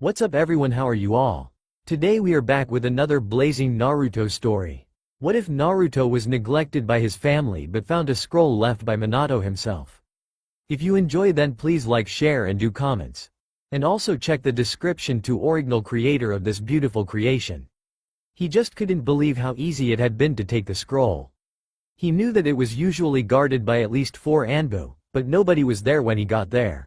What's up everyone, how are you all? Today we are back with another blazing Naruto story. What if Naruto was neglected by his family but found a scroll left by Minato himself? If you enjoy, then please like, share and do comments. And also check the description to original creator of this beautiful creation. He just couldn't believe how easy it had been to take the scroll. He knew that it was usually guarded by at least 4 Anbu, but nobody was there when he got there.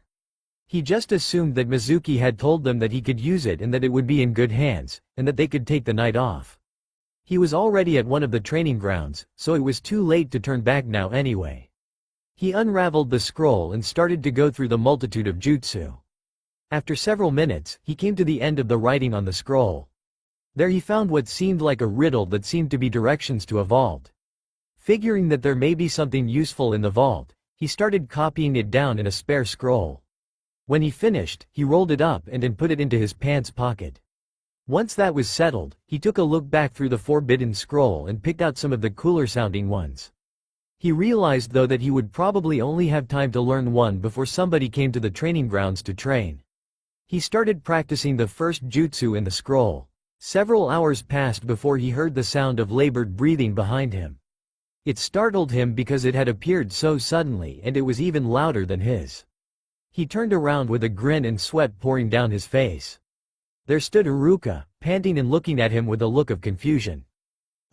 He just assumed that Mizuki had told them that he could use it and that it would be in good hands, and that they could take the night off. He was already at one of the training grounds, so it was too late to turn back now anyway. He unraveled the scroll and started to go through the multitude of jutsu. After several minutes, he came to the end of the writing on the scroll. There he found what seemed like a riddle that seemed to be directions to a vault. Figuring that there may be something useful in the vault, he started copying it down in a spare scroll. When he finished, he rolled it up and put it into his pants pocket. Once that was settled, he took a look back through the forbidden scroll and picked out some of the cooler sounding ones. He realized though that he would probably only have time to learn one before somebody came to the training grounds to train. He started practicing the first jutsu in the scroll. Several hours passed before he heard the sound of labored breathing behind him. It startled him because it had appeared so suddenly and it was even louder than his. He turned around with a grin and sweat pouring down his face. There stood Iruka, panting and looking at him with a look of confusion.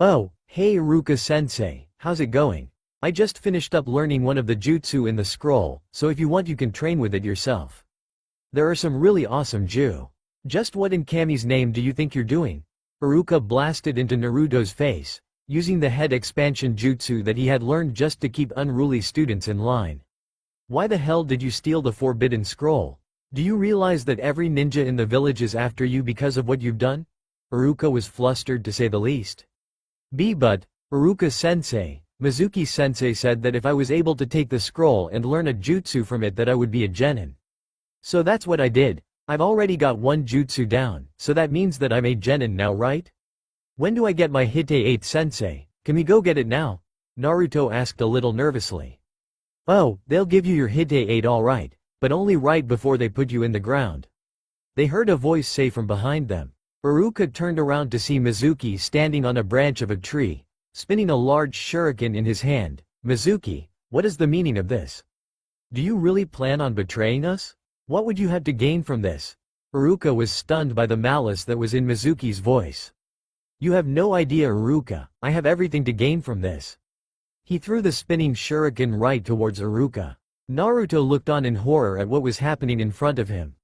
"Oh, hey Iruka-sensei, how's it going? I just finished up learning one of the jutsu in the scroll, so if you want you can train with it yourself. There are some really awesome just what in Kami's name do you think you're doing?" Iruka blasted into Naruto's face, using the head expansion jutsu that he had learned just to keep unruly students in line. "Why the hell did you steal the forbidden scroll? Do you realize that every ninja in the village is after you because of what you've done?" Iruka was flustered to say the least. But, Iruka-sensei, Mizuki-sensei said that if I was able to take the scroll and learn a jutsu from it that I would be a genin. So that's what I did. I've already got one jutsu down, so that means that I'm a genin now, right? When do I get my Hite 8 sensei? Can we go get it now? Naruto asked a little nervously. "Oh, they'll give you your Hite 8 all right, but only right before they put you in the ground," they heard a voice say from behind them. Iruka turned around to see Mizuki standing on a branch of a tree, spinning a large shuriken in his hand. "Mizuki, what is the meaning of this? Do you really plan on betraying us? What would you have to gain from this?" Iruka was stunned by the malice that was in Mizuki's voice. "You have no idea, Iruka, I have everything to gain from this." He threw the spinning shuriken right towards Iruka. Naruto looked on in horror at what was happening in front of him.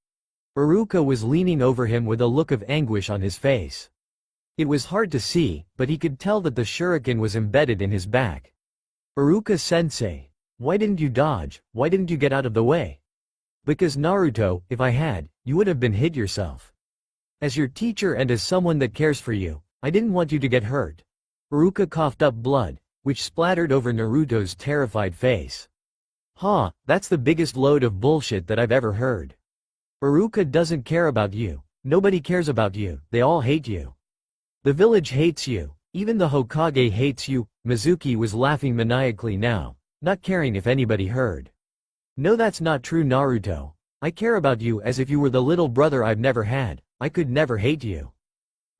Iruka was leaning over him with a look of anguish on his face. It was hard to see, but he could tell that the shuriken was embedded in his back. "Iruka-sensei, why didn't you dodge? Why didn't you get out of the way?" "Because Naruto, if I had, you would have been hit yourself. As your teacher and as someone that cares for you, I didn't want you to get hurt." Iruka coughed up blood, which splattered over Naruto's terrified face. "Huh, that's the biggest load of bullshit that I've ever heard. Iruka doesn't care about you. Nobody cares about you, they all hate you. The village hates you, even the Hokage hates you." Mizuki was laughing maniacally now, not caring if anybody heard. "No, that's not true, Naruto. I care about you as if you were the little brother I've never had. I could never hate you.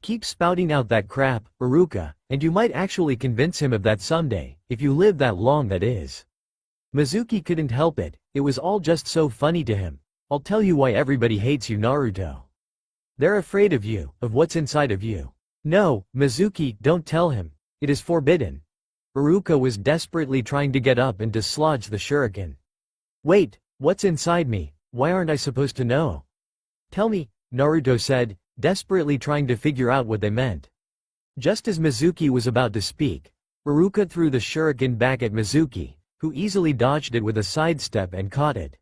Keep spouting out that crap, Iruka, and you might actually convince him of that someday, if you live that long, that is." Mizuki couldn't help it, it was all just so funny to him. "I'll tell you why everybody hates you, Naruto. They're afraid of you, of what's inside of you." "No, Mizuki, don't tell him. It is forbidden." Iruka was desperately trying to get up and dislodge the shuriken. "Wait, what's inside me? Why aren't I supposed to know? Tell me," Naruto said, desperately trying to figure out what they meant. Just as Mizuki was about to speak, Iruka threw the shuriken back at Mizuki, who easily dodged it with a sidestep and caught it.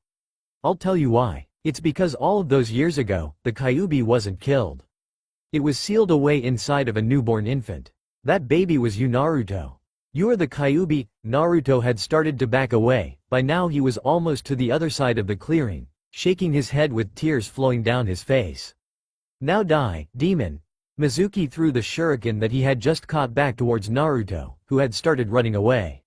"I'll tell you why. It's because all of those years ago, the Kyuubi wasn't killed. It was sealed away inside of a newborn infant. That baby was you, Naruto. You are the Kyuubi." Naruto had started to back away, by now he was almost to the other side of the clearing, shaking his head with tears flowing down his face. "Now die, demon." Mizuki threw the shuriken that he had just caught back towards Naruto, who had started running away.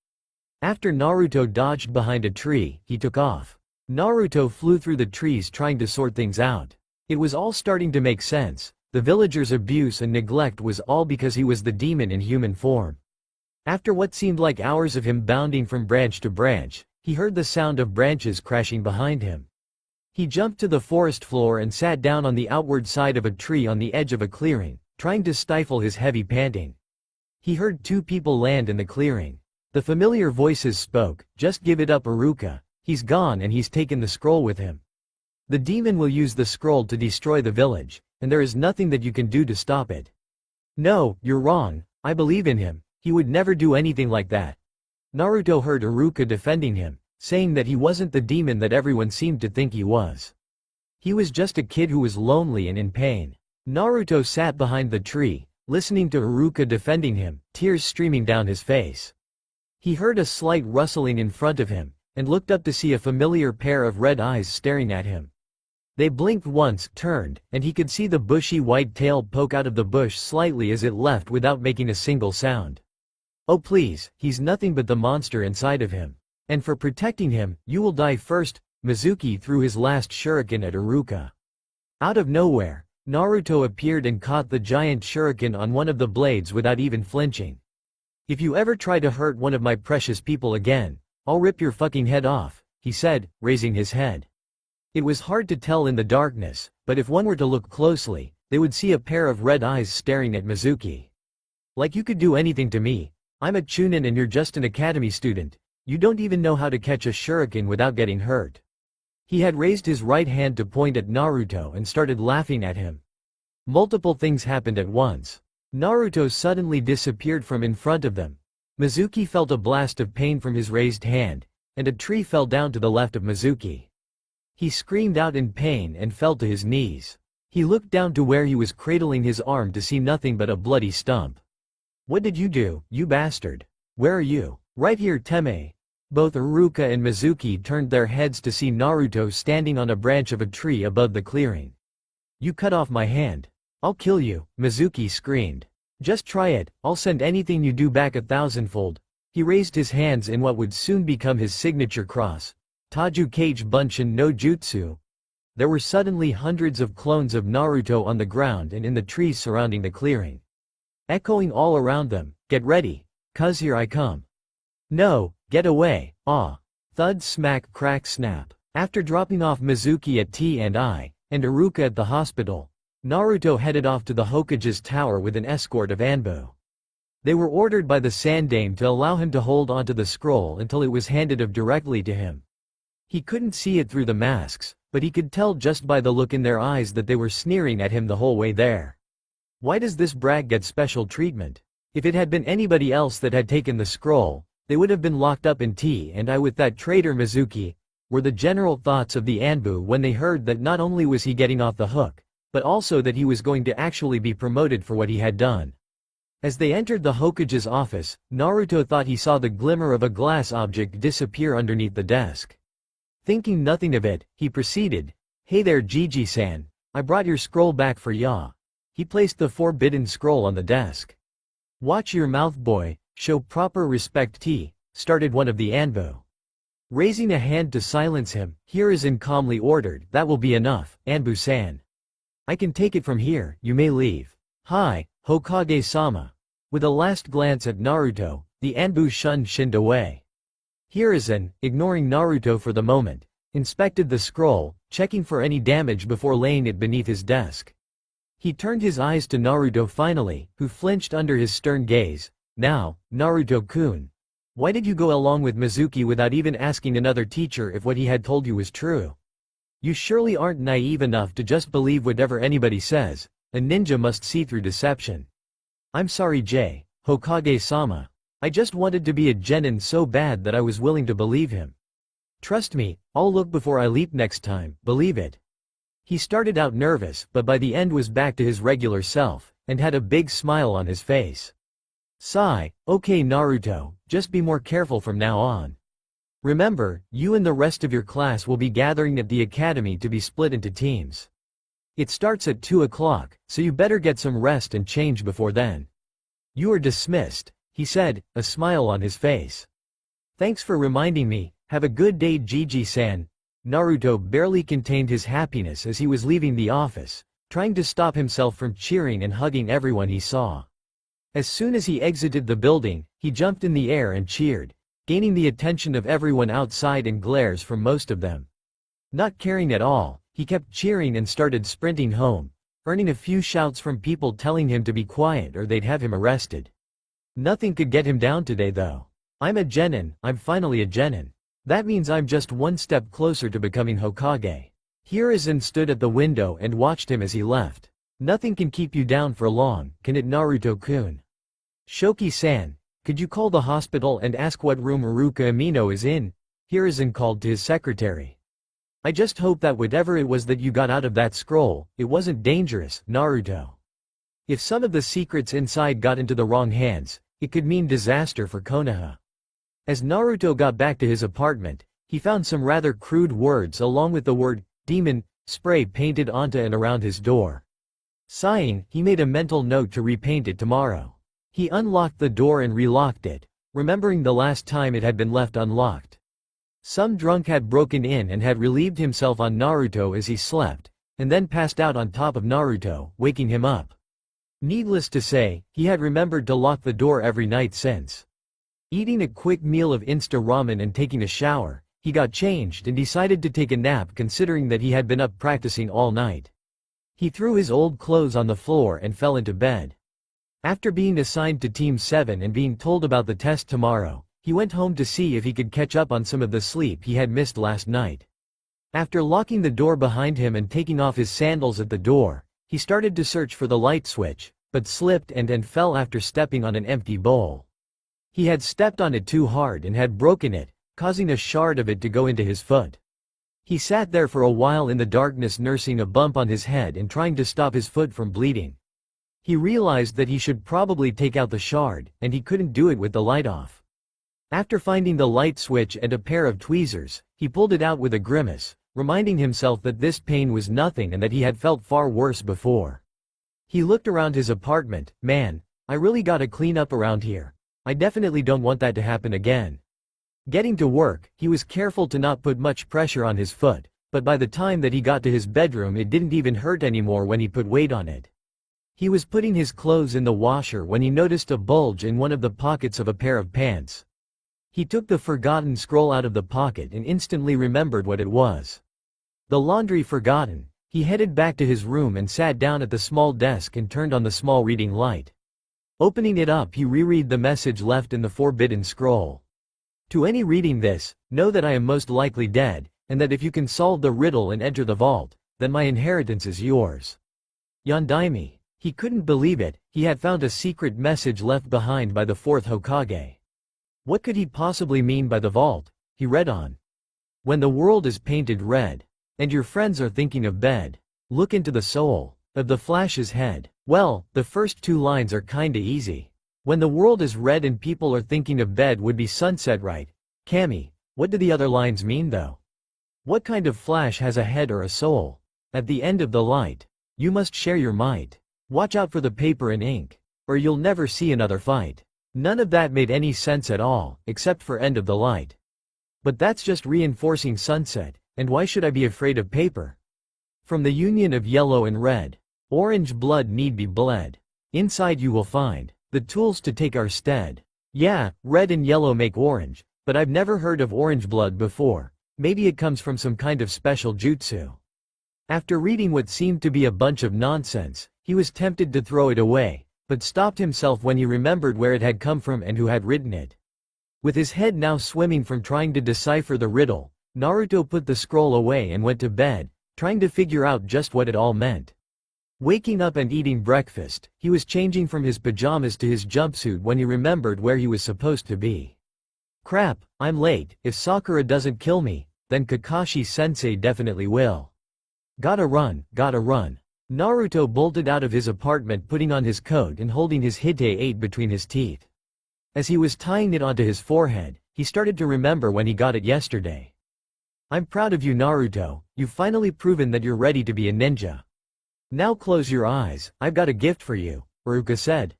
After Naruto dodged behind a tree, he took off. Naruto flew through the trees trying to sort things out. It was all starting to make sense. The villagers' abuse and neglect was all because he was the demon in human form. After what seemed like hours of him bounding from branch to branch, he heard the sound of branches crashing behind him. He jumped to the forest floor and sat down on the outward side of a tree on the edge of a clearing, trying to stifle his heavy panting. He heard two people land in the clearing. The familiar voices spoke, "Just give it up, Iruka. He's gone and he's taken the scroll with him. The demon will use the scroll to destroy the village, and there is nothing that you can do to stop it." "No, you're wrong. I believe in him. He would never do anything like that." Naruto heard Iruka defending him, saying that he wasn't the demon that everyone seemed to think he was. He was just a kid who was lonely and in pain. Naruto sat behind the tree, listening to Iruka defending him, tears streaming down his face. He heard a slight rustling in front of him, and looked up to see a familiar pair of red eyes staring at him. They blinked once, turned, and he could see the bushy white tail poke out of the bush slightly as it left without making a single sound. "Oh please, he's nothing but the monster inside of him. And for protecting him, you will die first." Mizuki threw his last shuriken at Iruka. Out of nowhere, Naruto appeared and caught the giant shuriken on one of the blades without even flinching. "If you ever try to hurt one of my precious people again, I'll rip your fucking head off," he said, raising his head. It was hard to tell in the darkness, but if one were to look closely, they would see a pair of red eyes staring at Mizuki. "Like you could do anything to me. I'm a chunin and you're just an academy student. You don't even know how to catch a shuriken without getting hurt." He had raised his right hand to point at Naruto and started laughing at him. Multiple things happened at once. Naruto suddenly disappeared from in front of them. Mizuki felt a blast of pain from his raised hand, and a tree fell down to the left of Mizuki. He screamed out in pain and fell to his knees. He looked down to where he was cradling his arm to see nothing but a bloody stump. "What did you do, you bastard? Where are you?" "Right here, Teme." Both Iruka and Mizuki turned their heads to see Naruto standing on a branch of a tree above the clearing. "You cut off my hand. I'll kill you," Mizuki screamed. "Just try it, I'll send anything you do back 1,000-fold. He raised his hands in what would soon become his signature cross. Taju Kage Bunshin no Jutsu. There were suddenly hundreds of clones of Naruto on the ground and in the trees surrounding the clearing. Echoing all around them, "Get ready, 'cause here I come." "No, get away, ah." Thud, smack, crack, snap. After dropping off Mizuki at T&I, and Iruka at the hospital, Naruto headed off to the Hokage's tower with an escort of Anbu. They were ordered by the Sandame to allow him to hold onto the scroll until it was handed of directly to him. He couldn't see it through the masks, but he could tell just by the look in their eyes that they were sneering at him the whole way there. Why does this brat get special treatment? If it had been anybody else that had taken the scroll, they would have been locked up in T&I with that traitor Mizuki, were the general thoughts of the Anbu when they heard that not only was he getting off the hook, but also that he was going to actually be promoted for what he had done. As they entered the Hokage's office, Naruto thought he saw the glimmer of a glass object disappear underneath the desk. Thinking nothing of it, he proceeded, "Hey there Gigi-san, I brought your scroll back for ya." He placed the forbidden scroll on the desk. "Watch your mouth, boy, show proper respect." Started one of the Anbu. Raising a hand to silence him, Hiruzen calmly ordered, "That will be enough, Anbu-san. I can take it from here, you may leave." "Hi, Hokage-sama." With a last glance at Naruto, the Anbu shunned away. Hiruzen, ignoring Naruto for the moment, inspected the scroll, checking for any damage before laying it beneath his desk. He turned his eyes to Naruto finally, who flinched under his stern gaze. "Now, Naruto-kun, why did you go along with Mizuki without even asking another teacher if what he had told you was true? You surely aren't naive enough to just believe whatever anybody says. A ninja must see through deception." "I'm sorry Hokage-sama. I just wanted to be a genin so bad that I was willing to believe him. Trust me, I'll look before I leap next time, believe it." He started out nervous, but by the end was back to his regular self, and had a big smile on his face. Sigh, "Okay Naruto, just be more careful from now on. Remember, you and the rest of your class will be gathering at the academy to be split into teams. It starts at 2 o'clock, so you better get some rest and change before then. You are dismissed," he said, a smile on his face. "Thanks for reminding me, have a good day Gigi-san." Naruto barely contained his happiness as he was leaving the office, trying to stop himself from cheering and hugging everyone he saw. As soon as he exited the building, he jumped in the air and cheered, gaining the attention of everyone outside and glares from most of them. Not caring at all, he kept cheering and started sprinting home, earning a few shouts from people telling him to be quiet or they'd have him arrested. Nothing could get him down today though. I'm a genin, I'm finally a genin. That means I'm just one step closer to becoming Hokage. Hiruzen stood at the window and watched him as he left. Nothing can keep you down for long, can it, Naruto-kun? Shoki-san, could you call the hospital and ask what room Iruka Amino is in? Hiruzen called to his secretary. I just hope that whatever it was that you got out of that scroll, it wasn't dangerous, Naruto. If some of the secrets inside got into the wrong hands, it could mean disaster for Konoha. As Naruto got back to his apartment, he found some rather crude words along with the word demon spray painted onto and around his door. Sighing, he made a mental note to repaint it tomorrow. He unlocked the door and relocked it, remembering the last time it had been left unlocked. Some drunk had broken in and had relieved himself on Naruto as he slept, and then passed out on top of Naruto, waking him up. Needless to say, he had remembered to lock the door every night since. Eating a quick meal of ramen and taking a shower, he got changed and decided to take a nap considering that he had been up practicing all night. He threw his old clothes on the floor and fell into bed. After being assigned to Team 7 and being told about the test tomorrow, he went home to see if he could catch up on some of the sleep he had missed last night. After locking the door behind him and taking off his sandals at the door, he started to search for the light switch, but slipped and fell after stepping on an empty bowl. He had stepped on it too hard and had broken it, causing a shard of it to go into his foot. He sat there for a while in the darkness nursing a bump on his head and trying to stop his foot from bleeding. He realized that he should probably take out the shard, and he couldn't do it with the light off. After finding the light switch and a pair of tweezers, he pulled it out with a grimace, reminding himself that this pain was nothing and that he had felt far worse before. He looked around his apartment. Man, I really gotta clean up around here. I definitely don't want that to happen again. Getting to work, he was careful to not put much pressure on his foot, but by the time that he got to his bedroom it didn't even hurt anymore when he put weight on it. He was putting his clothes in the washer when he noticed a bulge in one of the pockets of a pair of pants. He took the forgotten scroll out of the pocket and instantly remembered what it was. The laundry forgotten. He headed back to his room and sat down at the small desk and turned on the small reading light. Opening it up, he reread the message left in the forbidden scroll. To any reading this, know that I am most likely dead, and that if you can solve the riddle and enter the vault, then my inheritance is yours. Yondaime. He couldn't believe it, he had found a secret message left behind by the fourth Hokage. What could he possibly mean by the vault? He read on. When the world is painted red, and your friends are thinking of bed, look into the soul of the Flash's head. Well, the first two lines are kinda easy. When the world is red and people are thinking of bed would be sunset, right? Kami, what do the other lines mean though? What kind of Flash has a head or a soul? At the end of the light, you must share your might. Watch out for the paper and ink, or you'll never see another fight. None of that made any sense at all, except for end of the light. But that's just reinforcing sunset, and why should I be afraid of paper? From the union of yellow and red, orange blood need be bled. Inside you will find the tools to take our stead. Yeah, red and yellow make orange, but I've never heard of orange blood before. Maybe it comes from some kind of special jutsu. After reading what seemed to be a bunch of nonsense, he was tempted to throw it away, but stopped himself when he remembered where it had come from and who had written it. With his head now swimming from trying to decipher the riddle, Naruto put the scroll away and went to bed, trying to figure out just what it all meant. Waking up and eating breakfast, he was changing from his pajamas to his jumpsuit when he remembered where he was supposed to be. Crap, I'm late. If Sakura doesn't kill me, then Kakashi-sensei definitely will. Gotta run, gotta run. Naruto bolted out of his apartment, putting on his coat and holding his hite-8 between his teeth. As he was tying it onto his forehead, he started to remember when he got it yesterday. I'm proud of you, Naruto, you've finally proven that you're ready to be a ninja. Now close your eyes, I've got a gift for you, Iruka said.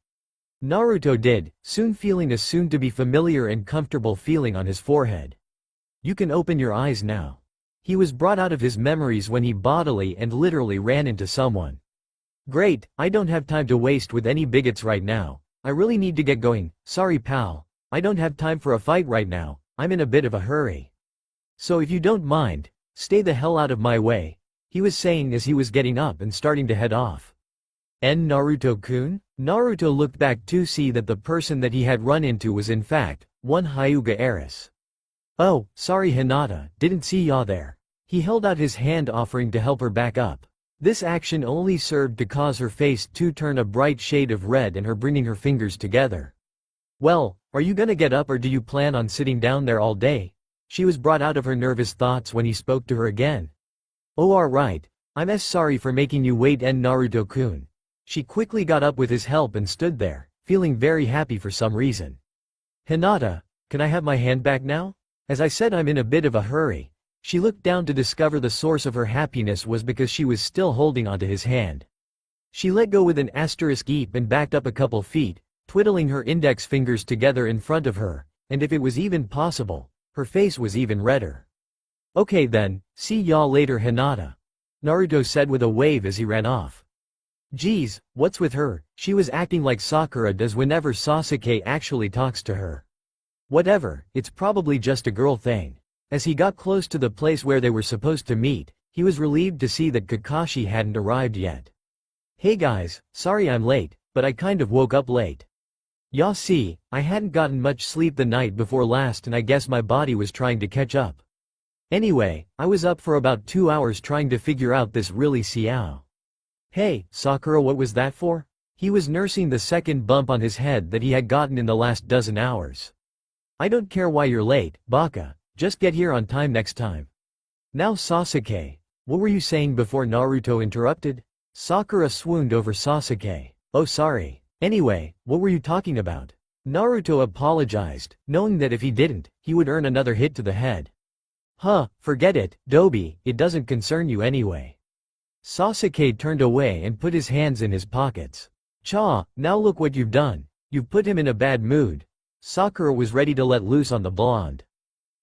Naruto did, soon feeling a soon-to-be familiar and comfortable feeling on his forehead. You can open your eyes now. He was brought out of his memories when he bodily and literally ran into someone. Great, I don't have time to waste with any bigots right now. I really need to get going. Sorry pal, I don't have time for a fight right now, I'm in a bit of a hurry. So if you don't mind, stay the hell out of my way, he was saying as he was getting up and starting to head off. Naruto-kun? Naruto looked back to see that the person that he had run into was in fact, one Hyuga heiress. Oh, sorry Hinata, didn't see ya there. He held out his hand offering to help her back up. This action only served to cause her face to turn a bright shade of red and her bringing her fingers together. Well, are you gonna get up or do you plan on sitting down there all day? She was brought out of her nervous thoughts when he spoke to her again. Oh alright, I'm sorry for making you wait Naruto-kun. She quickly got up with his help and stood there, feeling very happy for some reason. Hinata, can I have my hand back now? As I said I'm in a bit of a hurry. She looked down to discover the source of her happiness was because she was still holding onto his hand. She let go with an asterisk eep and backed up a couple feet, twiddling her index fingers together in front of her, and if it was even possible, her face was even redder. Okay then, see y'all later Hinata, Naruto said with a wave as he ran off. Geez, what's with her? She was acting like Sakura does whenever Sasuke actually talks to her. Whatever, it's probably just a girl thing. As he got close to the place where they were supposed to meet, he was relieved to see that Kakashi hadn't arrived yet. Hey guys, sorry I'm late, but I kind of woke up late. Y'all see, I hadn't gotten much sleep the night before last and I guess my body was trying to catch up. Anyway, I was up for about 2 hours trying to figure out this really xiao. Hey, Sakura, what was that for? He was nursing the second bump on his head that he had gotten in the last dozen hours. I don't care why you're late, Baka. Just get here on time next time. Now Sasuke, what were you saying before Naruto interrupted? Sakura swooned over Sasuke. Oh sorry. Anyway, what were you talking about? Naruto apologized, knowing that if he didn't, he would earn another hit to the head. Huh, forget it, Dobi, it doesn't concern you anyway. Sasuke turned away and put his hands in his pockets. Cha, now look what you've done. You've put him in a bad mood. Sakura was ready to let loose on the blonde.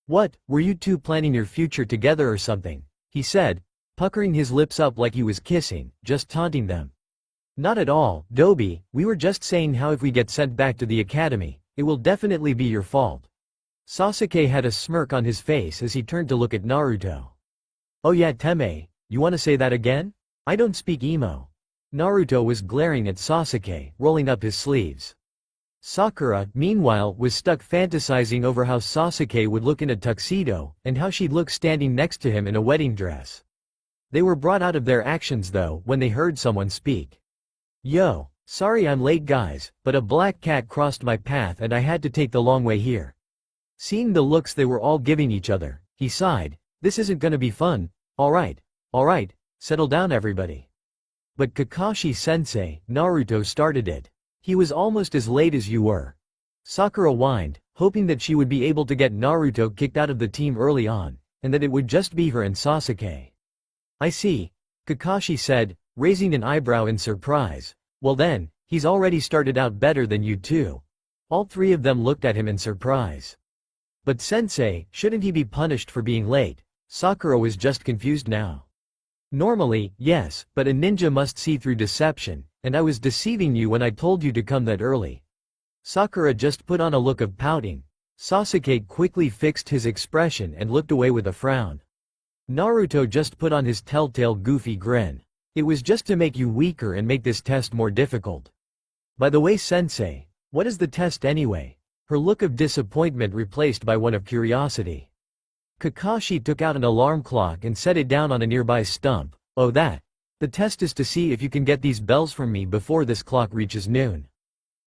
What, were you two planning your future together or something? He said, puckering his lips up like he was kissing, just taunting them. Not at all, Dobi, we were just saying how if we get sent back to the academy, it will definitely be your fault. Sasuke had a smirk on his face as he turned to look at Naruto. Oh yeah Teme, you wanna say that again? I don't speak emo. Naruto was glaring at Sasuke, rolling up his sleeves. Sakura, meanwhile, was stuck fantasizing over how Sasuke would look in a tuxedo, and how she'd look standing next to him in a wedding dress. They were brought out of their actions though, when they heard someone speak. Yo, sorry I'm late guys, but a black cat crossed my path and I had to take the long way here. Seeing the looks they were all giving each other, he sighed, this isn't gonna be fun. Alright, settle down everybody. But Kakashi-sensei, Naruto started it. He was almost as late as you were. Sakura whined, hoping that she would be able to get Naruto kicked out of the team early on, and that it would just be her and Sasuke. I see, Kakashi said, raising an eyebrow in surprise. Well then, he's already started out better than you two. All three of them looked at him in surprise. But sensei, shouldn't he be punished for being late? Sakura was just confused now. Normally, yes, but a ninja must see through deception, and I was deceiving you when I told you to come that early. Sakura just put on a look of pouting. Sasuke quickly fixed his expression and looked away with a frown. Naruto just put on his telltale goofy grin. It was just to make you weaker and make this test more difficult. By the way sensei, what is the test anyway? Her look of disappointment replaced by one of curiosity. Kakashi took out an alarm clock and set it down on a nearby stump. Oh that. The test is to see if you can get these bells from me before this clock reaches noon.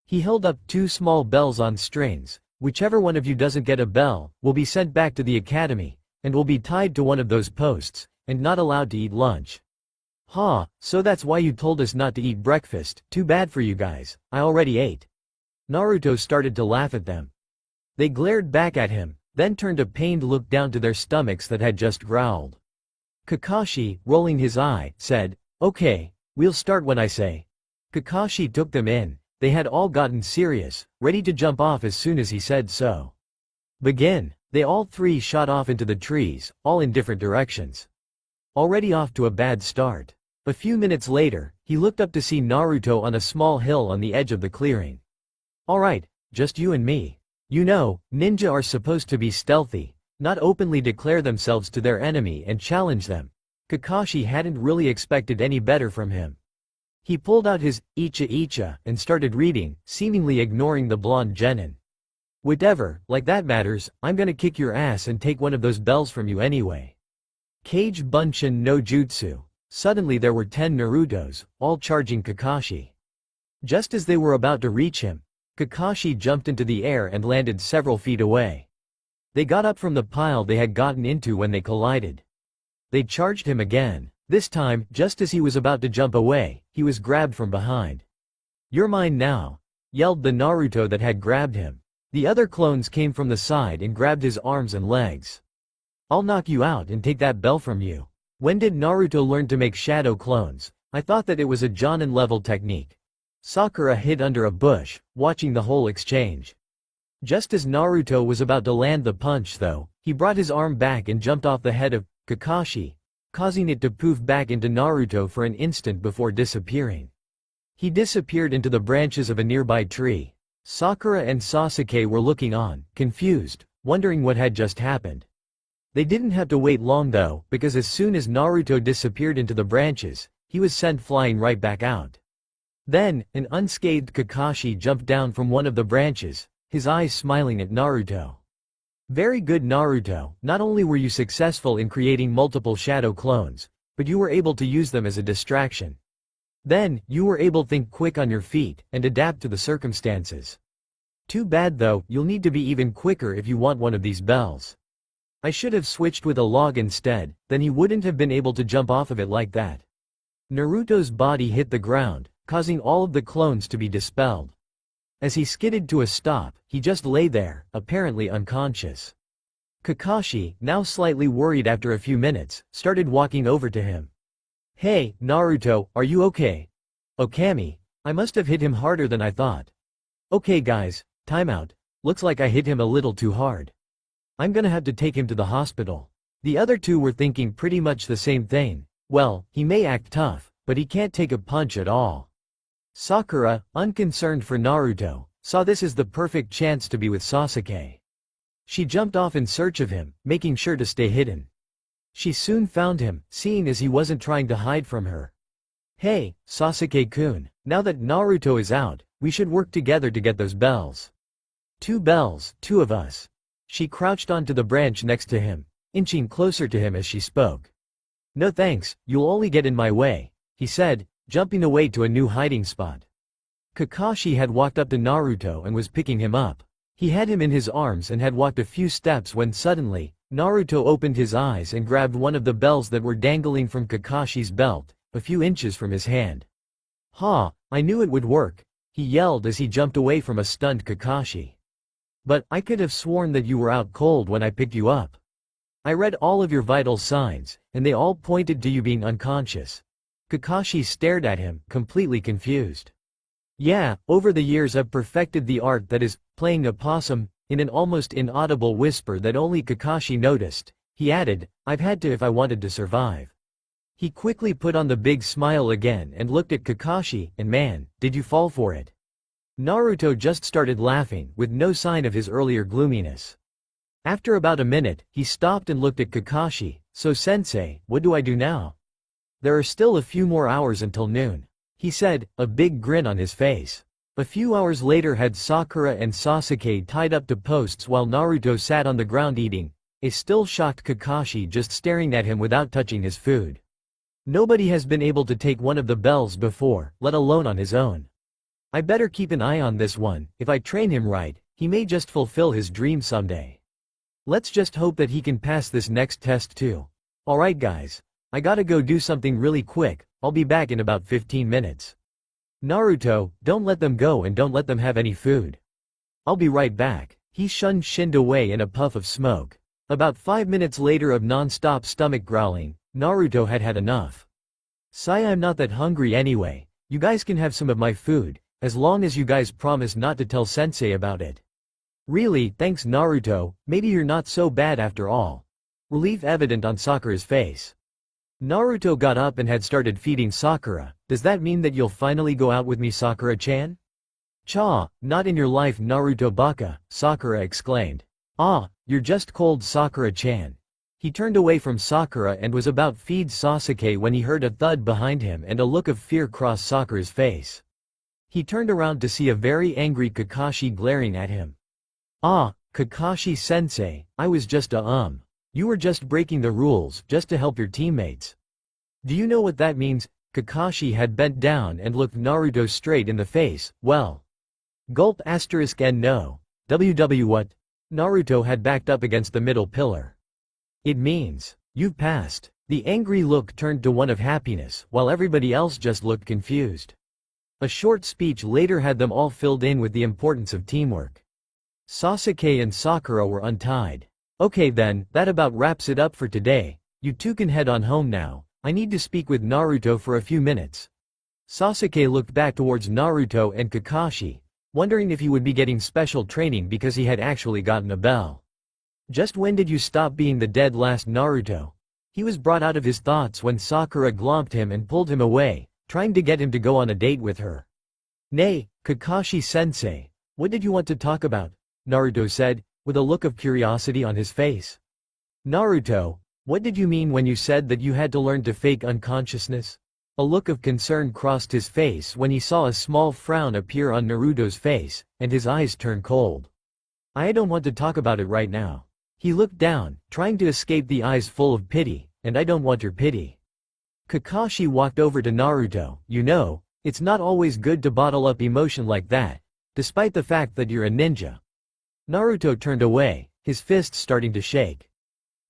He held up 2 small bells on strings. Whichever one of you doesn't get a bell, will be sent back to the academy, and will be tied to one of those posts, and not allowed to eat lunch. Ha, so that's why you told us not to eat breakfast, too bad for you guys, I already ate. Naruto started to laugh at them. They glared back at him, then turned a pained look down to their stomachs that had just growled. Kakashi, rolling his eye, said, okay, we'll start when I say. Kakashi took them in, they had all gotten serious, ready to jump off as soon as he said so. Begin. They all three shot off into the trees, all in different directions. Already off to a bad start. A few minutes later, he looked up to see Naruto on a small hill on the edge of the clearing. Alright, just you and me. You know, ninja are supposed to be stealthy, not openly declare themselves to their enemy and challenge them. Kakashi hadn't really expected any better from him. He pulled out his Icha and started reading, seemingly ignoring the blonde genin. Whatever, like that matters, I'm gonna kick your ass and take one of those bells from you anyway. Kage Bunshin no Jutsu. Suddenly there were 10 Narutos, all charging Kakashi. Just as they were about to reach him, Kakashi jumped into the air and landed several feet away. They got up from the pile they had gotten into when they collided. They charged him again. This time, just as he was about to jump away, he was grabbed from behind. "You're mine now," yelled the Naruto that had grabbed him. The other clones came from the side and grabbed his arms and legs. "I'll knock you out and take that bell from you." When did Naruto learn to make shadow clones? I thought that it was a Jonin level technique. Sakura hid under a bush, watching the whole exchange. Just as Naruto was about to land the punch though, he brought his arm back and jumped off the head of Kakashi, causing it to poof back into Naruto for an instant before disappearing. He disappeared into the branches of a nearby tree. Sakura and Sasuke were looking on, confused, wondering what had just happened. They didn't have to wait long though, because as soon as Naruto disappeared into the branches, he was sent flying right back out. Then, an unscathed Kakashi jumped down from one of the branches, his eyes smiling at Naruto. "Very good Naruto, not only were you successful in creating multiple shadow clones, but you were able to use them as a distraction. Then, you were able to think quick on your feet, and adapt to the circumstances. Too bad though, you'll need to be even quicker if you want one of these bells. I should have switched with a log instead, then he wouldn't have been able to jump off of it like that." Naruto's body hit the ground, causing all of the clones to be dispelled. As he skidded to a stop, he just lay there, apparently unconscious. Kakashi, now slightly worried after a few minutes, started walking over to him. "Hey, Naruto, are you okay?" "Okami, I must have hit him harder than I thought." "Okay guys, time out. Looks like I hit him a little too hard. I'm gonna have to take him to the hospital." The other two were thinking pretty much the same thing. Well, he may act tough, but he can't take a punch at all. Sakura, unconcerned for Naruto, saw this as the perfect chance to be with Sasuke. She jumped off in search of him, making sure to stay hidden. She soon found him, seeing as he wasn't trying to hide from her. "Hey, Sasuke-kun, now that Naruto is out, we should work together to get those bells." "2 bells, 2 of us." She crouched onto the branch next to him, inching closer to him as she spoke. "No thanks, you'll only get in my way," he said, jumping away to a new hiding spot. Kakashi had walked up to Naruto and was picking him up. He had him in his arms and had walked a few steps when suddenly, Naruto opened his eyes and grabbed one of the bells that were dangling from Kakashi's belt, a few inches from his hand. "Ha, I knew it would work," he yelled as he jumped away from a stunned Kakashi. "But I could have sworn that you were out cold when I picked you up. I read all of your vital signs, and they all pointed to you being unconscious." Kakashi stared at him, completely confused. "Yeah, over the years I've perfected the art that is, playing a possum," in an almost inaudible whisper that only Kakashi noticed, he added, "I've had to if I wanted to survive." He quickly put on the big smile again and looked at Kakashi, and man, did you fall for it. Naruto just started laughing, with no sign of his earlier gloominess. After about a minute, he stopped and looked at Kakashi. "So Sensei, what do I do now?" "There are still a few more hours until noon," he said, a big grin on his face. A few hours later had Sakura and Sasuke tied up to posts while Naruto sat on the ground eating, a still shocked Kakashi just staring at him without touching his food. Nobody has been able to take one of the bells before, let alone on his own. I better keep an eye on this one. If I train him right, he may just fulfill his dream someday. Let's just hope that he can pass this next test too. Alright guys. I gotta go do something really quick, I'll be back in about 15 minutes. Naruto, don't let them go and don't let them have any food. I'll be right back. He shinned away in a puff of smoke. About 5 minutes later of non-stop stomach growling, Naruto had had enough. "Sai, I'm not that hungry anyway. You guys can have some of my food, as long as you guys promise not to tell Sensei about it." Really, thanks Naruto, maybe you're not so bad after all. Relief evident on Sakura's face. Naruto got up and had started feeding Sakura. Does that mean that you'll finally go out with me, Sakura-chan? Cha, not in your life, Naruto baka, Sakura exclaimed. Ah, you're just cold, Sakura-chan. He turned away from Sakura and was about to feed Sasuke when he heard a thud behind him and a look of fear cross Sakura's face. He turned around to see a very angry Kakashi glaring at him. Ah, Kakashi-sensei, I was just You were just breaking the rules just to help your teammates. Do you know what that means? Kakashi had bent down and looked Naruto straight in the face. Well. Gulp asterisk and no. What? Naruto had backed up against the middle pillar. It means, you've passed. The angry look turned to one of happiness, while everybody else just looked confused. A short speech later had them all filled in with the importance of teamwork. Sasuke and Sakura were untied. Okay then, that about wraps it up for today. You two can head on home now. I need to speak with Naruto for a few minutes. Sasuke looked back towards Naruto and Kakashi, wondering if he would be getting special training because he had actually gotten a bell. Just when did you stop being the dead last, Naruto? He was brought out of his thoughts when Sakura glomped him and pulled him away, trying to get him to go on a date with her. Nay, Kakashi-sensei, what did you want to talk about? Naruto said, with a look of curiosity on his face. Naruto, what did you mean when you said that you had to learn to fake unconsciousness? A look of concern crossed his face when he saw a small frown appear on Naruto's face, and his eyes turned cold. I don't want to talk about it right now. He looked down, trying to escape the eyes full of pity, and I don't want your pity. Kakashi walked over to Naruto. You know, it's not always good to bottle up emotion like that, despite the fact that you're a ninja. Naruto turned away, his fists starting to shake.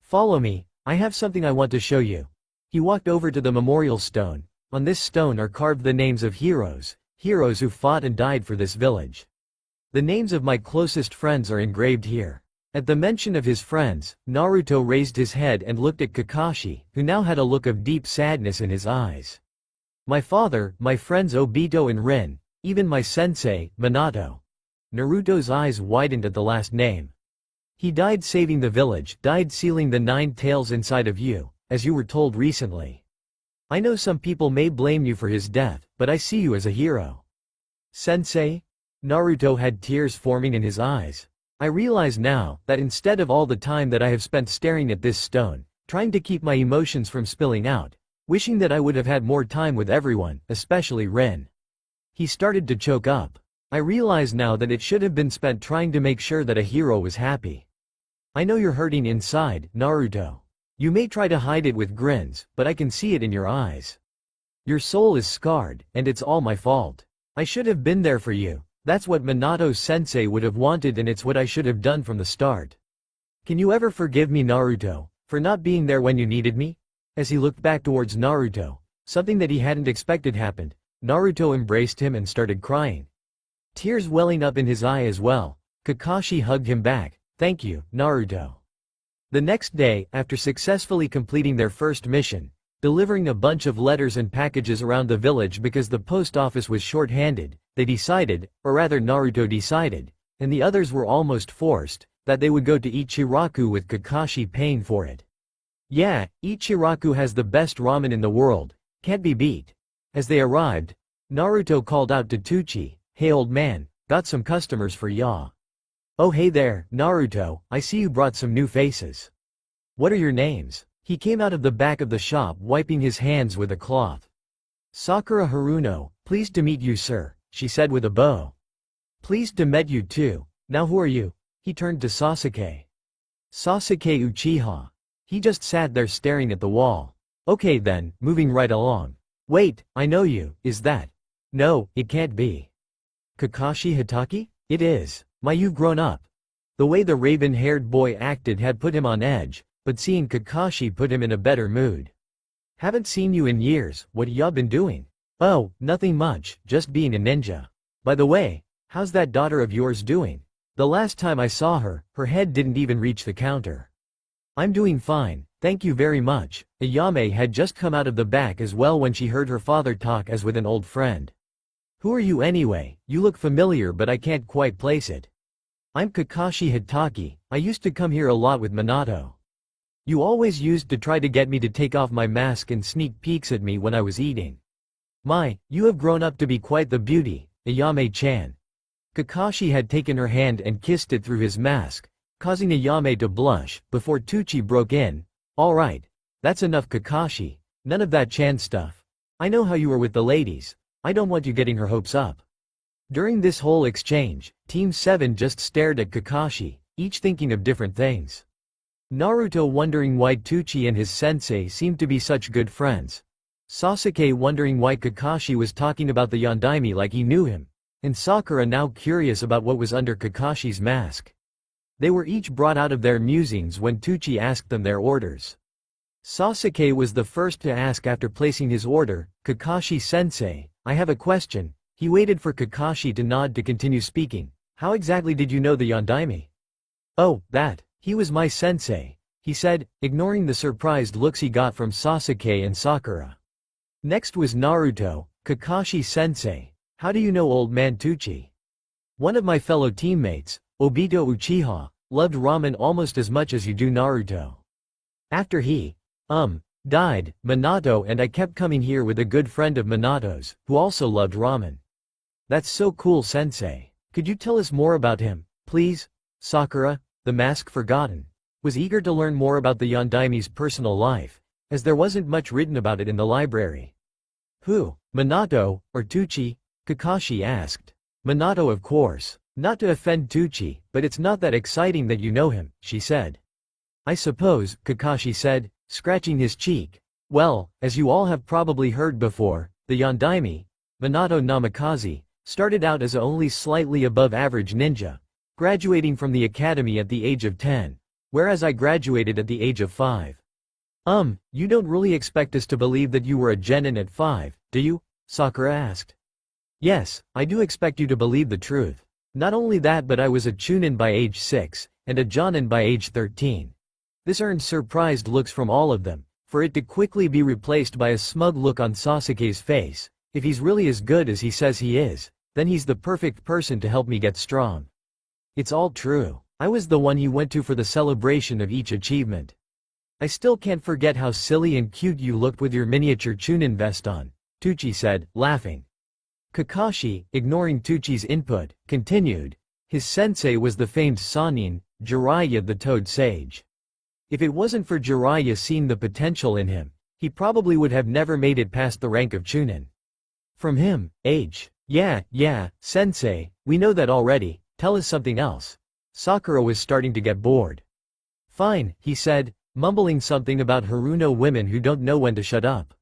Follow me, I have something I want to show you. He walked over to the memorial stone. On this stone are carved the names of heroes who fought and died for this village. The names of my closest friends are engraved here. At the mention of his friends, Naruto raised his head and looked at Kakashi, who now had a look of deep sadness in his eyes. My father, my friends Obito and Rin, even my sensei, Minato. Naruto's eyes widened at the last name. He died saving the village, died sealing the 9 tails inside of you, as you were told recently. I know some people may blame you for his death, but I see you as a hero. Sensei? Naruto had tears forming in his eyes. I realize now that instead of all the time that I have spent staring at this stone, trying to keep my emotions from spilling out, wishing that I would have had more time with everyone, especially Rin. He started to choke up. I realize now that it should have been spent trying to make sure that a hero was happy. I know you're hurting inside, Naruto. You may try to hide it with grins, but I can see it in your eyes. Your soul is scarred, and it's all my fault. I should have been there for you. That's what Minato-sensei would have wanted, and it's what I should have done from the start. Can you ever forgive me, Naruto, for not being there when you needed me? As he looked back towards Naruto, something that he hadn't expected happened. Naruto embraced him and started crying. Tears welling up in his eye as well. Kakashi hugged him back. Thank you, Naruto. The next day, after successfully completing their first mission, delivering a bunch of letters and packages around the village because the post office was short-handed, they decided, or rather Naruto decided, and the others were almost forced, that they would go to Ichiraku with Kakashi paying for it. Yeah, Ichiraku has the best ramen in the world, can't be beat. As they arrived, Naruto called out to Tsuchi, hey old man, got some customers for ya. Oh hey there, Naruto, I see you brought some new faces. What are your names? He came out of the back of the shop wiping his hands with a cloth. Sakura Haruno, pleased to meet you sir, she said with a bow. Pleased to meet you too, now who are you? He turned to Sasuke. Sasuke Uchiha. He just sat there staring at the wall. Okay then, moving right along. Wait, I know you, is that? No, it can't be. Kakashi Hatake? It is. You've grown up. The way the raven-haired boy acted had put him on edge, but seeing Kakashi put him in a better mood. Haven't seen you in years, what ya been doing? Oh, nothing much, just being a ninja. By the way, how's that daughter of yours doing? The last time I saw her, her head didn't even reach the counter. I'm doing fine, thank you very much. Ayame had just come out of the back as well when she heard her father talk as with an old friend. Who are you anyway? You look familiar but I can't quite place it. I'm Kakashi Hitaki, I used to come here a lot with Minato. You always used to try to get me to take off my mask and sneak peeks at me when I was eating. You have grown up to be quite the beauty, Ayame-chan. Kakashi had taken her hand and kissed it through his mask, causing Ayame to blush, before Tucci broke in. Alright. That's enough Kakashi, none of that Chan stuff. I know how you are with the ladies, I don't want you getting her hopes up. During this whole exchange, Team 7 just stared at Kakashi, each thinking of different things. Naruto wondering why Tucci and his sensei seemed to be such good friends. Sasuke wondering why Kakashi was talking about the Yondaime like he knew him. And Sakura now curious about what was under Kakashi's mask. They were each brought out of their musings when Tucci asked them their orders. Sasuke was the first to ask after placing his order, Kakashi-sensei, I have a question. He waited for Kakashi to nod to continue speaking. How exactly did you know the Yondaime? Oh, that. He was my sensei, he said, ignoring the surprised looks he got from Sasuke and Sakura. Next was Naruto, Kakashi-sensei. How do you know old man Tucci? One of my fellow teammates, Obito Uchiha, loved Ramen almost as much as you do Naruto. After he, died, Minato and I kept coming here with a good friend of Minato's, who also loved Ramen. That's so cool sensei. Could you tell us more about him, please? Sakura, the mask forgotten, was eager to learn more about the Yondaime's personal life, as there wasn't much written about it in the library. Who, Minato, or Tucci? Kakashi asked. Minato of course. Not to offend Tucci, but it's not that exciting that you know him, she said. I suppose, Kakashi said, scratching his cheek. Well, as you all have probably heard before, the Yondaime, Minato Namikaze, started out as a only slightly above average ninja, graduating from the academy at the age of 10, whereas I graduated at the age of 5. You don't really expect us to believe that you were a genin at 5, do you? Sakura asked. Yes, I do expect you to believe the truth. Not only that, but I was a chunin by age 6, and a jonin by age 13. This earned surprised looks from all of them, for it to quickly be replaced by a smug look on Sasuke's face. If he's really as good as he says he is, then he's the perfect person to help me get strong. It's all true. I was the one he went to for the celebration of each achievement. I still can't forget how silly and cute you looked with your miniature chunin vest on, Tucci said, laughing. Kakashi, ignoring Tucci's input, continued. His sensei was the famed Sannin, Jiraiya the Toad Sage. If it wasn't for Jiraiya seeing the potential in him, he probably would have never made it past the rank of chunin. From him, Yeah, sensei, we know that already, tell us something else. Sakura was starting to get bored. Fine, he said, mumbling something about Haruno women who don't know when to shut up.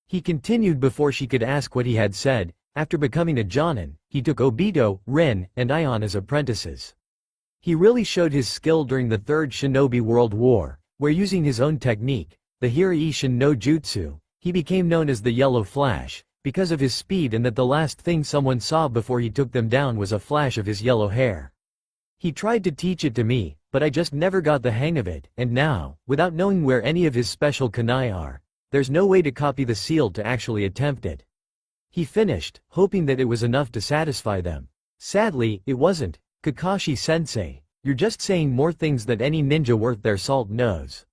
He continued before she could ask what he had said. After becoming a jonin, he took Obito, Rin, and Ion as apprentices. He really showed his skill during the Third Shinobi World War, where using his own technique, the Hiraishin no Jutsu, he became known as the Yellow Flash, because of his speed and that the last thing someone saw before he took them down was a flash of his yellow hair. He tried to teach it to me, but I just never got the hang of it, and now, without knowing where any of his special kunai are, there's no way to copy the seal to actually attempt it. He finished, hoping that it was enough to satisfy them. Sadly, it wasn't. Kakashi-sensei, you're just saying more things than any ninja worth their salt knows.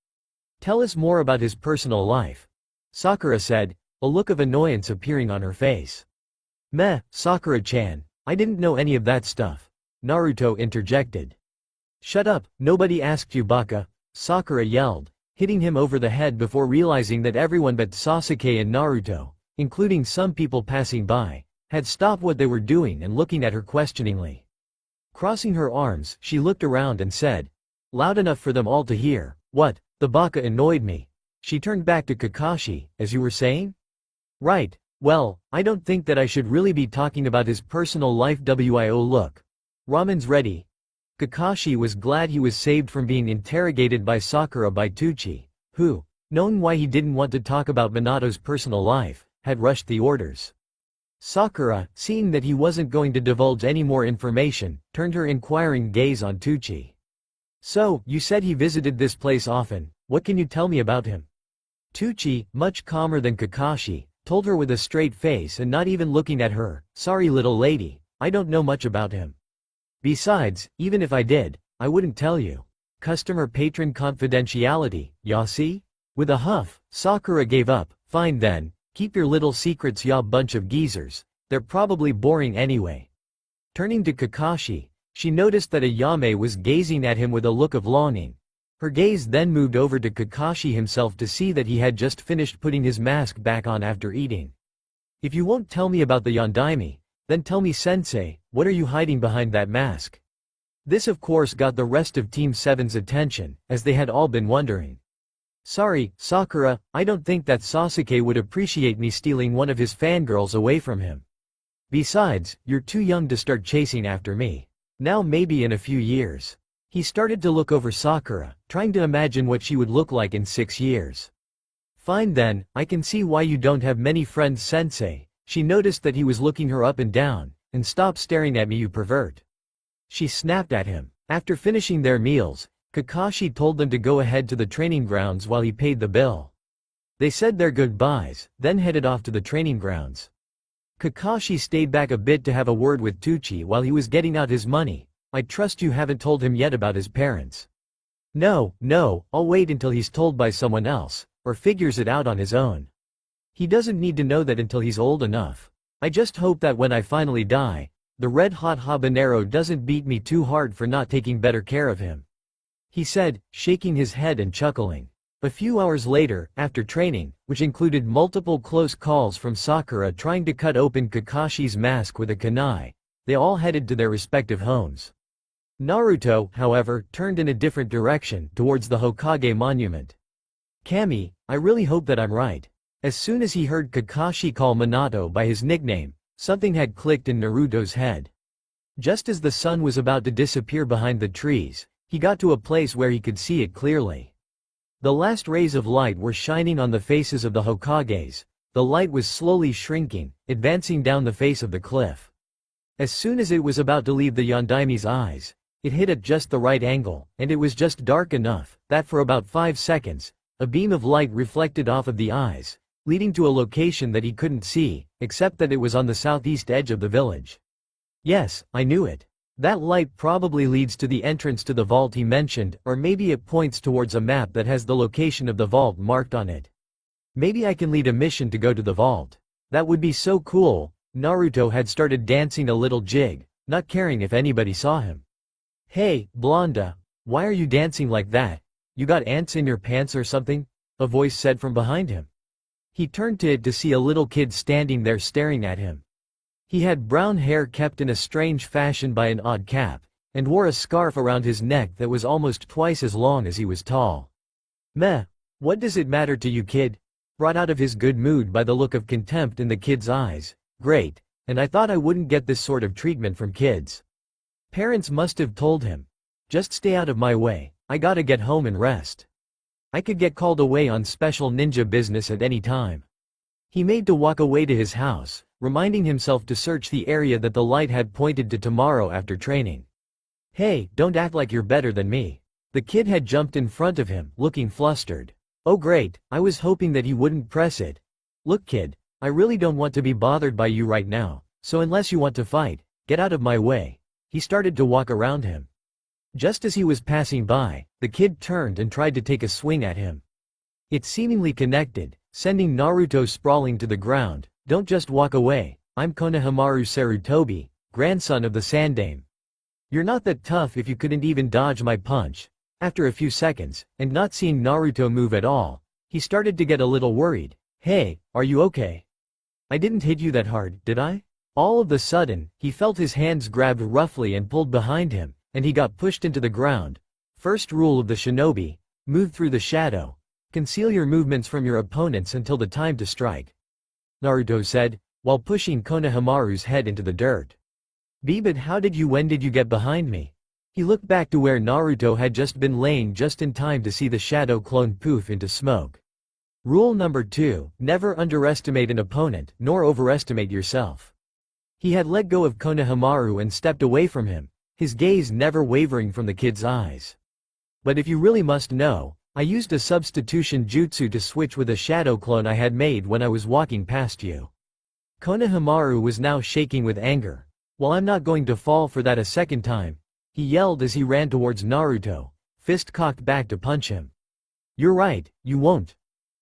Tell us more about his personal life. Sakura said, a look of annoyance appearing on her face. Meh, Sakura-chan, I didn't know any of that stuff. Naruto interjected. Shut up, nobody asked you baka, Sakura yelled, hitting him over the head before realizing that everyone but Sasuke and Naruto, including some people passing by, had stopped what they were doing and looking at her questioningly. Crossing her arms, she looked around and said, loud enough for them all to hear, what, the baka annoyed me. She turned back to Kakashi, as you were saying? Right, well, I don't think that I should really be talking about his personal life. Wio look. Ramen's ready. Kakashi was glad he was saved from being interrogated by Sakura by Tucci, who, knowing why he didn't want to talk about Minato's personal life, had rushed the orders. Sakura, seeing that he wasn't going to divulge any more information, turned her inquiring gaze on Tucci. So, you said he visited this place often, what can you tell me about him? Tucci, much calmer than Kakashi, told her with a straight face and not even looking at her, sorry little lady, I don't know much about him. Besides, even if I did, I wouldn't tell you. Customer-patron confidentiality, ya see? With a huff, Sakura gave up. Fine then, keep your little secrets, ya bunch of geezers. They're probably boring anyway. Turning to Kakashi, she noticed that Ayame was gazing at him with a look of longing. Her gaze then moved over to Kakashi himself to see that he had just finished putting his mask back on after eating. If you won't tell me about the Yondaime, then tell me, Sensei, what are you hiding behind that mask? This of course got the rest of Team 7's attention, as they had all been wondering. Sorry, Sakura, I don't think that Sasuke would appreciate me stealing one of his fangirls away from him. Besides, you're too young to start chasing after me. Now maybe in a few years. He started to look over Sakura, trying to imagine what she would look like in 6 years. Fine then, I can see why you don't have many friends, Sensei. She noticed that he was looking her up and down, and stop staring at me, you pervert. She snapped at him. After finishing their meals, Kakashi told them to go ahead to the training grounds while he paid the bill. They said their goodbyes, then headed off to the training grounds. Kakashi stayed back a bit to have a word with Tucci while he was getting out his money. I trust you haven't told him yet about his parents. No, I'll wait until he's told by someone else, or figures it out on his own. He doesn't need to know that until he's old enough. I just hope that when I finally die, the red-hot habanero doesn't beat me too hard for not taking better care of him. He said, shaking his head and chuckling. A few hours later, after training, which included multiple close calls from Sakura trying to cut open Kakashi's mask with a kunai, they all headed to their respective homes. Naruto, however, turned in a different direction, towards the Hokage monument. Kami, I really hope that I'm right. As soon as he heard Kakashi call Minato by his nickname, something had clicked in Naruto's head. Just as the sun was about to disappear behind the trees, he got to a place where he could see it clearly. The last rays of light were shining on the faces of the Hokages. The light was slowly shrinking, advancing down the face of the cliff. As soon as it was about to leave the Yondaime's eyes, it hit at just the right angle, and it was just dark enough that for about 5 seconds, a beam of light reflected off of the eyes, leading to a location that he couldn't see, except that it was on the southeast edge of the village. Yes, I knew it. That light probably leads to the entrance to the vault he mentioned, or maybe it points towards a map that has the location of the vault marked on it. Maybe I can lead a mission to go to the vault. That would be so cool. Naruto had started dancing a little jig, not caring if anybody saw him. Hey, Blonda, why are you dancing like that? You got ants in your pants or something? A voice said from behind him. He turned to it to see a little kid standing there staring at him. He had brown hair kept in a strange fashion by an odd cap, and wore a scarf around his neck that was almost twice as long as he was tall. Meh, what does it matter to you, kid? Brought out of his good mood by the look of contempt in the kid's eyes. Great, and I thought I wouldn't get this sort of treatment from kids. Parents must have told him. Just stay out of my way, I gotta get home and rest. I could get called away on special ninja business at any time. He made to walk away to his house, reminding himself to search the area that the light had pointed to tomorrow after training. Hey, don't act like you're better than me. The kid had jumped in front of him, looking flustered. Oh great, I was hoping that he wouldn't press it. Look kid, I really don't want to be bothered by you right now, so unless you want to fight, get out of my way. He started to walk around him. Just as he was passing by, the kid turned and tried to take a swing at him. It seemingly connected, sending Naruto sprawling to the ground. Don't just walk away, I'm Konohamaru Sarutobi, grandson of the Sandaime. You're not that tough if you couldn't even dodge my punch. After a few seconds, and not seeing Naruto move at all, he started to get a little worried. Hey, are you okay? I didn't hit you that hard, did I? All of a sudden, he felt his hands grabbed roughly and pulled behind him, and he got pushed into the ground. First rule of the shinobi, move through the shadow. Conceal your movements from your opponents until the time to strike. Naruto said, while pushing Konohamaru's head into the dirt. But when did you get behind me? He looked back to where Naruto had just been laying just in time to see the shadow clone poof into smoke. Rule number 2, never underestimate an opponent, nor overestimate yourself. He had let go of Konohamaru and stepped away from him, his gaze never wavering from the kid's eyes. But if you really must know, I used a substitution jutsu to switch with a shadow clone I had made when I was walking past you. Konohamaru was now shaking with anger. Well, I'm not going to fall for that a second time, he yelled as he ran towards Naruto, fist cocked back to punch him. You're right, you won't.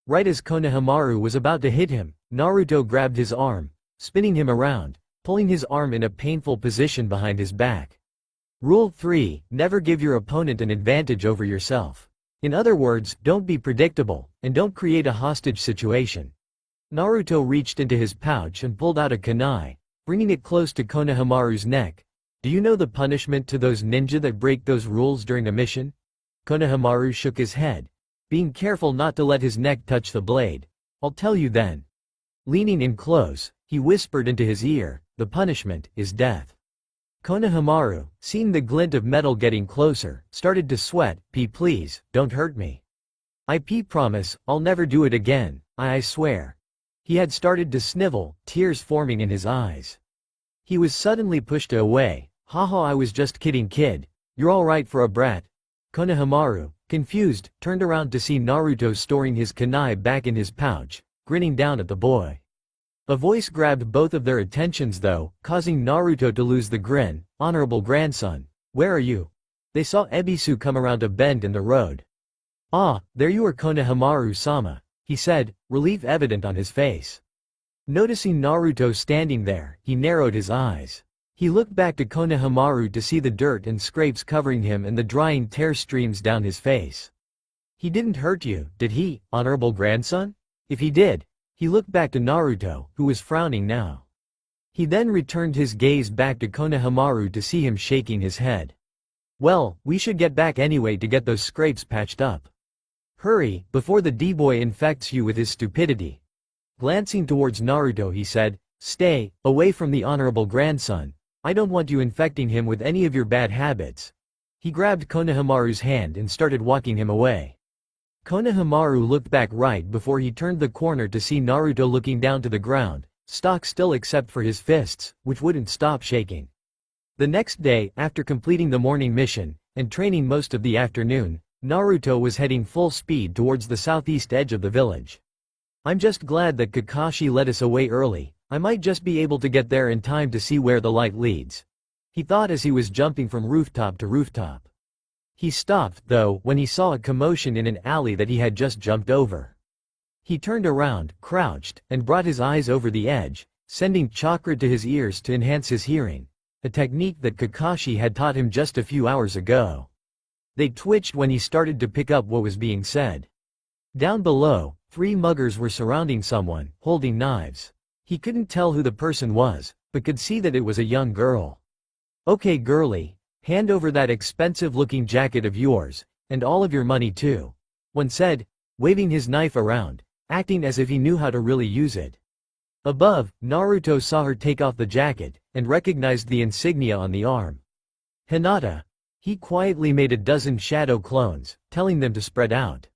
Right as Konohamaru was about to hit him, Naruto grabbed his arm, spinning him around, pulling his arm in a painful position behind his back. Rule 3: Never give your opponent an advantage over yourself. In other words, don't be predictable, and don't create a hostage situation. Naruto reached into his pouch and pulled out a kunai, bringing it close to Konohamaru's neck. Do you know the punishment to those ninja that break those rules during a mission? Konohamaru shook his head, being careful not to let his neck touch the blade. I'll tell you then. Leaning in close, he whispered into his ear, the punishment is death. Konohamaru, seeing the glint of metal getting closer, started to sweat. Please, don't hurt me. I promise, I'll never do it again, I swear. He had started to snivel, tears forming in his eyes. He was suddenly pushed away. Haha, I was just kidding, kid. You're alright for a brat. Konohamaru, confused, turned around to see Naruto storing his kunai back in his pouch, grinning down at the boy. A voice grabbed both of their attentions though, causing Naruto to lose the grin. Honorable grandson, where are you? They saw Ebisu come around a bend in the road. Ah, there you are, Konohamaru-sama, he said, relief evident on his face. Noticing Naruto standing there, he narrowed his eyes. He looked back to Konohamaru to see the dirt and scrapes covering him and the drying tear streams down his face. He didn't hurt you, did he, honorable grandson? If he did. He looked back to Naruto, who was frowning now. He then returned his gaze back to Konohamaru to see him shaking his head. Well, we should get back anyway to get those scrapes patched up. Hurry, before the D-boy infects you with his stupidity. Glancing towards Naruto, he said, stay away from the honorable grandson. I don't want you infecting him with any of your bad habits. He grabbed Konohamaru's hand and started walking him away. Konohamaru looked back right before he turned the corner to see Naruto looking down to the ground, stock still except for his fists, which wouldn't stop shaking. The next day, after completing the morning mission, and training most of the afternoon, Naruto was heading full speed towards the southeast edge of the village. I'm just glad that Kakashi let us away early. I might just be able to get there in time to see where the light leads, he thought as he was jumping from rooftop to rooftop. He stopped, though, when he saw a commotion in an alley that he had just jumped over. He turned around, crouched, and brought his eyes over the edge, sending chakra to his ears to enhance his hearing, a technique that Kakashi had taught him just a few hours ago. They twitched when he started to pick up what was being said. Down below, 3 muggers were surrounding someone, holding knives. He couldn't tell who the person was, but could see that it was a young girl. Okay girlie, hand over that expensive-looking jacket of yours, and all of your money too, one said, waving his knife around, acting as if he knew how to really use it. Above, Naruto saw her take off the jacket, and recognized the insignia on the arm. Hinata. He quietly made a dozen shadow clones, telling them to spread out.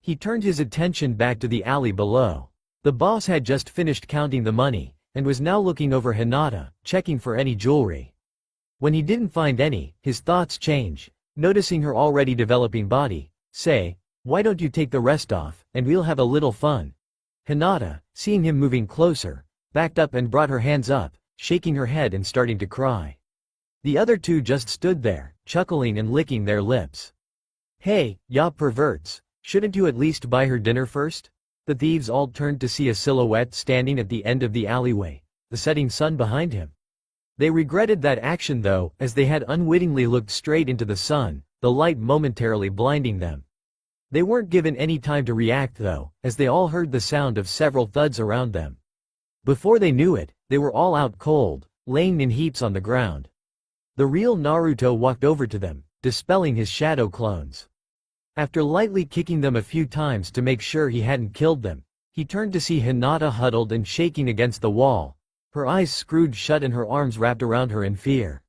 He turned his attention back to the alley below. The boss had just finished counting the money, and was now looking over Hinata, checking for any jewelry. When he didn't find any, his thoughts changed, noticing her already developing body. Say, why don't you take the rest off, and we'll have a little fun. Hinata, seeing him moving closer, backed up and brought her hands up, shaking her head and starting to cry. The other 2 just stood there, chuckling and licking their lips. Hey, ya perverts, shouldn't you at least buy her dinner first? The thieves all turned to see a silhouette standing at the end of the alleyway, the setting sun behind him. They regretted that action though, as they had unwittingly looked straight into the sun, the light momentarily blinding them. They weren't given any time to react though, as they all heard the sound of several thuds around them. Before they knew it, they were all out cold, laying in heaps on the ground. The real Naruto walked over to them, dispelling his shadow clones. After lightly kicking them a few times to make sure he hadn't killed them, he turned to see Hinata huddled and shaking against the wall, her eyes screwed shut and her arms wrapped around her in fear.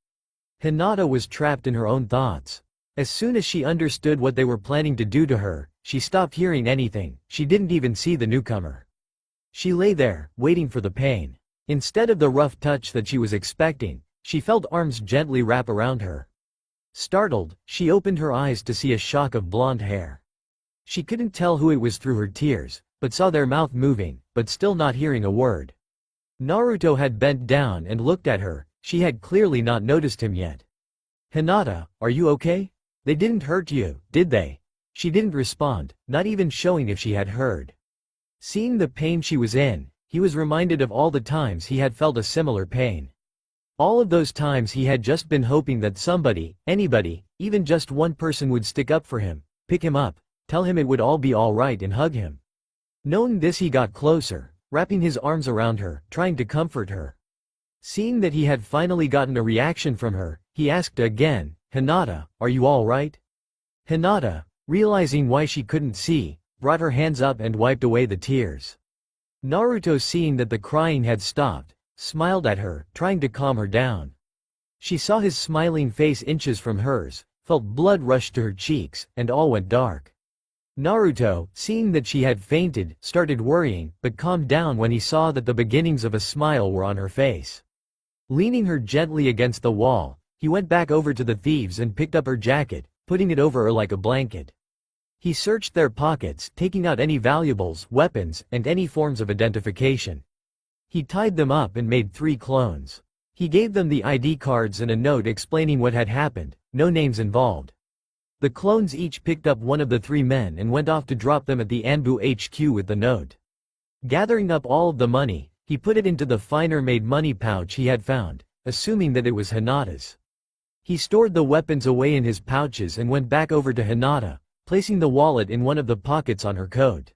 Hinata was trapped in her own thoughts. As soon as she understood what they were planning to do to her, she stopped hearing anything. She didn't even see the newcomer. She lay there, waiting for the pain. Instead of the rough touch that she was expecting, she felt arms gently wrap around her. Startled, she opened her eyes to see a shock of blonde hair. She couldn't tell who it was through her tears, but saw their mouth moving, but still not hearing a word. Naruto had bent down and looked at her, She had clearly not noticed him yet. "Hinata, are you okay? They didn't hurt you, did they?" She didn't respond, not even showing if she had heard. Seeing the pain she was in, he was reminded of all the times he had felt a similar pain. All of those times he had just been hoping that somebody, anybody, even just one person would stick up for him, pick him up, tell him it would all be alright and hug him. Knowing this, he got closer, wrapping his arms around her, trying to comfort her. Seeing that he had finally gotten a reaction from her, he asked again, "Hinata, are you alright?" Hinata, realizing why she couldn't see, brought her hands up and wiped away the tears. Naruto, seeing that the crying had stopped, smiled at her, trying to calm her down. She saw his smiling face inches from hers, felt blood rush to her cheeks, and all went dark. Naruto, seeing that she had fainted, started worrying, but calmed down when he saw that the beginnings of a smile were on her face. Leaning her gently against the wall, he went back over to the thieves and picked up her jacket, putting it over her like a blanket. He searched their pockets, taking out any valuables, weapons, and any forms of identification. He tied them up and made 3 clones. He gave them the ID cards and a note explaining what had happened, no names involved. The clones each picked up one of the 3 men and went off to drop them at the Anbu HQ with the note. Gathering up all of the money, he put it into the finer-made money pouch he had found, assuming that it was Hinata's. He stored the weapons away in his pouches and went back over to Hinata, placing the wallet in one of the pockets on her coat.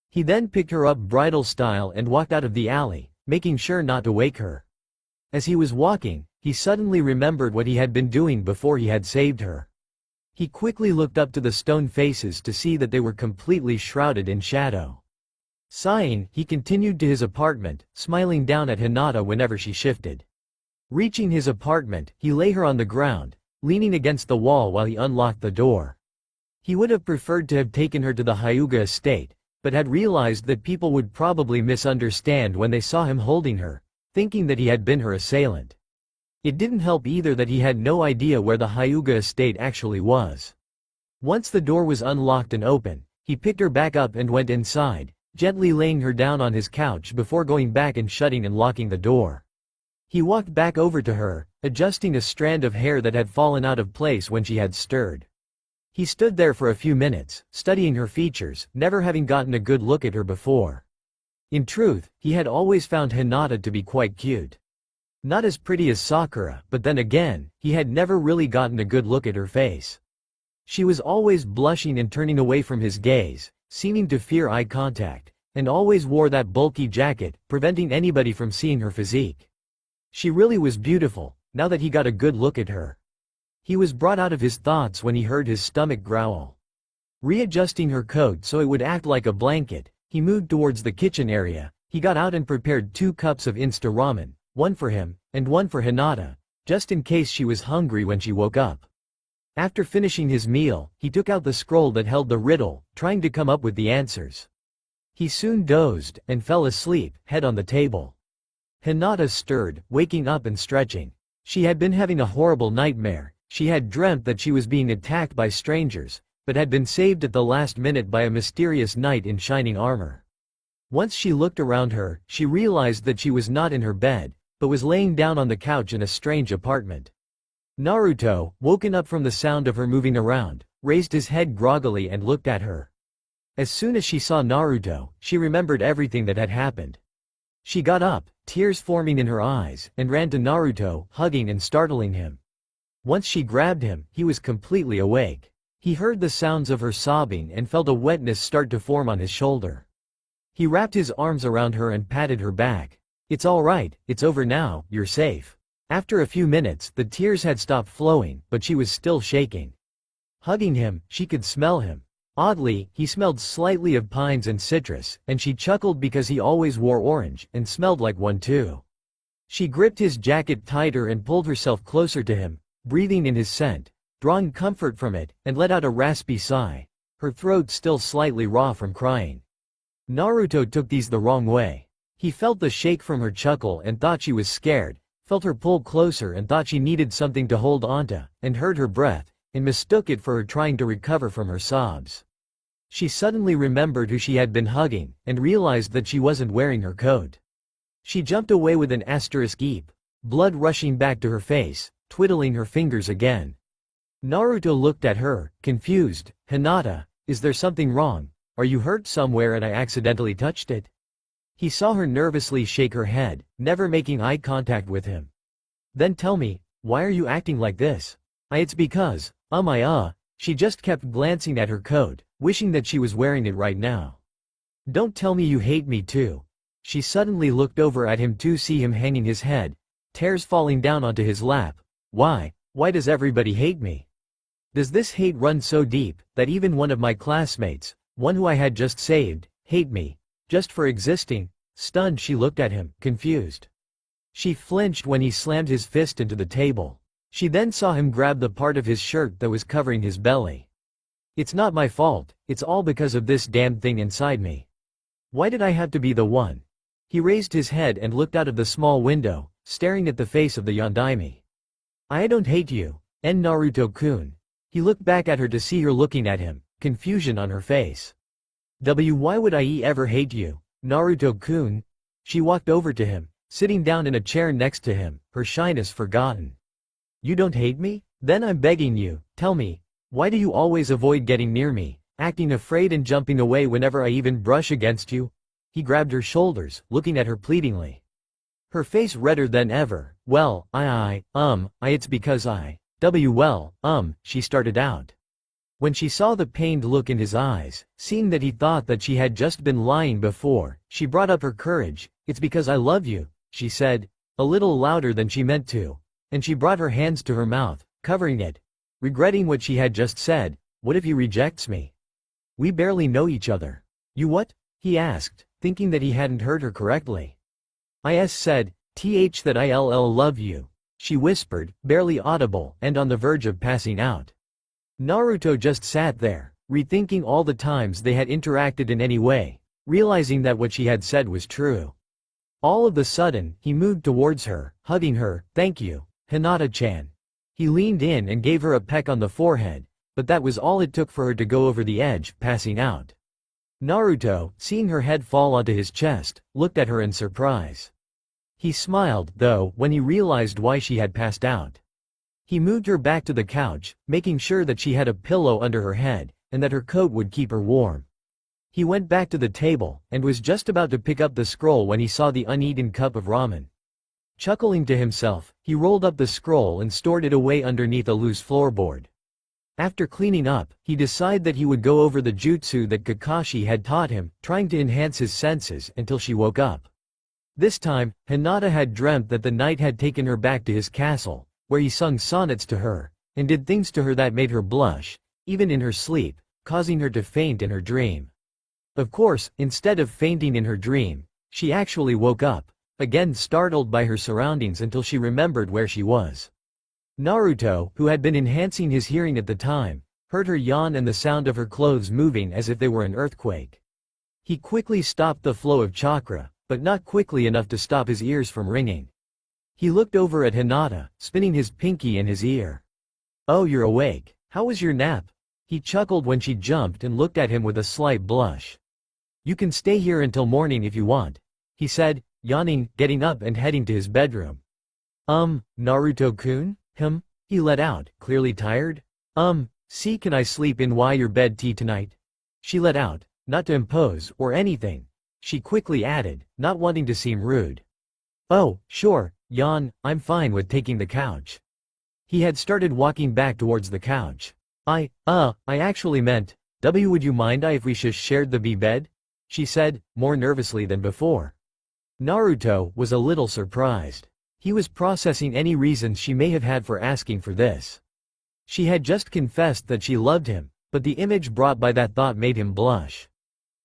He then picked her up bridal style and walked out of the alley, making sure not to wake her. As he was walking, he suddenly remembered what he had been doing before he had saved her. He quickly looked up to the stone faces to see that they were completely shrouded in shadow. Sighing, he continued to his apartment, smiling down at Hinata whenever she shifted. Reaching his apartment, he lay her on the ground, leaning against the wall while he unlocked the door. He would have preferred to have taken her to the Hyuga estate, but had realized that people would probably misunderstand when they saw him holding her, thinking that he had been her assailant. It didn't help either that he had no idea where the Hyuga estate actually was. Once the door was unlocked and open, he picked her back up and went inside, gently laying her down on his couch before going back and shutting and locking the door. He walked back over to her, adjusting a strand of hair that had fallen out of place when she had stirred. He stood there for a few minutes, studying her features, never having gotten a good look at her before. In truth, he had always found Hinata to be quite cute. Not as pretty as Sakura, but then again, he had never really gotten a good look at her face. She was always blushing and turning away from his gaze, seeming to fear eye contact, and always wore that bulky jacket, preventing anybody from seeing her physique. She really was beautiful, now that he got a good look at her. He was brought out of his thoughts when he heard his stomach growl. Readjusting her coat so it would act like a blanket, he moved towards the kitchen area. He got out and prepared 2 cups of instant ramen, one for him, and one for Hinata, just in case she was hungry when she woke up. After finishing his meal, he took out the scroll that held the riddle, trying to come up with the answers. He soon dozed, and fell asleep, head on the table. Hinata stirred, waking up and stretching. She had been having a horrible nightmare. She had dreamt that she was being attacked by strangers, but had been saved at the last minute by a mysterious knight in shining armor. Once she looked around her, she realized that she was not in her bed, but was laying down on the couch in a strange apartment. Naruto, woken up from the sound of her moving around, raised his head groggily and looked at her. As soon as she saw Naruto, she remembered everything that had happened. She got up, tears forming in her eyes, and ran to Naruto, hugging and startling him. Once she grabbed him, he was completely awake. He heard the sounds of her sobbing and felt a wetness start to form on his shoulder. He wrapped his arms around her and patted her back. "It's all right, it's over now, you're safe." After a few minutes, the tears had stopped flowing, but she was still shaking. Hugging him, she could smell him. Oddly, he smelled slightly of pines and citrus, and she chuckled because he always wore orange, and smelled like one too. She gripped his jacket tighter and pulled herself closer to him, breathing in his scent, drawing comfort from it, and let out a raspy sigh, her throat still slightly raw from crying. Naruto took these the wrong way. He felt the shake from her chuckle and thought she was scared, felt her pull closer and thought she needed something to hold onto, and heard her breath, and mistook it for her trying to recover from her sobs. She suddenly remembered who she had been hugging, and realized that she wasn't wearing her coat. She jumped away with an asterisk eep, blood rushing back to her face, twiddling her fingers again. Naruto looked at her, confused. Hinata, is there something wrong? Are you hurt somewhere and I accidentally touched it? He saw her nervously shake her head, never making eye contact with him. Then tell me, why are you acting like this? It's because, she just kept glancing at her coat, wishing that she was wearing it right now. Don't tell me you hate me too. She suddenly looked over at him to see him hanging his head, tears falling down onto his lap. Why does everybody hate me? Does this hate run so deep, that even one of my classmates, one who I had just saved, hate me, just for existing? Stunned she looked at him, confused. She flinched when he slammed his fist into the table. She then saw him grab the part of his shirt that was covering his belly. It's not my fault, it's all because of this damn thing inside me. Why did I have to be the one? He raised his head and looked out of the small window, staring at the face of the Yondaime. I don't hate you, Naruto-kun. He looked back at her to see her looking at him, confusion on her face. Why would I ever hate you, Naruto-kun? She walked over to him, sitting down in a chair next to him, her shyness forgotten. You don't hate me? Then I'm begging you, tell me, why do you always avoid getting near me, acting afraid and jumping away whenever I even brush against you? He grabbed her shoulders, looking at her pleadingly. Her face redder than ever. Well, it's because she started out. When she saw the pained look in his eyes, seeing that he thought that she had just been lying before, she brought up her courage. It's because I love you, she said, a little louder than she meant to, and she brought her hands to her mouth, covering it, regretting what she had just said. What if he rejects me? We barely know each other. You what? He asked, thinking that he hadn't heard her correctly. I said, that I'll love you, she whispered, barely audible and on the verge of passing out. Naruto just sat there, rethinking all the times they had interacted in any way, realizing that what she had said was true. All of a sudden, he moved towards her, hugging her. Thank you, Hinata-chan. He leaned in and gave her a peck on the forehead, but that was all it took for her to go over the edge, passing out. Naruto, seeing her head fall onto his chest, looked at her in surprise. He smiled, though, when he realized why she had passed out. He moved her back to the couch, making sure that she had a pillow under her head, and that her coat would keep her warm. He went back to the table, and was just about to pick up the scroll when he saw the uneaten cup of ramen. Chuckling to himself, he rolled up the scroll and stored it away underneath a loose floorboard. After cleaning up, he decided that he would go over the jutsu that Kakashi had taught him, trying to enhance his senses until she woke up. This time, Hinata had dreamt that the knight had taken her back to his castle, where he sung sonnets to her, and did things to her that made her blush, even in her sleep, causing her to faint in her dream. Of course, instead of fainting in her dream, she actually woke up, again startled by her surroundings until she remembered where she was. Naruto, who had been enhancing his hearing at the time, heard her yawn and the sound of her clothes moving as if they were an earthquake. He quickly stopped the flow of chakra, but not quickly enough to stop his ears from ringing. He looked over at Hinata, spinning his pinky in his ear. Oh, you're awake. How was your nap? He chuckled when she jumped and looked at him with a slight blush. You can stay here until morning if you want, he said, yawning, getting up and heading to his bedroom. Naruto-kun? He let out, clearly tired. Can I sleep in your bed tea tonight? She let out, not to impose or anything. She quickly added, not wanting to seem rude. Oh, sure, yawn, I'm fine with taking the couch. He had started walking back towards the couch. I actually meant, would you mind if we shared the bed? She said, more nervously than before. Naruto was a little surprised. He was processing any reasons she may have had for asking for this. She had just confessed that she loved him, but the image brought by that thought made him blush.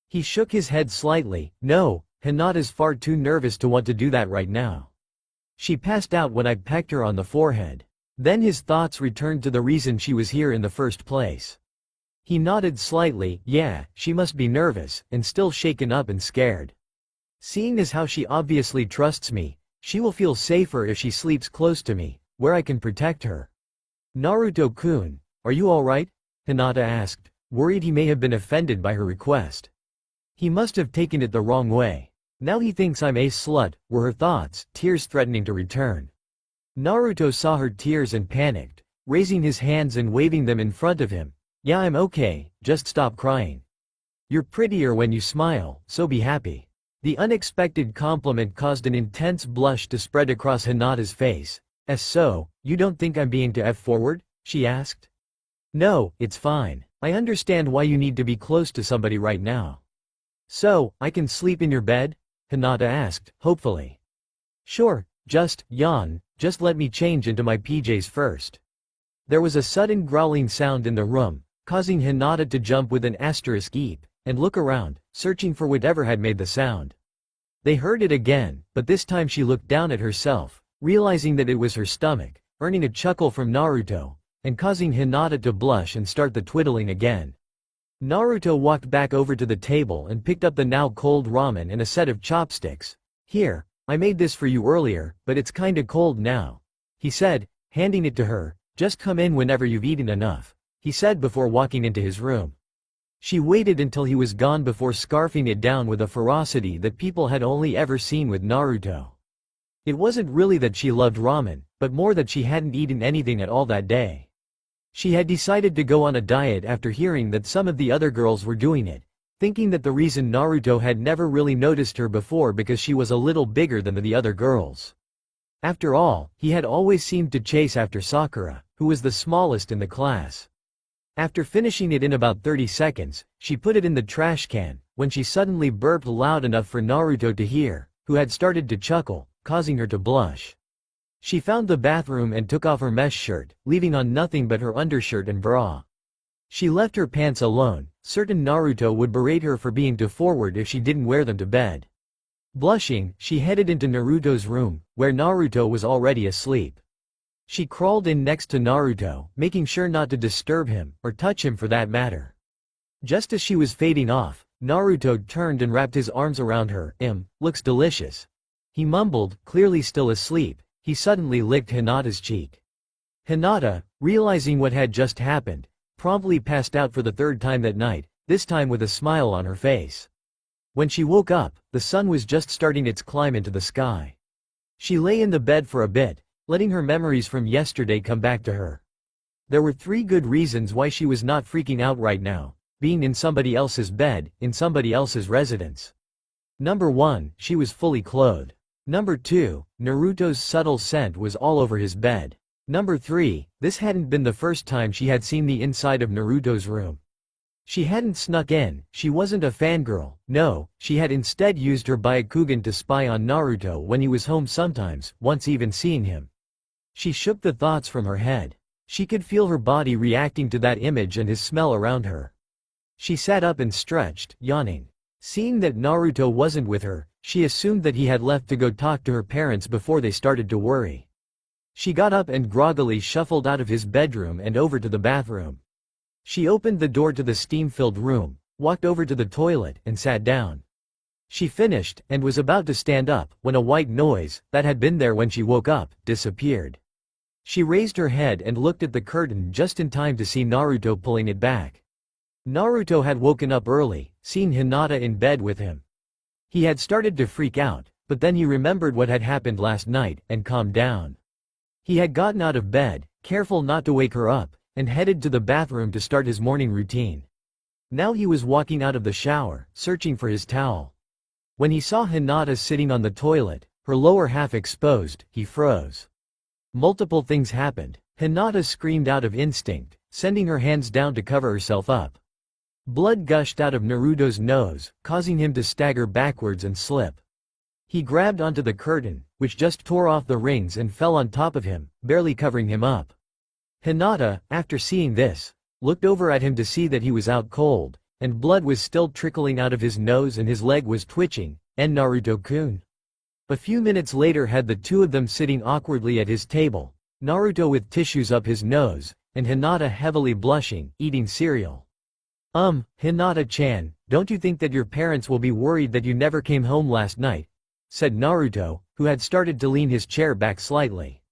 He shook his head slightly. No, Hinata's far too nervous to want to do that right now. She passed out when I pecked her on the forehead. Then his thoughts returned to the reason she was here in the first place. He nodded slightly. Yeah, she must be nervous, and still shaken up and scared. Seeing as how she obviously trusts me, she will feel safer if she sleeps close to me, where I can protect her. Naruto-kun, are you alright? Hinata asked, worried he may have been offended by her request. He must have taken it the wrong way. Now he thinks I'm a slut, were her thoughts, tears threatening to return. Naruto saw her tears and panicked, raising his hands and waving them in front of him. "Yeah, I'm okay, just stop crying. You're prettier when you smile, so be happy." The unexpected compliment caused an intense blush to spread across Hinata's face. "So, you don't think I'm being too forward?" she asked. "No, it's fine. I understand why you need to be close to somebody right now." "So, I can sleep in your bed?" Hinata asked, hopefully. "Sure, just let me change into my PJs first." There was a sudden growling sound in the room, causing Hinata to jump with an asterisk eep, and look around, searching for whatever had made the sound. They heard it again, but this time she looked down at herself, realizing that it was her stomach, earning a chuckle from Naruto, and causing Hinata to blush and start the twiddling again. Naruto walked back over to the table and picked up the now cold ramen and a set of chopsticks. "Here, I made this for you earlier, but it's kinda cold now," he said, handing it to her. "Just come in whenever you've eaten enough," he said before walking into his room. She waited until he was gone before scarfing it down with a ferocity that people had only ever seen with Naruto. It wasn't really that she loved ramen, but more that she hadn't eaten anything at all that day. She had decided to go on a diet after hearing that some of the other girls were doing it, thinking that the reason Naruto had never really noticed her before because she was a little bigger than the other girls. After all, he had always seemed to chase after Sakura, who was the smallest in the class. After finishing it in about 30 seconds, she put it in the trash can, when she suddenly burped loud enough for Naruto to hear, who had started to chuckle, causing her to blush. She found the bathroom and took off her mesh shirt, leaving on nothing but her undershirt and bra. She left her pants alone, certain Naruto would berate her for being too forward if she didn't wear them to bed. Blushing, she headed into Naruto's room, where Naruto was already asleep. She crawled in next to Naruto, making sure not to disturb him, or touch him for that matter. Just as she was fading off, Naruto turned and wrapped his arms around her. Looks delicious," he mumbled, clearly still asleep. He suddenly licked Hinata's cheek. Hinata, realizing what had just happened, promptly passed out for the third time that night, this time with a smile on her face. When she woke up, the sun was just starting its climb into the sky. She lay in the bed for a bit, letting her memories from yesterday come back to her. There were 3 good reasons why she was not freaking out right now: being in somebody else's bed, in somebody else's residence. Number 1, she was fully clothed. Number 2, Naruto's subtle scent was all over his bed. Number 3, this hadn't been the first time she had seen the inside of Naruto's room. She hadn't snuck in, she wasn't a fangirl, no, she had instead used her Byakugan to spy on Naruto when he was home sometimes, once even seeing him. She shook the thoughts from her head. She could feel her body reacting to that image and his smell around her. She sat up and stretched, yawning. Seeing that Naruto wasn't with her, she assumed that he had left to go talk to her parents before they started to worry. She got up and groggily shuffled out of his bedroom and over to the bathroom. She opened the door to the steam-filled room, walked over to the toilet, and sat down. She finished, and was about to stand up, when a white noise, that had been there when she woke up, disappeared. She raised her head and looked at the curtain just in time to see Naruto pulling it back. Naruto had woken up early, seeing Hinata in bed with him. He had started to freak out, but then he remembered what had happened last night, and calmed down. He had gotten out of bed, careful not to wake her up, and headed to the bathroom to start his morning routine. Now he was walking out of the shower, searching for his towel. When he saw Hinata sitting on the toilet, her lower half exposed, he froze. Multiple things happened. Hinata screamed out of instinct, sending her hands down to cover herself up. Blood gushed out of Naruto's nose, causing him to stagger backwards and slip. He grabbed onto the curtain, which just tore off the rings and fell on top of him, barely covering him up. Hinata, after seeing this, looked over at him to see that he was out cold, and blood was still trickling out of his nose and his leg was twitching. And Naruto-kun? A few minutes later had the two of them sitting awkwardly at his table, Naruto with tissues up his nose, and Hinata heavily blushing, eating cereal. Hinata-chan, don't you think that your parents will be worried that you never came home last night?" said Naruto, who had started to lean his chair back slightly.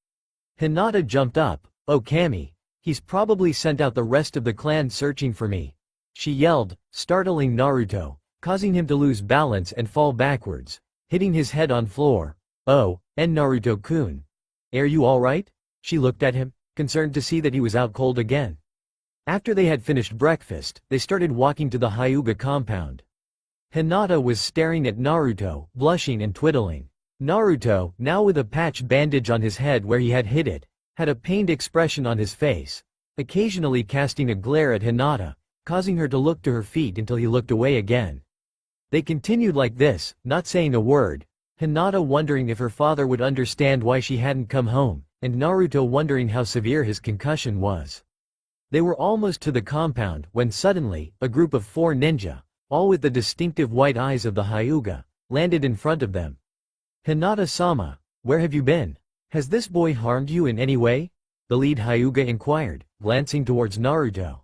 Hinata jumped up. "Oh Kami, he's probably sent out the rest of the clan searching for me," she yelled, startling Naruto, causing him to lose balance and fall backwards, hitting his head on floor. "Oh, and Naruto-kun. "Are you alright?" She looked at him, concerned to see that he was out cold again. After they had finished breakfast, they started walking to the Hyuga compound. Hinata was staring at Naruto, blushing and twiddling. Naruto, now with a patch bandage on his head where he had hit it, had a pained expression on his face, occasionally casting a glare at Hinata, causing her to look to her feet until he looked away again. They continued like this, not saying a word, Hinata wondering if her father would understand why she hadn't come home, and Naruto wondering how severe his concussion was. They were almost to the compound when suddenly, a group of 4 ninja, all with the distinctive white eyes of the Hyuga, landed in front of them. "Hinata-sama, where have you been? Has this boy harmed you in any way?" the lead Hyuga inquired, glancing towards Naruto.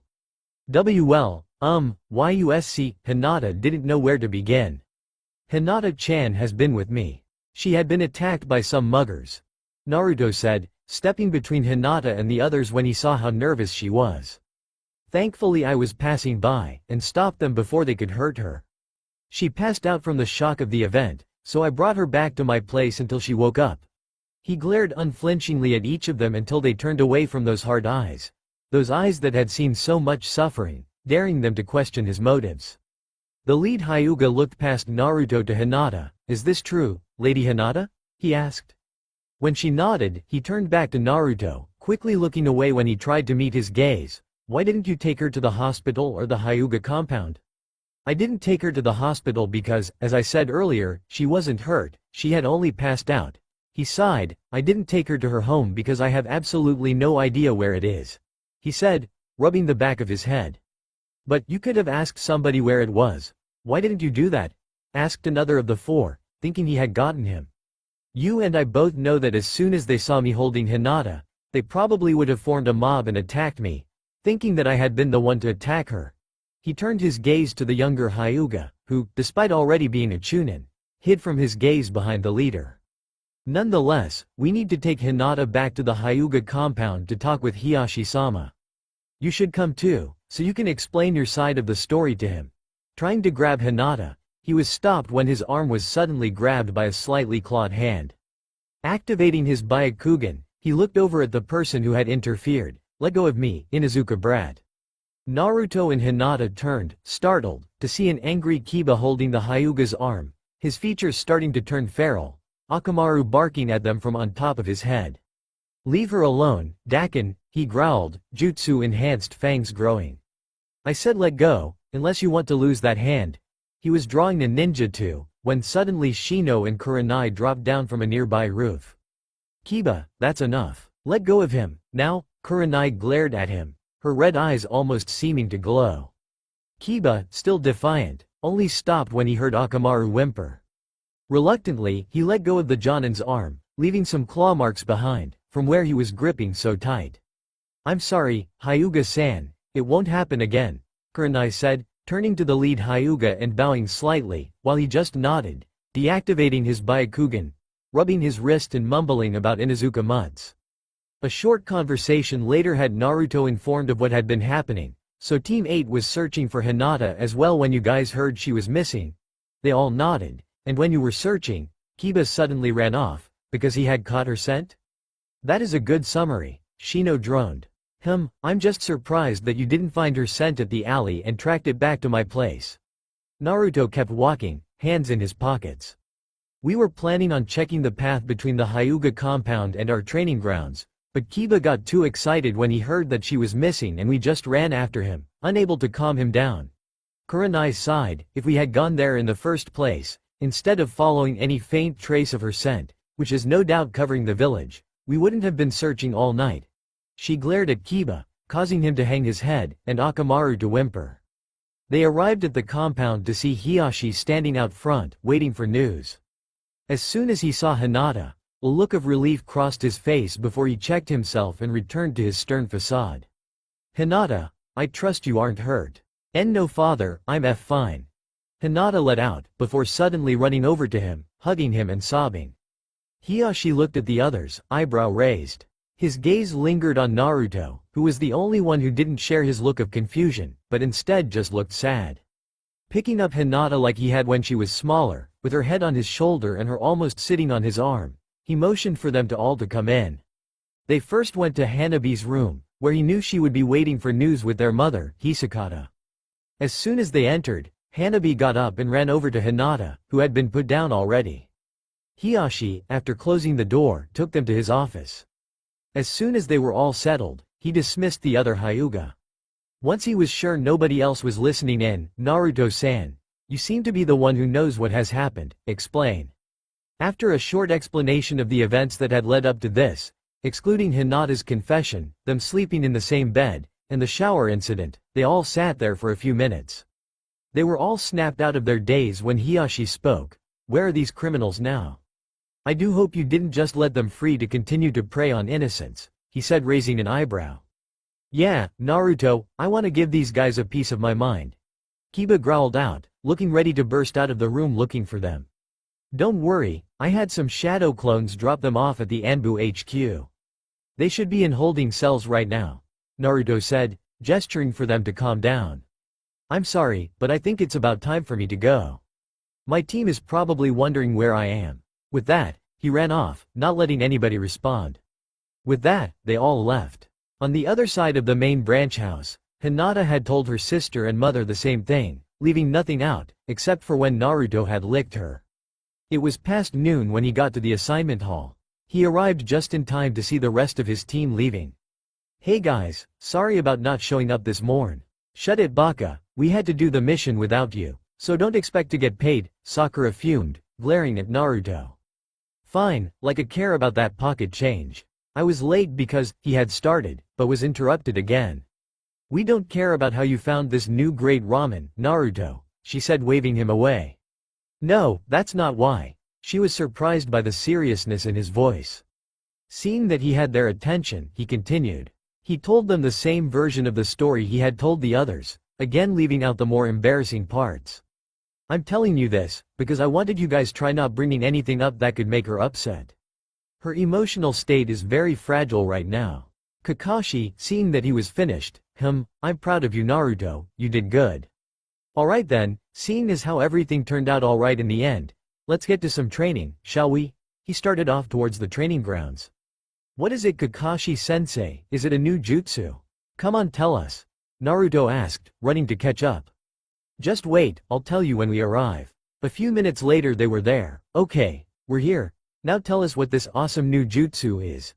YUSC, Hinata didn't know where to begin. "Hinata-chan has been with me. She had been attacked by some muggers," Naruto said, stepping between Hinata and the others when he saw how nervous she was. "Thankfully I was passing by, and stopped them before they could hurt her. She passed out from the shock of the event, so I brought her back to my place until she woke up." He glared unflinchingly at each of them until they turned away from those hard eyes. Those eyes that had seen so much suffering, daring them to question his motives. The lead Hyuga looked past Naruto to Hinata. "Is this true, Lady Hinata?" he asked. When she nodded, he turned back to Naruto, quickly looking away when he tried to meet his gaze. "Why didn't you take her to the hospital or the Hyuga compound?" "I didn't take her to the hospital because, as I said earlier, she wasn't hurt, she had only passed out." He sighed. "I didn't take her to her home because I have absolutely no idea where it is," he said, rubbing the back of his head. "But you could have asked somebody where it was. Why didn't you do that?" asked another of the 4, thinking he had gotten him. "You and I both know that as soon as they saw me holding Hinata, they probably would have formed a mob and attacked me, thinking that I had been the one to attack her." He turned his gaze to the younger Hyuga, who, despite already being a chunin, hid from his gaze behind the leader. "Nonetheless, we need to take Hinata back to the Hyuga compound to talk with Hiyashi-sama. You should come too, so you can explain your side of the story to him." Trying to grab Hinata, he was stopped when his arm was suddenly grabbed by a slightly clawed hand. Activating his Byakugan, he looked over at the person who had interfered. "Let go of me, Inuzuka brat." Naruto and Hinata turned, startled, to see an angry Kiba holding the Hyuga's arm, his features starting to turn feral, Akamaru barking at them from on top of his head. "Leave her alone, Dakin," he growled, jutsu-enhanced fangs growing. "I said let go, unless you want to lose that hand." He was drawing a ninjutsu, when suddenly Shino and Kurenai dropped down from a nearby roof. "Kiba, that's enough. Let go of him, now," Kurenai glared at him, her red eyes almost seeming to glow. Kiba, still defiant, only stopped when he heard Akamaru whimper. Reluctantly, he let go of the Jonin's arm, leaving some claw marks behind, from where he was gripping so tight. "I'm sorry, Hyuga-san, it won't happen again," Kurenai said, turning to the lead Hyuga and bowing slightly, while he just nodded, deactivating his Byakugan, rubbing his wrist and mumbling about Inuzuka Mutz. A short conversation later had Naruto informed of what had been happening, so Team 8 was searching for Hinata as well. "When you guys heard she was missing?" They all nodded. "And when you were searching, Kiba suddenly ran off, because he had caught her scent?" "That is a good summary," Shino droned. I'm just surprised that you didn't find her scent at the alley and tracked it back to my place." Naruto kept walking, hands in his pockets. "We were planning on checking the path between the Hyuga compound and our training grounds, but Kiba got too excited when he heard that she was missing and we just ran after him, unable to calm him down." Kurenai sighed. "If we had gone there in the first place, instead of following any faint trace of her scent, which is no doubt covering the village, we wouldn't have been searching all night." She glared at Kiba, causing him to hang his head, and Akamaru to whimper. They arrived at the compound to see Hiyashi standing out front, waiting for news. As soon as he saw Hinata, a look of relief crossed his face before he checked himself and returned to his stern facade. "Hinata, I trust you aren't hurt." "No father, I'm fine." Hinata let out, before suddenly running over to him, hugging him and sobbing. Hiyashi looked at the others, eyebrow raised. His gaze lingered on Naruto, who was the only one who didn't share his look of confusion, but instead just looked sad. Picking up Hinata like he had when she was smaller, with her head on his shoulder and her almost sitting on his arm, He motioned for them to all to come in. They first went to Hanabi's room, where he knew she would be waiting for news with their mother, Hisakata. As soon as they entered, Hanabi got up and ran over to Hinata, who had been put down already. Hiyashi, after closing the door, took them to his office. As soon as they were all settled, he dismissed the other Hyuga. Once he was sure nobody else was listening in, Naruto-san, you seem to be the one who knows what has happened, explain. After a short explanation of the events that had led up to this, excluding Hinata's confession, them sleeping in the same bed, and the shower incident, they all sat there for a few minutes. They were all snapped out of their daze when Hiyashi spoke. Where are these criminals now? I do hope you didn't just let them free to continue to prey on innocents, he said, raising an eyebrow. Yeah, Naruto, I want to give these guys a piece of my mind. Kiba growled out, looking ready to burst out of the room looking for them. Don't worry, I had some shadow clones drop them off at the Anbu HQ. They should be in holding cells right now, Naruto said, gesturing for them to calm down. I'm sorry, but I think it's about time for me to go. My team is probably wondering where I am. With that, he ran off, not letting anybody respond. With that, they all left. On the other side of the main branch house, Hinata had told her sister and mother the same thing, leaving nothing out, except for when Naruto had licked her. It was past noon when he got to the assignment hall. He arrived just in time to see the rest of his team leaving. Hey guys, sorry about not showing up this morn. Shut it Baka, we had to do the mission without you, so don't expect to get paid, Sakura fumed, glaring at Naruto. Fine, like I care about that pocket change. I was late because he had started, but was interrupted again. We don't care about how you found this new great ramen, Naruto, she said, waving him away. No, that's not why. She was surprised by the seriousness in his voice. Seeing that he had their attention, he continued. He told them the same version of the story he had told the others, again leaving out the more embarrassing parts. I'm telling you this, because I wanted you guys try not bringing anything up that could make her upset. Her emotional state is very fragile right now. Kakashi, seeing that he was finished, I'm proud of you Naruto, you did good. Alright then, seeing as how everything turned out alright in the end, let's get to some training, shall we? He started off towards the training grounds. What is it Kakashi-sensei, is it a new jutsu? Come on tell us. Naruto asked, running to catch up. Just wait, I'll tell you when we arrive. A few minutes later they were there. Okay, we're here. Now tell us what this awesome new jutsu is.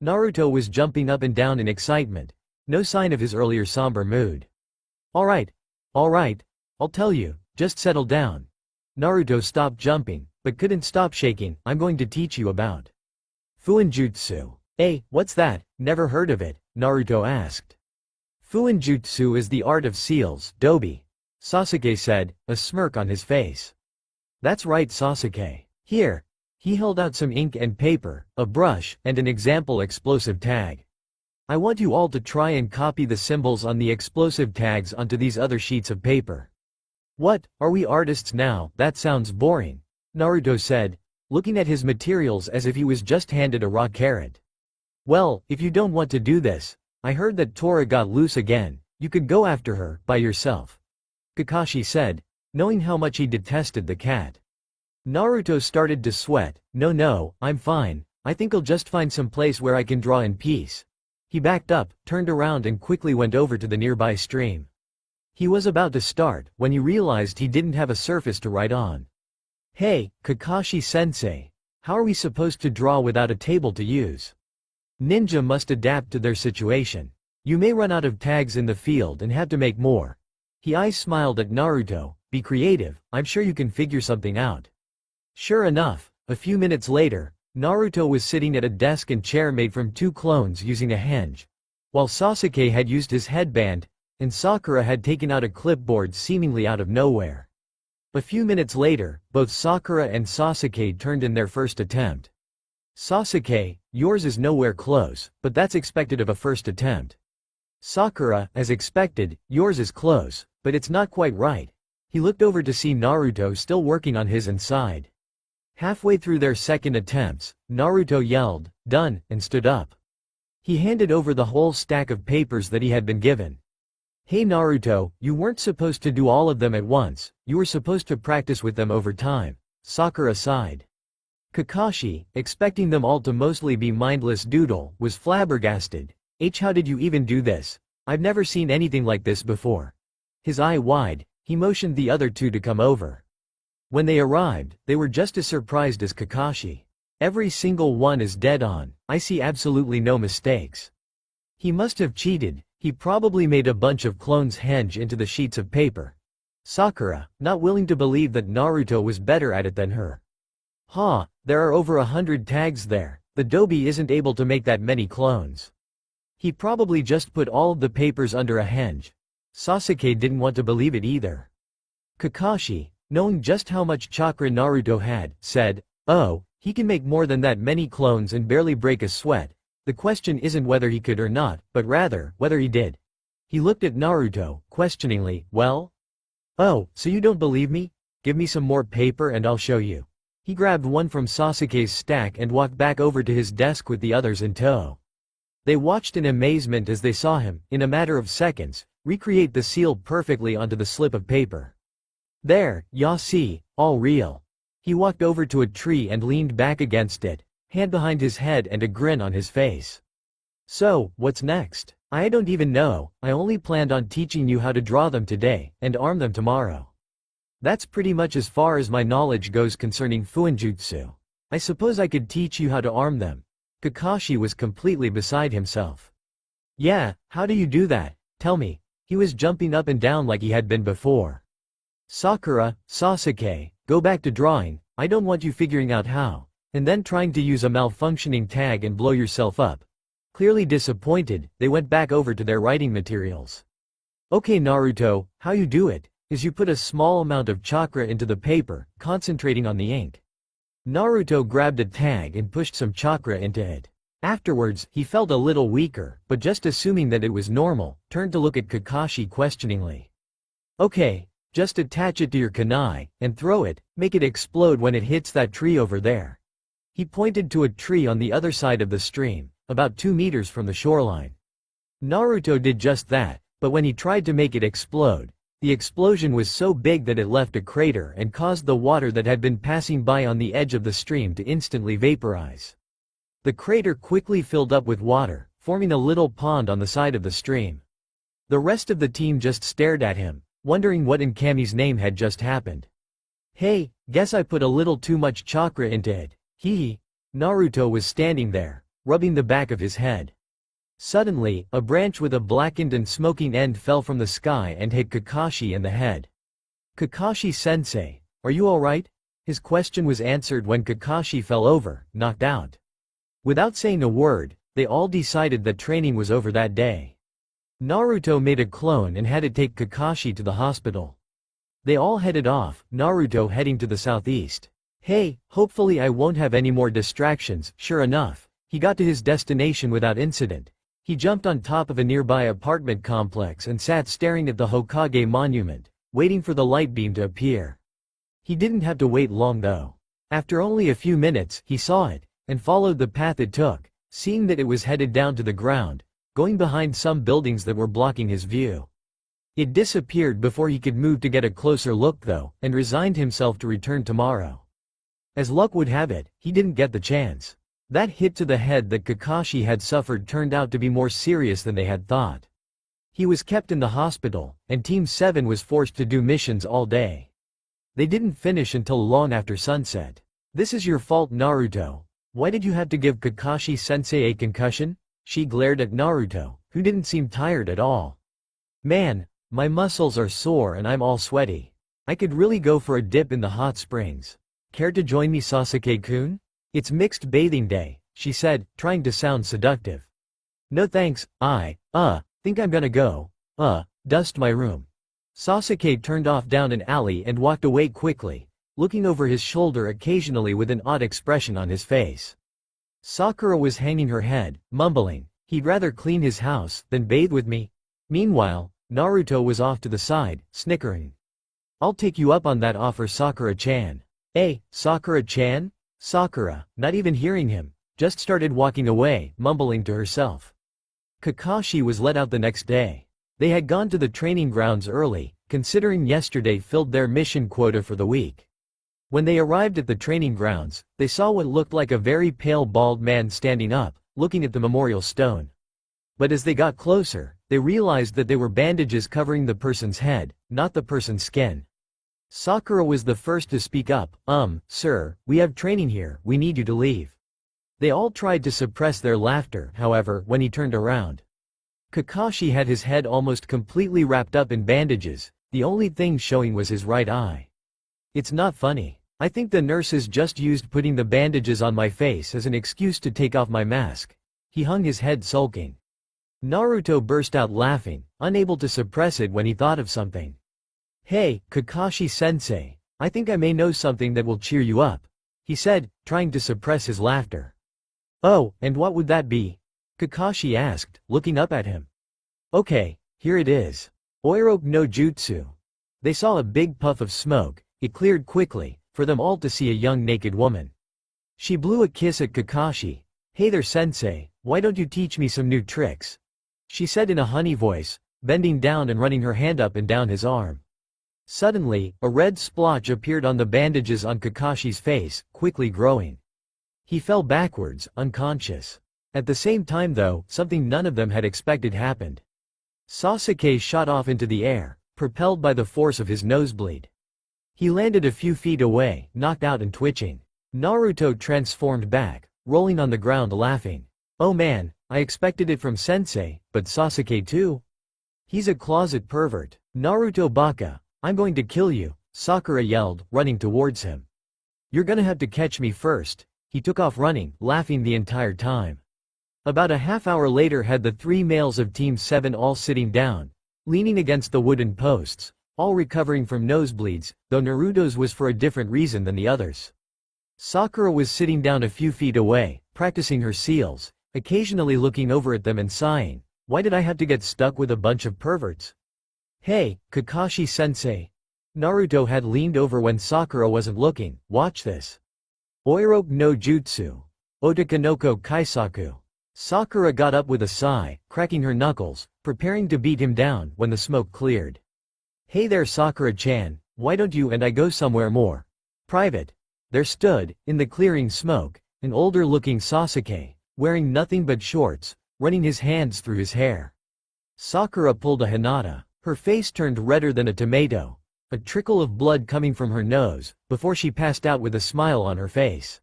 Naruto was jumping up and down in excitement, no sign of his earlier somber mood. Alright, I'll tell you, just settle down. Naruto stopped jumping, but couldn't stop shaking. I'm going to teach you about Fuinjutsu. What's that? Never heard of it, Naruto asked. Fuinjutsu is the art of seals, Dobi. Sasuke said, a smirk on his face. That's right Sasuke. Here. He held out some ink and paper, a brush, and an example explosive tag. I want you all to try and copy the symbols on the explosive tags onto these other sheets of paper. What, are we artists now? That sounds boring, Naruto said, looking at his materials as if he was just handed a raw carrot. Well, if you don't want to do this, I heard that Tora got loose again, you could go after her, by yourself. Kakashi said, knowing how much he detested the cat. Naruto started to sweat. No, I'm fine, I think I'll just find some place where I can draw in peace. He backed up, turned around and quickly went over to the nearby stream. He was about to start, when he realized he didn't have a surface to write on. Hey, Kakashi-sensei, how are we supposed to draw without a table to use? Ninja must adapt to their situation. You may run out of tags in the field and have to make more. He smiled at Naruto, be creative, I'm sure you can figure something out. Sure enough, a few minutes later, Naruto was sitting at a desk and chair made from two clones using a henge, while Sasuke had used his headband, and Sakura had taken out a clipboard seemingly out of nowhere. A few minutes later, both Sakura and Sasuke turned in their first attempt. Sasuke, yours is nowhere close, but that's expected of a first attempt. Sakura, as expected, yours is close, but it's not quite right. He looked over to see Naruto still working on his inside. Halfway through their second attempts, Naruto yelled, "Done," and stood up. He handed over the whole stack of papers that he had been given. Hey Naruto, you weren't supposed to do all of them at once, you were supposed to practice with them over time, Sakura sighed. Kakashi, expecting them all to mostly be mindless doodle, was flabbergasted. How did you even do this? I've never seen anything like this before. His eye wide, he motioned the other two to come over. When they arrived, they were just as surprised as Kakashi. Every single one is dead on, I see absolutely no mistakes. He must have cheated, he probably made a bunch of clones henge into the sheets of paper. Sakura, not willing to believe that Naruto was better at it than her. There are over 100 tags there, the Dobi isn't able to make that many clones. He probably just put all of the papers under a henge. Sasuke didn't want to believe it either. Kakashi, knowing just how much chakra Naruto had, said, "Oh, he can make more than that many clones and barely break a sweat. The question isn't whether he could or not, but rather, whether he did." He looked at Naruto, questioningly, "Well? Oh, so you don't believe me? Give me some more paper and I'll show you." He grabbed one from Sasuke's stack and walked back over to his desk with the others in tow. They watched in amazement as they saw him, in a matter of seconds, recreate the seal perfectly onto the slip of paper. "There, ya see, all real." He walked over to a tree and leaned back against it, hand behind his head and a grin on his face. "So, what's next? I don't even know, I only planned on teaching you how to draw them today, and arm them tomorrow. That's pretty much as far as my knowledge goes concerning Fuinjutsu. I suppose I could teach you how to arm them." Kakashi was completely beside himself. "Yeah, how do you do that? Tell me." He was jumping up and down like he had been before. "Sakura, Sasuke, go back to drawing, I don't want you figuring out how, and then trying to use a malfunctioning tag and blow yourself up." Clearly disappointed, they went back over to their writing materials. "Okay Naruto, how you do it, is you put a small amount of chakra into the paper, concentrating on the ink." Naruto grabbed a tag and pushed some chakra into it. Afterwards, he felt a little weaker, but just assuming that it was normal, turned to look at Kakashi questioningly. "Okay, just attach it to your kunai, and throw it, make it explode when it hits that tree over there." He pointed to a tree on the other side of the stream, about 2 meters from the shoreline. Naruto did just that, but when he tried to make it explode, the explosion was so big that it left a crater and caused the water that had been passing by on the edge of the stream to instantly vaporize. The crater quickly filled up with water, forming a little pond on the side of the stream. The rest of the team just stared at him, wondering what in Kami's name had just happened. "Hey, guess I put a little too much chakra into it, hee." Naruto was standing there, rubbing the back of his head. Suddenly, a branch with a blackened and smoking end fell from the sky and hit Kakashi in the head. "Kakashi-sensei, are you alright?" His question was answered when Kakashi fell over, knocked out. Without saying a word, they all decided that training was over that day. Naruto made a clone and had it take Kakashi to the hospital. They all headed off, Naruto heading to the southeast. "Hey, hopefully I won't have any more distractions." Sure enough, he got to his destination without incident. He jumped on top of a nearby apartment complex and sat staring at the Hokage monument, waiting for the light beam to appear. He didn't have to wait long though. After only a few minutes, he saw it, and followed the path it took, seeing that it was headed down to the ground, going behind some buildings that were blocking his view. It disappeared before he could move to get a closer look though, and resigned himself to return tomorrow. As luck would have it, he didn't get the chance. That hit to the head that Kakashi had suffered turned out to be more serious than they had thought. He was kept in the hospital, and Team 7 was forced to do missions all day. They didn't finish until long after sunset. "This is your fault Naruto. Why did you have to give Kakashi-sensei a concussion?" She glared at Naruto, who didn't seem tired at all. "Man, my muscles are sore and I'm all sweaty. I could really go for a dip in the hot springs. Care to join me Sasuke-kun? It's mixed bathing day," she said, trying to sound seductive. "No thanks, I think I'm gonna go, dust my room." Sasuke turned off down an alley and walked away quickly, looking over his shoulder occasionally with an odd expression on his face. Sakura was hanging her head, mumbling, "He'd rather clean his house than bathe with me." Meanwhile, Naruto was off to the side, snickering. "I'll take you up on that offer Sakura-chan." Sakura-chan?" Sakura, not even hearing him, just started walking away, mumbling to herself. Kakashi was let out the next day. They had gone to the training grounds early, considering yesterday filled their mission quota for the week. When they arrived at the training grounds, they saw what looked like a very pale bald man standing up, looking at the memorial stone. But as they got closer, they realized that they were bandages covering the person's head, not the person's skin. Sakura was the first to speak up. Sir, we have training here, we need you to leave. They all tried to suppress their laughter, however, when he turned around. Kakashi had his head almost completely wrapped up in bandages, the only thing showing was his right eye. It's not funny. I think the nurses just used putting the bandages on my face as an excuse to take off my mask. He hung his head sulking. Naruto burst out laughing, unable to suppress it when he thought of something. Hey, Kakashi-sensei, I think I may know something that will cheer you up, he said, trying to suppress his laughter. Oh, and what would that be? Kakashi asked, looking up at him. Okay, here it is. Oiroke no Jutsu. They saw a big puff of smoke. It cleared quickly, for them all to see a young naked woman. She blew a kiss at Kakashi. Hey there sensei, why don't you teach me some new tricks? She said in a honey voice, bending down and running her hand up and down his arm. Suddenly, a red splotch appeared on the bandages on Kakashi's face, quickly growing. He fell backwards, unconscious. At the same time though, something none of them had expected happened. Sasuke shot off into the air, propelled by the force of his nosebleed. He landed a few feet away, knocked out and twitching. Naruto transformed back, rolling on the ground laughing. Oh man, I expected it from Sensei, but Sasuke too? He's a closet pervert. Naruto baka, I'm going to kill you, Sakura yelled, running towards him. You're gonna have to catch me first. He took off running, laughing the entire time. About a half hour later had the three males of Team 7 all sitting down, leaning against the wooden posts, all recovering from nosebleeds, though Naruto's was for a different reason than the others. Sakura was sitting down a few feet away, practicing her seals, occasionally looking over at them and sighing, why did I have to get stuck with a bunch of perverts? Hey, Kakashi-sensei. Naruto had leaned over when Sakura wasn't looking, watch this. Oiroke no Jutsu. Otakanoko Kaisaku. Sakura got up with a sigh, cracking her knuckles, preparing to beat him down when the smoke cleared. Hey there Sakura-chan, why don't you and I go somewhere more private? There stood, in the clearing smoke, an older-looking Sasuke, wearing nothing but shorts, running his hands through his hair. Sakura pulled a Hinata, her face turned redder than a tomato, a trickle of blood coming from her nose, before she passed out with a smile on her face.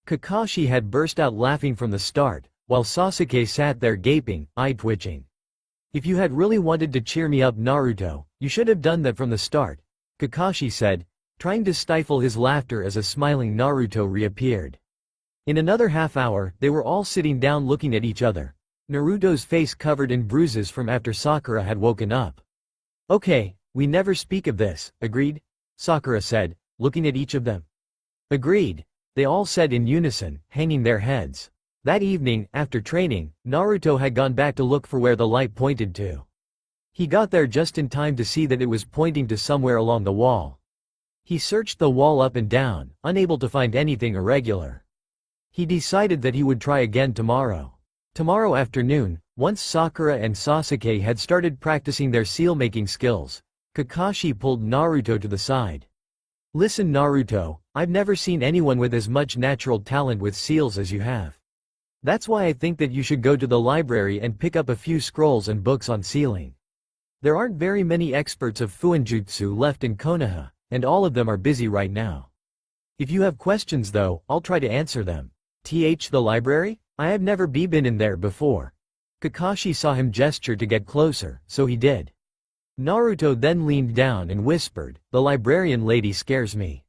Kakashi had burst out laughing from the start, while Sasuke sat there gaping, eye-twitching. If you had really wanted to cheer me up Naruto, you should have done that from the start, Kakashi said, trying to stifle his laughter as a smiling Naruto reappeared. In another half hour, they were all sitting down looking at each other, Naruto's face covered in bruises from after Sakura had woken up. Okay, we never speak of this, agreed? Sakura said, looking at each of them. Agreed, they all said in unison, hanging their heads. That evening, after training, Naruto had gone back to look for where the light pointed to. He got there just in time to see that it was pointing to somewhere along the wall. He searched the wall up and down, unable to find anything irregular. He decided that he would try again tomorrow. Tomorrow afternoon, once Sakura and Sasuke had started practicing their seal-making skills, Kakashi pulled Naruto to the side. Listen Naruto, I've never seen anyone with as much natural talent with seals as you have. That's why I think that you should go to the library and pick up a few scrolls and books on sealing. There aren't very many experts of Fuinjutsu left in Konoha, and all of them are busy right now. If you have questions though, I'll try to answer them. The library? I have never been in there before. Kakashi saw him gesture to get closer, so he did. Naruto then leaned down and whispered, the librarian lady scares me.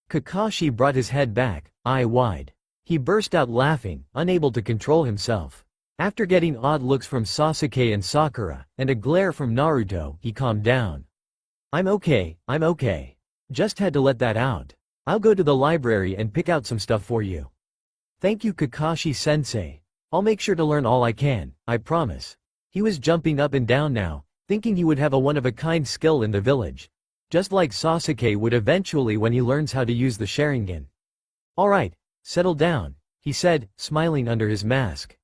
Kakashi brought his head back, eye wide. He burst out laughing, unable to control himself. After getting odd looks from Sasuke and Sakura, and a glare from Naruto, he calmed down. I'm okay. Just had to let that out. I'll go to the library and pick out some stuff for you. Thank you Kakashi-sensei. I'll make sure to learn all I can, I promise. He was jumping up and down now, thinking he would have a one-of-a-kind skill in the village. Just like Sasuke would eventually when he learns how to use the Sharingan. Alright, settle down, he said, smiling under his mask.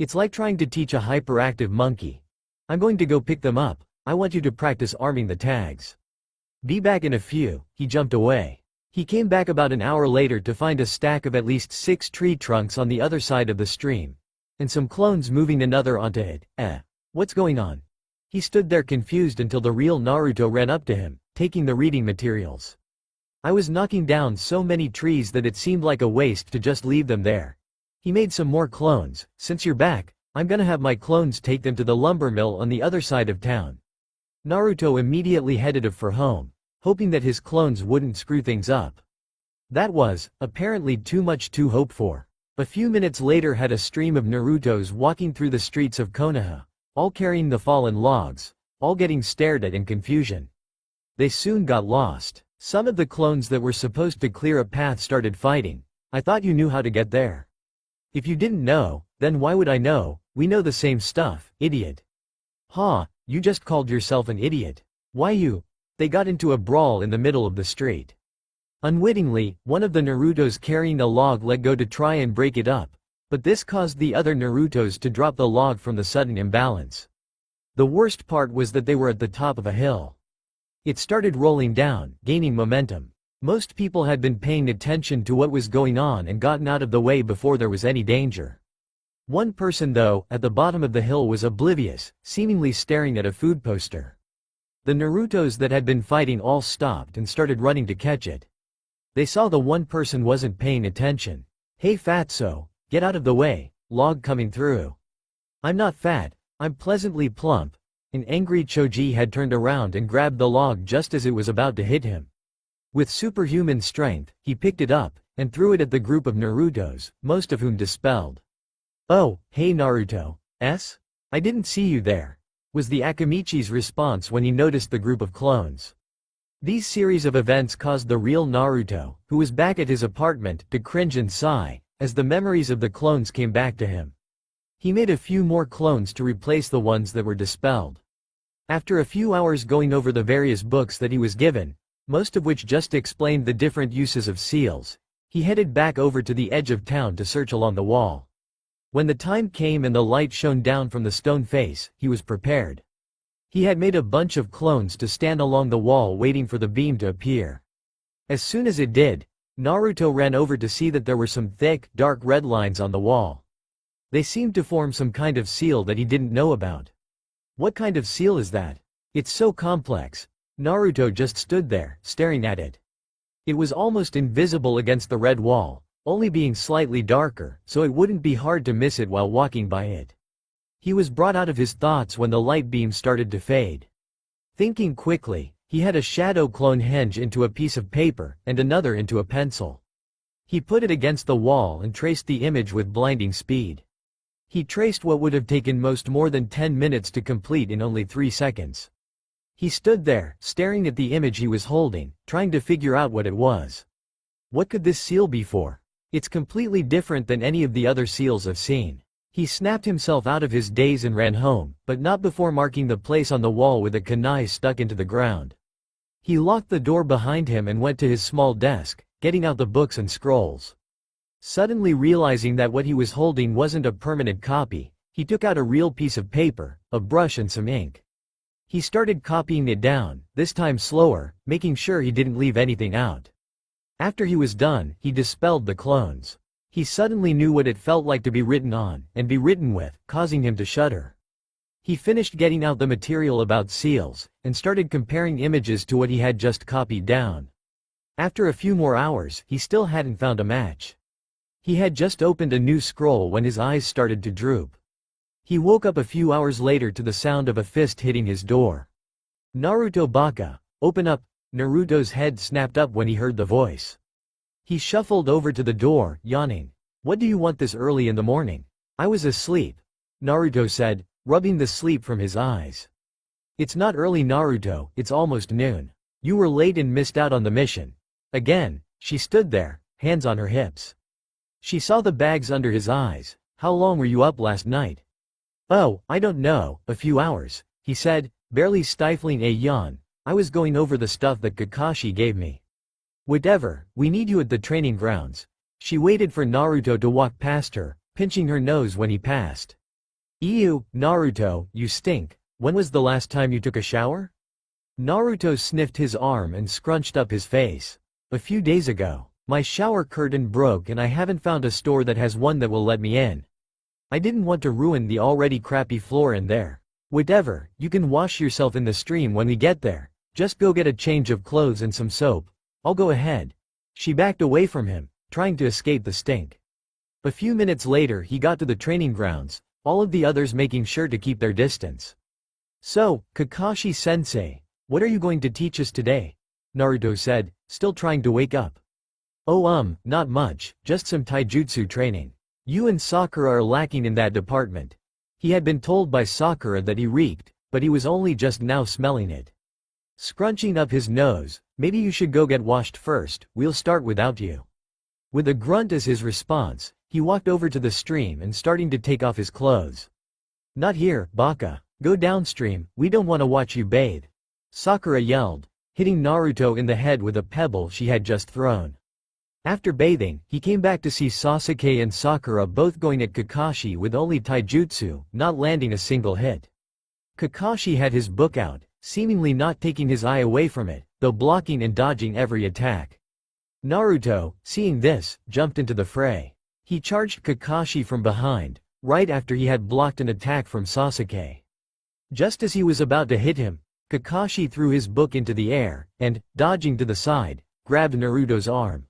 It's like trying to teach a hyperactive monkey. I'm going to go pick them up, I want you to practice arming the tags. Be back in a few, he jumped away. He came back about an hour later to find a stack of at least 6 tree trunks on the other side of the stream, and some clones moving another onto it. What's going on? He stood there confused until the real Naruto ran up to him, taking the reading materials. I was knocking down so many trees that it seemed like a waste to just leave them there. He made some more clones. Since you're back, I'm gonna have my clones take them to the lumber mill on the other side of town. Naruto immediately headed for home, hoping that his clones wouldn't screw things up. That was, apparently, too much to hope for. A few minutes later had a stream of Narutos walking through the streets of Konoha, all carrying the fallen logs, all getting stared at in confusion. They soon got lost. Some of the clones that were supposed to clear a path started fighting. I thought you knew how to get there. If you didn't know, then why would I know? We know the same stuff, idiot. Ha, you just called yourself an idiot. Why you? They got into a brawl in the middle of the street. Unwittingly, one of the Narutos carrying a log let go to try and break it up, but this caused the other Narutos to drop the log from the sudden imbalance. The worst part was that they were at the top of a hill. It started rolling down, gaining momentum. Most people had been paying attention to what was going on and gotten out of the way before there was any danger. One person, though, at the bottom of the hill was oblivious, seemingly staring at a food poster. The Narutos that had been fighting all stopped and started running to catch it. They saw the one person wasn't paying attention. Hey fatso, get out of the way, log coming through. I'm not fat, I'm pleasantly plump. An angry Choji had turned around and grabbed the log just as it was about to hit him. With superhuman strength, he picked it up and threw it at the group of Narutos, most of whom dispelled. Oh, hey Naruto, I didn't see you there, was the Akamichi's response when he noticed the group of clones. These series of events caused the real Naruto, who was back at his apartment, to cringe and sigh, as the memories of the clones came back to him. He made a few more clones to replace the ones that were dispelled. After a few hours going over the various books that he was given, most of which just explained the different uses of seals, he headed back over to the edge of town to search along the wall. When the time came and the light shone down from the stone face, he was prepared. He had made a bunch of clones to stand along the wall waiting for the beam to appear. As soon as it did, Naruto ran over to see that there were some thick, dark red lines on the wall. They seemed to form some kind of seal that he didn't know about. What kind of seal is that? It's so complex. Naruto just stood there, staring at it. It was almost invisible against the red wall, only being slightly darker, so it wouldn't be hard to miss it while walking by it. He was brought out of his thoughts when the light beam started to fade. Thinking quickly, he had a shadow clone henge into a piece of paper and another into a pencil. He put it against the wall and traced the image with blinding speed. He traced what would have taken most more than 10 minutes to complete in only 3 seconds. He stood there, staring at the image he was holding, trying to figure out what it was. What could this seal be for? It's completely different than any of the other seals I've seen. He snapped himself out of his daze and ran home, but not before marking the place on the wall with a kunai stuck into the ground. He locked the door behind him and went to his small desk, getting out the books and scrolls. Suddenly realizing that what he was holding wasn't a permanent copy, he took out a real piece of paper, a brush and some ink. He started copying it down, this time slower, making sure he didn't leave anything out. After he was done, he dispelled the clones. He suddenly knew what it felt like to be written on, and be written with, causing him to shudder. He finished getting out the material about seals, and started comparing images to what he had just copied down. After a few more hours, he still hadn't found a match. He had just opened a new scroll when his eyes started to droop. He woke up a few hours later to the sound of a fist hitting his door. Naruto baka, open up. Naruto's head snapped up when he heard the voice. He shuffled over to the door, yawning. What do you want this early in the morning? I was asleep, Naruto said, rubbing the sleep from his eyes. It's not early Naruto, it's almost noon. You were late and missed out on the mission. Again, she stood there, hands on her hips. She saw the bags under his eyes. How long were you up last night? Oh, I don't know, a few hours, he said, barely stifling a yawn. I was going over the stuff that Kakashi gave me. Whatever, we need you at the training grounds. She waited for Naruto to walk past her, pinching her nose when he passed. Ew, Naruto, you stink. When was the last time you took a shower? Naruto sniffed his arm and scrunched up his face. A few days ago, my shower curtain broke and I haven't found a store that has one that will let me in. I didn't want to ruin the already crappy floor in there. Whatever, you can wash yourself in the stream when we get there. Just go get a change of clothes and some soap. I'll go ahead. She backed away from him, trying to escape the stink. A few minutes later he got to the training grounds, all of the others making sure to keep their distance. So, Kakashi-sensei, what are you going to teach us today? Naruto said, still trying to wake up. Oh not much, just some taijutsu training. You and Sakura are lacking in that department. He had been told by Sakura that he reeked, but he was only just now smelling it. Scrunching up his nose, maybe you should go get washed first, we'll start without you. With a grunt as his response, he walked over to the stream and starting to take off his clothes. Not here, Baka. Go downstream, we don't want to watch you bathe. Sakura yelled, hitting Naruto in the head with a pebble she had just thrown. After bathing, he came back to see Sasuke and Sakura both going at Kakashi with only taijutsu, not landing a single hit. Kakashi had his book out, seemingly not taking his eye away from it, though blocking and dodging every attack. Naruto, seeing this, jumped into the fray. He charged Kakashi from behind, right after he had blocked an attack from Sasuke. Just as he was about to hit him, Kakashi threw his book into the air, and, dodging to the side, grabbed Naruto's arm.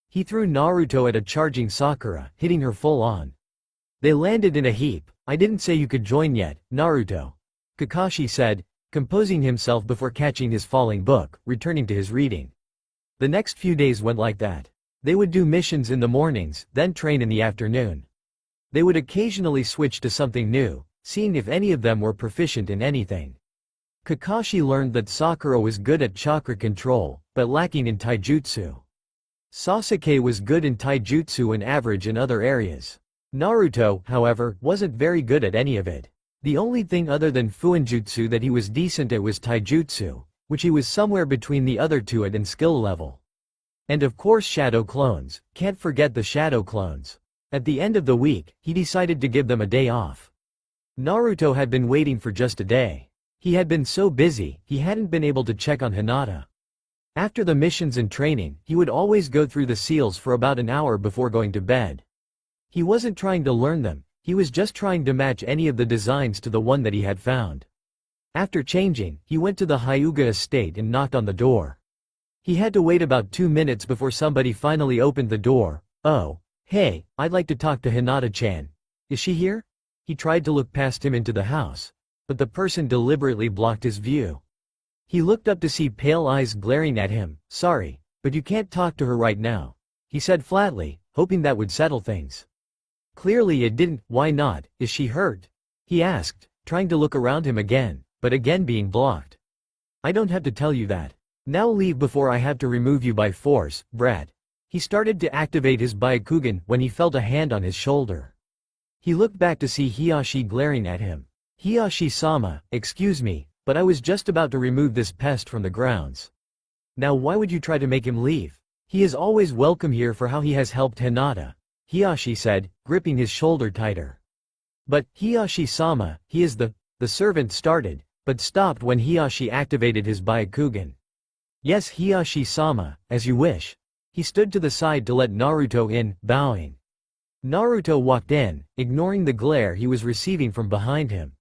He threw Naruto at a charging Sakura, hitting her full on. They landed in a heap. I didn't say you could join yet, Naruto. Kakashi said, composing himself before catching his falling book, returning to his reading. The next few days went like that. They would do missions in the mornings, then train in the afternoon. They would occasionally switch to something new, seeing if any of them were proficient in anything. Kakashi learned that Sakura was good at chakra control, but lacking in taijutsu. Sasuke was good in taijutsu and average in other areas. Naruto, however, wasn't very good at any of it. The only thing other than fuinjutsu that he was decent at was taijutsu, which he was somewhere between the other two at in skill level. And of course shadow clones, can't forget the shadow clones. At the end of the week, he decided to give them a day off. Naruto had been waiting for just a day. He had been so busy, he hadn't been able to check on Hinata. After the missions and training, he would always go through the seals for about an hour before going to bed. He wasn't trying to learn them, he was just trying to match any of the designs to the one that he had found. After changing, he went to the Hyuga estate and knocked on the door. He had to wait about 2 minutes before somebody finally opened the door. Oh, hey, I'd like to talk to Hinata-chan. Is she here? He tried to look past him into the house, but the person deliberately blocked his view. He looked up to see pale eyes glaring at him. Sorry, but you can't talk to her right now, he said flatly, hoping that would settle things. Clearly it didn't. Why not? Is she hurt? He asked, trying to look around him again, but again being blocked. I don't have to tell you that. Now leave before I have to remove you by force, brat. He started to activate his Byakugan when he felt a hand on his shoulder. He looked back to see Hiyashi glaring at him. Hiyashi-sama, excuse me, but I was just about to remove this pest from the grounds. Now why would you try to make him leave? He is always welcome here for how he has helped Hinata, Hiyashi said, gripping his shoulder tighter. But, Hiyashi-sama, he is the servant started, but stopped when Hiyashi activated his Byakugan. Yes, Hiyashi-sama, as you wish. He stood to the side to let Naruto in, bowing. Naruto walked in, ignoring the glare he was receiving from behind him.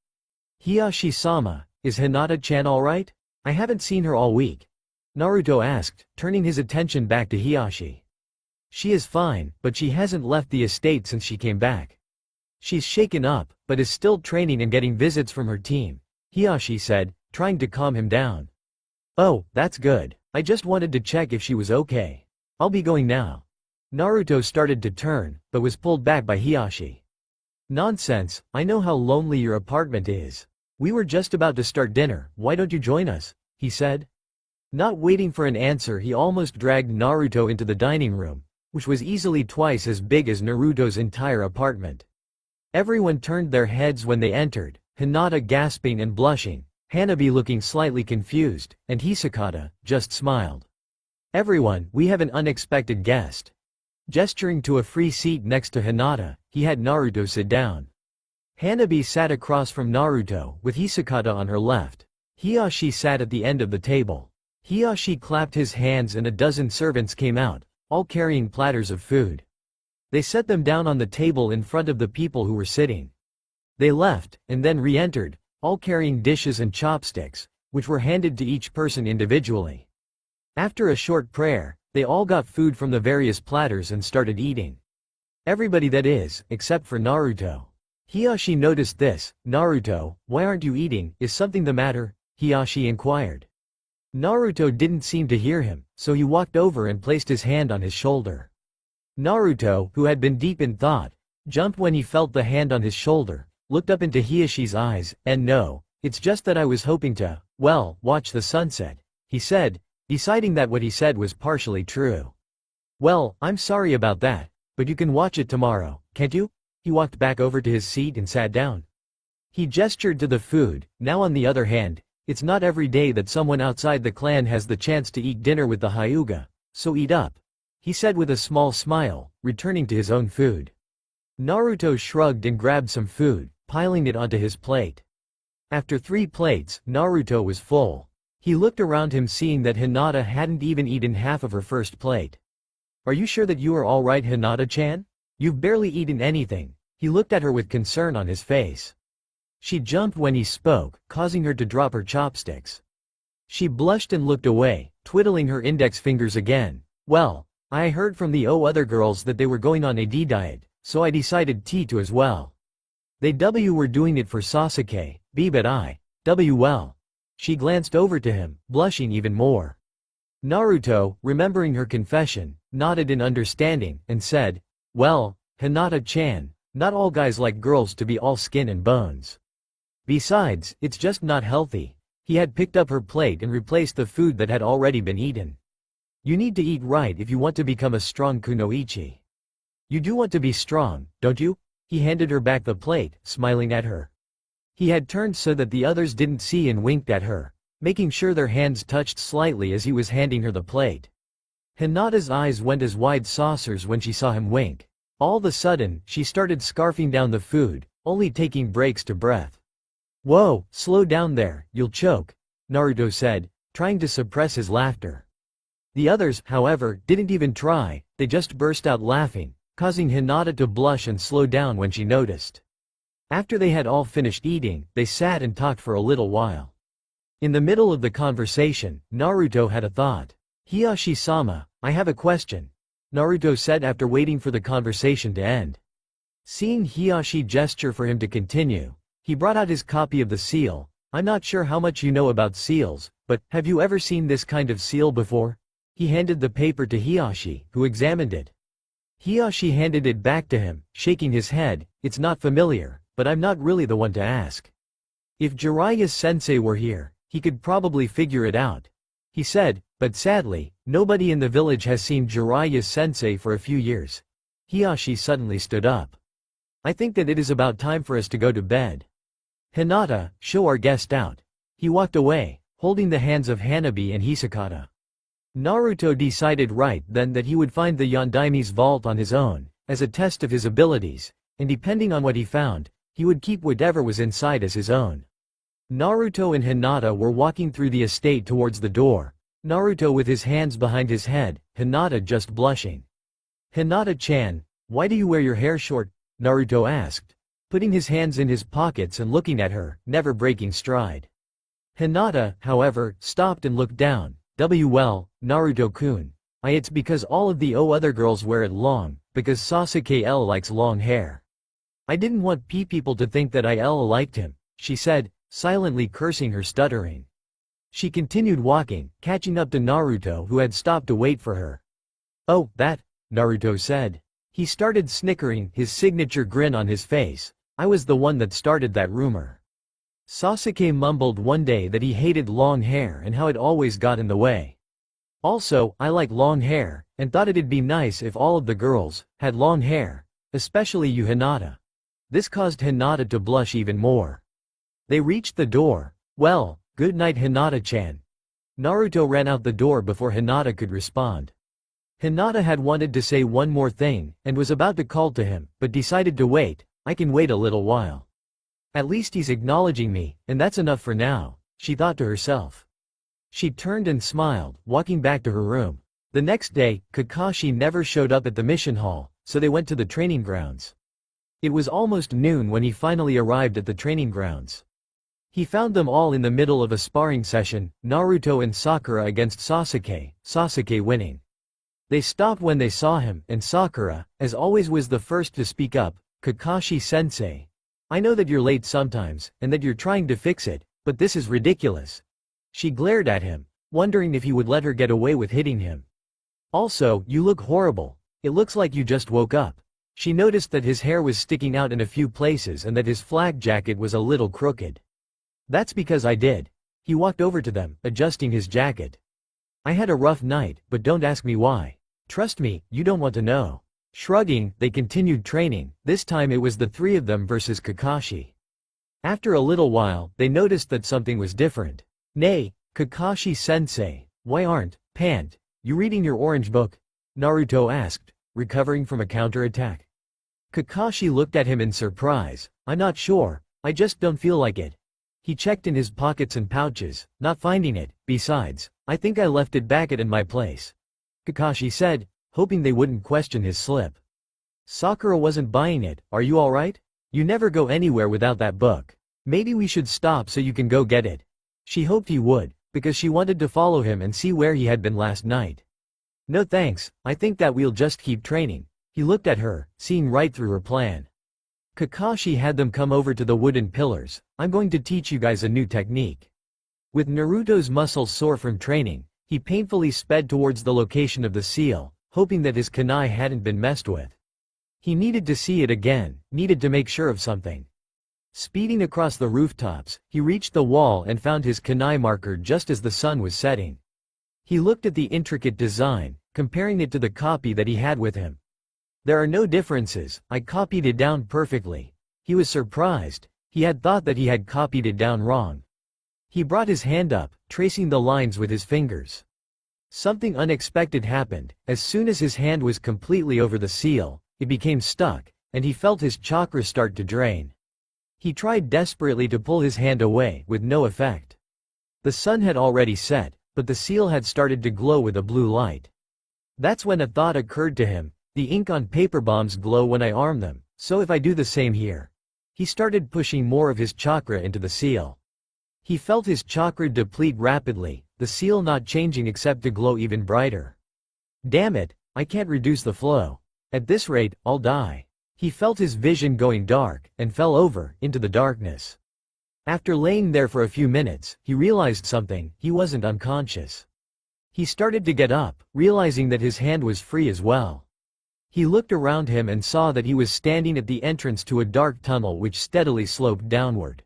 Hiyashi-sama, is Hinata-chan alright? I haven't seen her all week. Naruto asked, turning his attention back to Hiyashi. She is fine, but she hasn't left the estate since she came back. She's shaken up, but is still training and getting visits from her team, Hiyashi said, trying to calm him down. Oh, that's good. I just wanted to check if she was okay. I'll be going now. Naruto started to turn, but was pulled back by Hiyashi. Nonsense, I know how lonely your apartment is. We were just about to start dinner, why don't you join us? He said. Not waiting for an answer, he almost dragged Naruto into the dining room, which was easily twice as big as Naruto's entire apartment. Everyone turned their heads when they entered, Hinata gasping and blushing, Hanabi looking slightly confused, and Hisakata just smiled. Everyone, we have an unexpected guest. Gesturing to a free seat next to Hinata, he had Naruto sit down. Hanabi sat across from Naruto, with Hisakata on her left. Hiyashi sat at the end of the table. Hiyashi clapped his hands and a dozen servants came out, all carrying platters of food. They set them down on the table in front of the people who were sitting. They left, and then re-entered, all carrying dishes and chopsticks, which were handed to each person individually. After a short prayer, they all got food from the various platters and started eating. Everybody, that is, except for Naruto. Hiyashi noticed this. "Naruto, why aren't you eating? Is something the matter?" Hiyashi inquired. Naruto didn't seem to hear him, so he walked over and placed his hand on his shoulder. Naruto, who had been deep in thought, jumped when he felt the hand on his shoulder, looked up into Hiyashi's eyes, and "No, it's just that I was hoping to, well, watch the sunset," he said, deciding that what he said was partially true. "Well, I'm sorry about that, but you can watch it tomorrow, can't you?" He walked back over to his seat and sat down. He gestured to the food. "Now on the other hand, it's not every day that someone outside the clan has the chance to eat dinner with the Hyuga, so eat up," he said with a small smile, returning to his own food. Naruto shrugged and grabbed some food, piling it onto his plate. After 3 plates, Naruto was full. He looked around him, seeing that Hinata hadn't even eaten half of her first plate. "Are you sure that you are all right, Hinata-chan? You've barely eaten anything." He looked at her with concern on his face. She jumped when he spoke, causing her to drop her chopsticks. She blushed and looked away, twiddling her index fingers again. "Well, I heard from the other girls that they were going on a diet, so I decided to as well. They were doing it for Sasuke, but I well." She glanced over to him, blushing even more. Naruto, remembering her confession, nodded in understanding, and said, "Well, Hinata-chan, not all guys like girls to be all skin and bones. Besides, it's just not healthy." He had picked up her plate and replaced the food that had already been eaten. "You need to eat right if you want to become a strong kunoichi. You do want to be strong, don't you?" He handed her back the plate, smiling at her. He had turned so that the others didn't see and winked at her, making sure their hands touched slightly as he was handing her the plate. Hinata's eyes went as wide saucers when she saw him wink. All of a sudden, she started scarfing down the food, only taking breaks to breath. "Whoa, slow down there, you'll choke," Naruto said, trying to suppress his laughter. The others, however, didn't even try, they just burst out laughing, causing Hinata to blush and slow down when she noticed. After they had all finished eating, they sat and talked for a little while. In the middle of the conversation, Naruto had a thought. "Hiyashi-sama, I have a question," Naruto said after waiting for the conversation to end. Seeing Hiyashi gesture for him to continue, he brought out his copy of the seal. "I'm not sure how much you know about seals, but have you ever seen this kind of seal before?" He handed the paper to Hiyashi, who examined it. Hiyashi handed it back to him, shaking his head. "It's not familiar, but I'm not really the one to ask. If Jiraiya's sensei were here, he could probably figure it out," he said, "but sadly, nobody in the village has seen Jiraiya's sensei for a few years." Hiyashi suddenly stood up. "I think that it is about time for us to go to bed. Hinata, show our guest out." He walked away, holding the hands of Hanabi and Hisakata. Naruto decided right then that he would find the Yondaime's vault on his own, as a test of his abilities, and depending on what he found, he would keep whatever was inside as his own. Naruto and Hinata were walking through the estate towards the door, Naruto with his hands behind his head, Hinata just blushing. "Hinata-chan, why do you wear your hair short?" Naruto asked, putting his hands in his pockets and looking at her, never breaking stride. Hinata, however, stopped and looked down. "Well, Naruto-kun, it's because all of the other girls wear it long, because Sasuke likes long hair. I didn't want people to think that I liked him," she said, silently cursing her stuttering. She continued walking, catching up to Naruto, who had stopped to wait for her. "Oh, that," Naruto said. He started snickering, his signature grin on his face. "I was the one that started that rumor." Sasuke mumbled one day that he hated long hair and how it always got in the way. "Also, I like long hair, and thought it'd be nice if all of the girls had long hair, especially you, Hinata." This caused Hinata to blush even more. They reached the door. "Well, good night, Hinata-chan." Naruto ran out the door before Hinata could respond. Hinata had wanted to say one more thing, and was about to call to him, but decided to wait. "I can wait a little while. At least he's acknowledging me, and that's enough for now," she thought to herself. She turned and smiled, walking back to her room. The next day, Kakashi never showed up at the mission hall, so they went to the training grounds. It was almost noon when he finally arrived at the training grounds. He found them all in the middle of a sparring session, Naruto and Sakura against Sasuke, Sasuke winning. They stopped when they saw him, and Sakura, as always, was the first to speak up. Kakashi-sensei, I know that you're late sometimes, and that you're trying to fix it, but this is ridiculous. She glared at him, wondering if he would let her get away with hitting him. Also, you look horrible. It looks like you just woke up. She noticed that his hair was sticking out in a few places and that his flak jacket was a little crooked. That's because I did. He walked over to them, adjusting his jacket. I had a rough night, but don't ask me why. Trust me, you don't want to know. Shrugging, they continued training. This time it was the three of them versus Kakashi. After a little while, they noticed that something was different. Nay, Kakashi-sensei, why aren't you reading your orange book? Naruto asked, recovering from a counterattack. Kakashi looked at him in surprise. I'm not sure, I just don't feel like it. He checked in his pockets and pouches, not finding it. Besides, I think I left it back in my place, Kakashi said, hoping they wouldn't question his slip. Sakura wasn't buying it. Are you alright? You never go anywhere without that book. Maybe we should stop so you can go get it. She hoped he would, because she wanted to follow him and see where he had been last night. No thanks, I think that we'll just keep training. He looked at her, seeing right through her plan. Kakashi had them come over to the wooden pillars. I'm going to teach you guys a new technique. With Naruto's muscles sore from training, he painfully sped towards the location of the seal, hoping that his kunai hadn't been messed with. He needed to see it again, needed to make sure of something. Speeding across the rooftops, he reached the wall and found his kunai marker just as the sun was setting. He looked at the intricate design, comparing it to the copy that he had with him. There are no differences, I copied it down perfectly. He was surprised. He had thought that he had copied it down wrong. He brought his hand up, tracing the lines with his fingers. Something unexpected happened. As soon as his hand was completely over the seal, it became stuck, and he felt his chakra start to drain. He tried desperately to pull his hand away, with no effect. The sun had already set, but the seal had started to glow with a blue light. That's when a thought occurred to him. The ink on paper bombs glow when I arm them, so if I do the same here. He started pushing more of his chakra into the seal. He felt his chakra deplete rapidly, the seal not changing except to glow even brighter. Damn it, I can't reduce the flow. At this rate, I'll die. He felt his vision going dark, and fell over, into the darkness. After laying there for a few minutes, he realized something. He wasn't unconscious. He started to get up, realizing that his hand was free as well. He looked around him and saw that he was standing at the entrance to a dark tunnel which steadily sloped downward.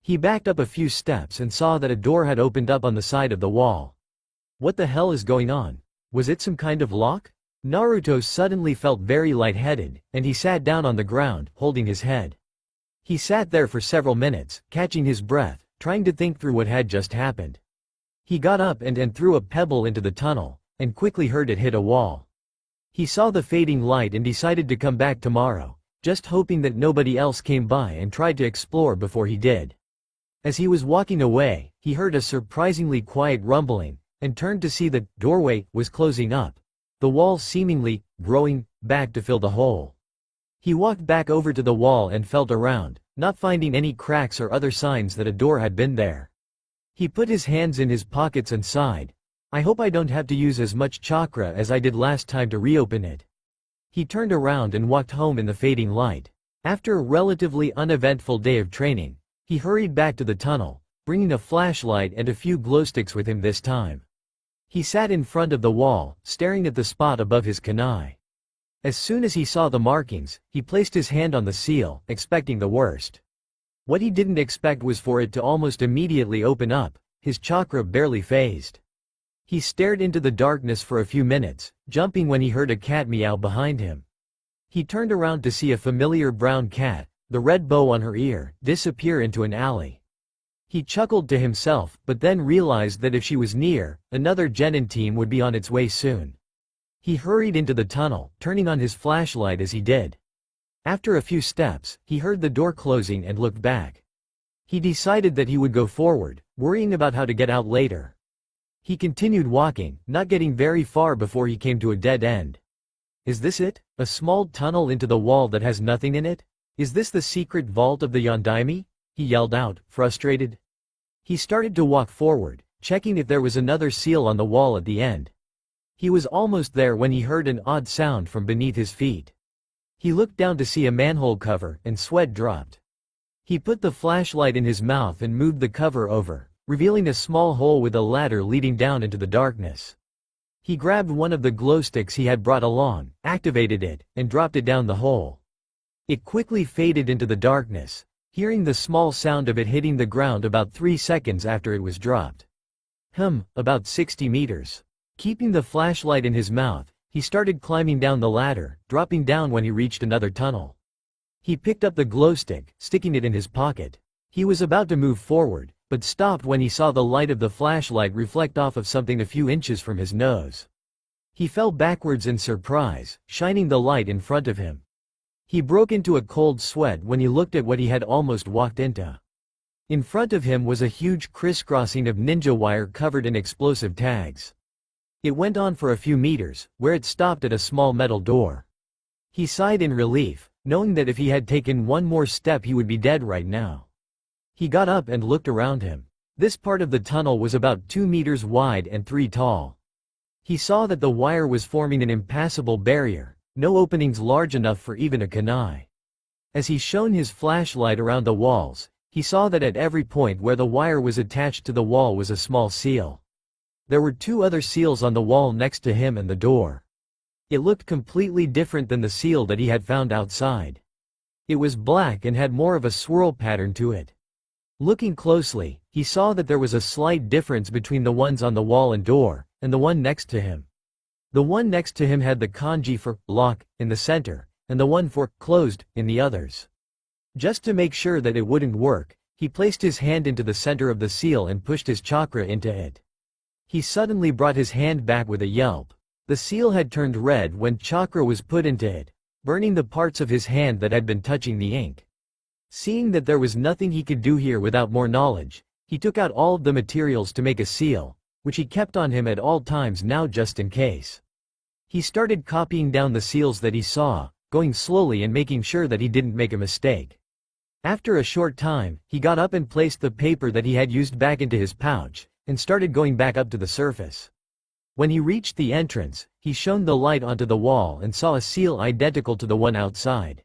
He backed up a few steps and saw that a door had opened up on the side of the wall. What the hell is going on? Was it some kind of lock? Naruto suddenly felt very lightheaded, and he sat down on the ground, holding his head. He sat there for several minutes, catching his breath, trying to think through what had just happened. He got up and threw a pebble into the tunnel, and quickly heard it hit a wall. He saw the fading light and decided to come back tomorrow, just hoping that nobody else came by and tried to explore before he did. As he was walking away, he heard a surprisingly quiet rumbling, and turned to see the doorway was closing up, the wall seemingly growing back to fill the hole. He walked back over to the wall and felt around, not finding any cracks or other signs that a door had been there. He put his hands in his pockets and sighed. I hope I don't have to use as much chakra as I did last time to reopen it. He turned around and walked home in the fading light. After a relatively uneventful day of training, he hurried back to the tunnel, bringing a flashlight and a few glowsticks with him this time. He sat in front of the wall, staring at the spot above his kunai. As soon as he saw the markings, he placed his hand on the seal, expecting the worst. What he didn't expect was for it to almost immediately open up, his chakra barely phased. He stared into the darkness for a few minutes, jumping when he heard a cat meow behind him. He turned around to see a familiar brown cat, the red bow on her ear, disappear into an alley. He chuckled to himself, but then realized that if she was near, another genin team would be on its way soon. He hurried into the tunnel, turning on his flashlight as he did. After a few steps, he heard the door closing and looked back. He decided that he would go forward, worrying about how to get out later. He continued walking, not getting very far before he came to a dead end. Is this it? A small tunnel into the wall that has nothing in it? Is this the secret vault of the Yondaime? He yelled out, frustrated. He started to walk forward, checking if there was another seal on the wall at the end. He was almost there when he heard an odd sound from beneath his feet. He looked down to see a manhole cover, and sweat dropped. He put the flashlight in his mouth and moved the cover over, revealing a small hole with a ladder leading down into the darkness. He grabbed one of the glow sticks he had brought along, activated it, and dropped it down the hole. It quickly faded into the darkness, hearing the small sound of it hitting the ground about 3 seconds after it was dropped. About 60 meters. Keeping the flashlight in his mouth, he started climbing down the ladder, dropping down when he reached another tunnel. He picked up the glow stick, sticking it in his pocket. He was about to move forward, but stopped when he saw the light of the flashlight reflect off of something a few inches from his nose. He fell backwards in surprise, shining the light in front of him. He broke into a cold sweat when he looked at what he had almost walked into. In front of him was a huge crisscrossing of ninja wire covered in explosive tags. It went on for a few meters, where it stopped at a small metal door. He sighed in relief, knowing that if he had taken one more step he would be dead right now. He got up and looked around him. This part of the tunnel was about 2 meters wide and 3 tall. He saw that the wire was forming an impassable barrier, no openings large enough for even a kunai. As he shone his flashlight around the walls, he saw that at every point where the wire was attached to the wall was a small seal. There were 2 other seals on the wall next to him and the door. It looked completely different than the seal that he had found outside. It was black and had more of a swirl pattern to it. Looking closely, he saw that there was a slight difference between the ones on the wall and door, and the one next to him. The one next to him had the kanji for lock in the center, and the one for closed in the others. Just to make sure that it wouldn't work, he placed his hand into the center of the seal and pushed his chakra into it. He suddenly brought his hand back with a yelp. The seal had turned red when chakra was put into it, burning the parts of his hand that had been touching the ink. Seeing that there was nothing he could do here without more knowledge, he took out all of the materials to make a seal, which he kept on him at all times now just in case. He started copying down the seals that he saw, going slowly and making sure that he didn't make a mistake. After a short time, he got up and placed the paper that he had used back into his pouch, and started going back up to the surface. When he reached the entrance, he shone the light onto the wall and saw a seal identical to the one outside.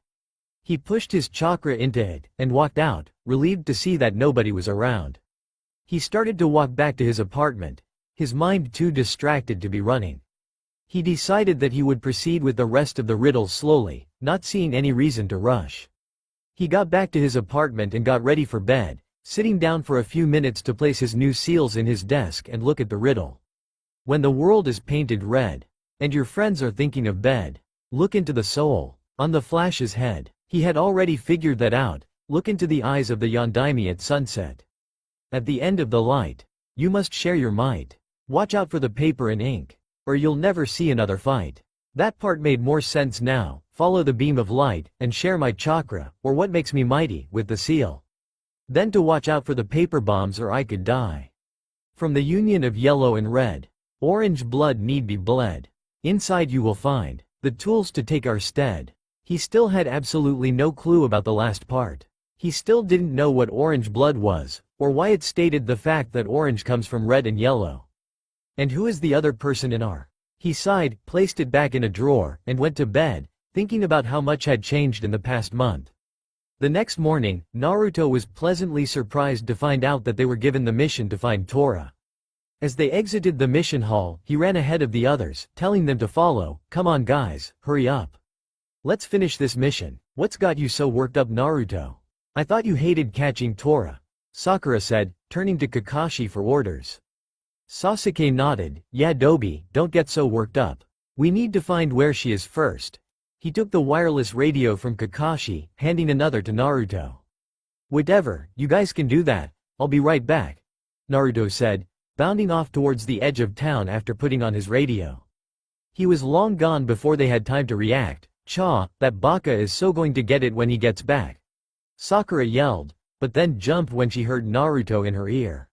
He pushed his chakra into it, and walked out, relieved to see that nobody was around. He started to walk back to his apartment, his mind too distracted to be running. He decided that he would proceed with the rest of the riddles slowly, not seeing any reason to rush. He got back to his apartment and got ready for bed, sitting down for a few minutes to place his new seals in his desk and look at the riddle. When the world is painted red, and your friends are thinking of bed, look into the soul, on the Flash's head. He had already figured that out. Look into the eyes of the Yondaime at sunset. At the end of the light, you must share your might. Watch out for the paper and ink, or you'll never see another fight. That part made more sense now. Follow the beam of light, and share my chakra, or what makes me mighty, with the seal. Then to watch out for the paper bombs or I could die. From the union of yellow and red, orange blood need be bled. Inside you will find the tools to take our stead. He still had absolutely no clue about the last part. He still didn't know what orange blood was, or why it stated the fact that orange comes from red and yellow. And who is the other person in our? He sighed, placed it back in a drawer, and went to bed, thinking about how much had changed in the past month. The next morning, Naruto was pleasantly surprised to find out that they were given the mission to find Tora. As they exited the mission hall, he ran ahead of the others, telling them to follow. Come on guys, hurry up. Let's finish this mission. What's got you so worked up, Naruto? I thought you hated catching Tora, Sakura said, turning to Kakashi for orders. Sasuke nodded. Yeah Dobi, don't get so worked up. We need to find where she is first. He took the wireless radio from Kakashi, handing another to Naruto. Whatever, you guys can do that, I'll be right back, Naruto said, bounding off towards the edge of town after putting on his radio. He was long gone before they had time to react. Cha, that baka is so going to get it when he gets back, Sakura yelled, but then jumped when she heard Naruto in her ear.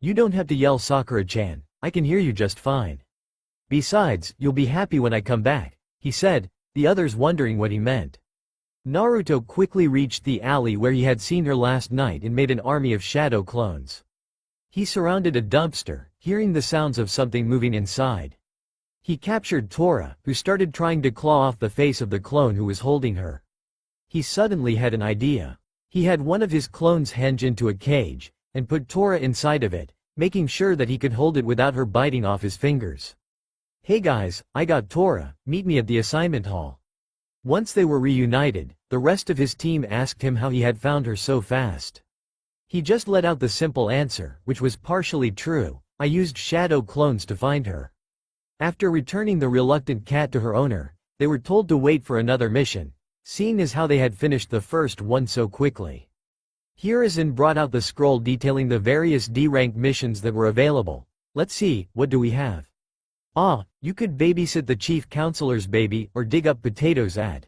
You don't have to yell, Sakura-chan, I can hear you just fine. Besides, you'll be happy when I come back, he said, the others wondering what he meant. Naruto quickly reached the alley where he had seen her last night and made an army of shadow clones. He surrounded a dumpster, hearing the sounds of something moving inside. He captured Tora, who started trying to claw off the face of the clone who was holding her. He suddenly had an idea. He had one of his clones henge into a cage, and put Tora inside of it, making sure that he could hold it without her biting off his fingers. Hey guys, I got Tora, meet me at the assignment hall. Once they were reunited, the rest of his team asked him how he had found her so fast. He just let out the simple answer, which was partially true: I used shadow clones to find her. After returning the reluctant cat to her owner, they were told to wait for another mission, seeing as how they had finished the first one so quickly. Hiruzen brought out the scroll detailing the various D-rank missions that were available. Let's see, what do we have? Ah, you could babysit the chief counselor's baby or dig up potatoes at.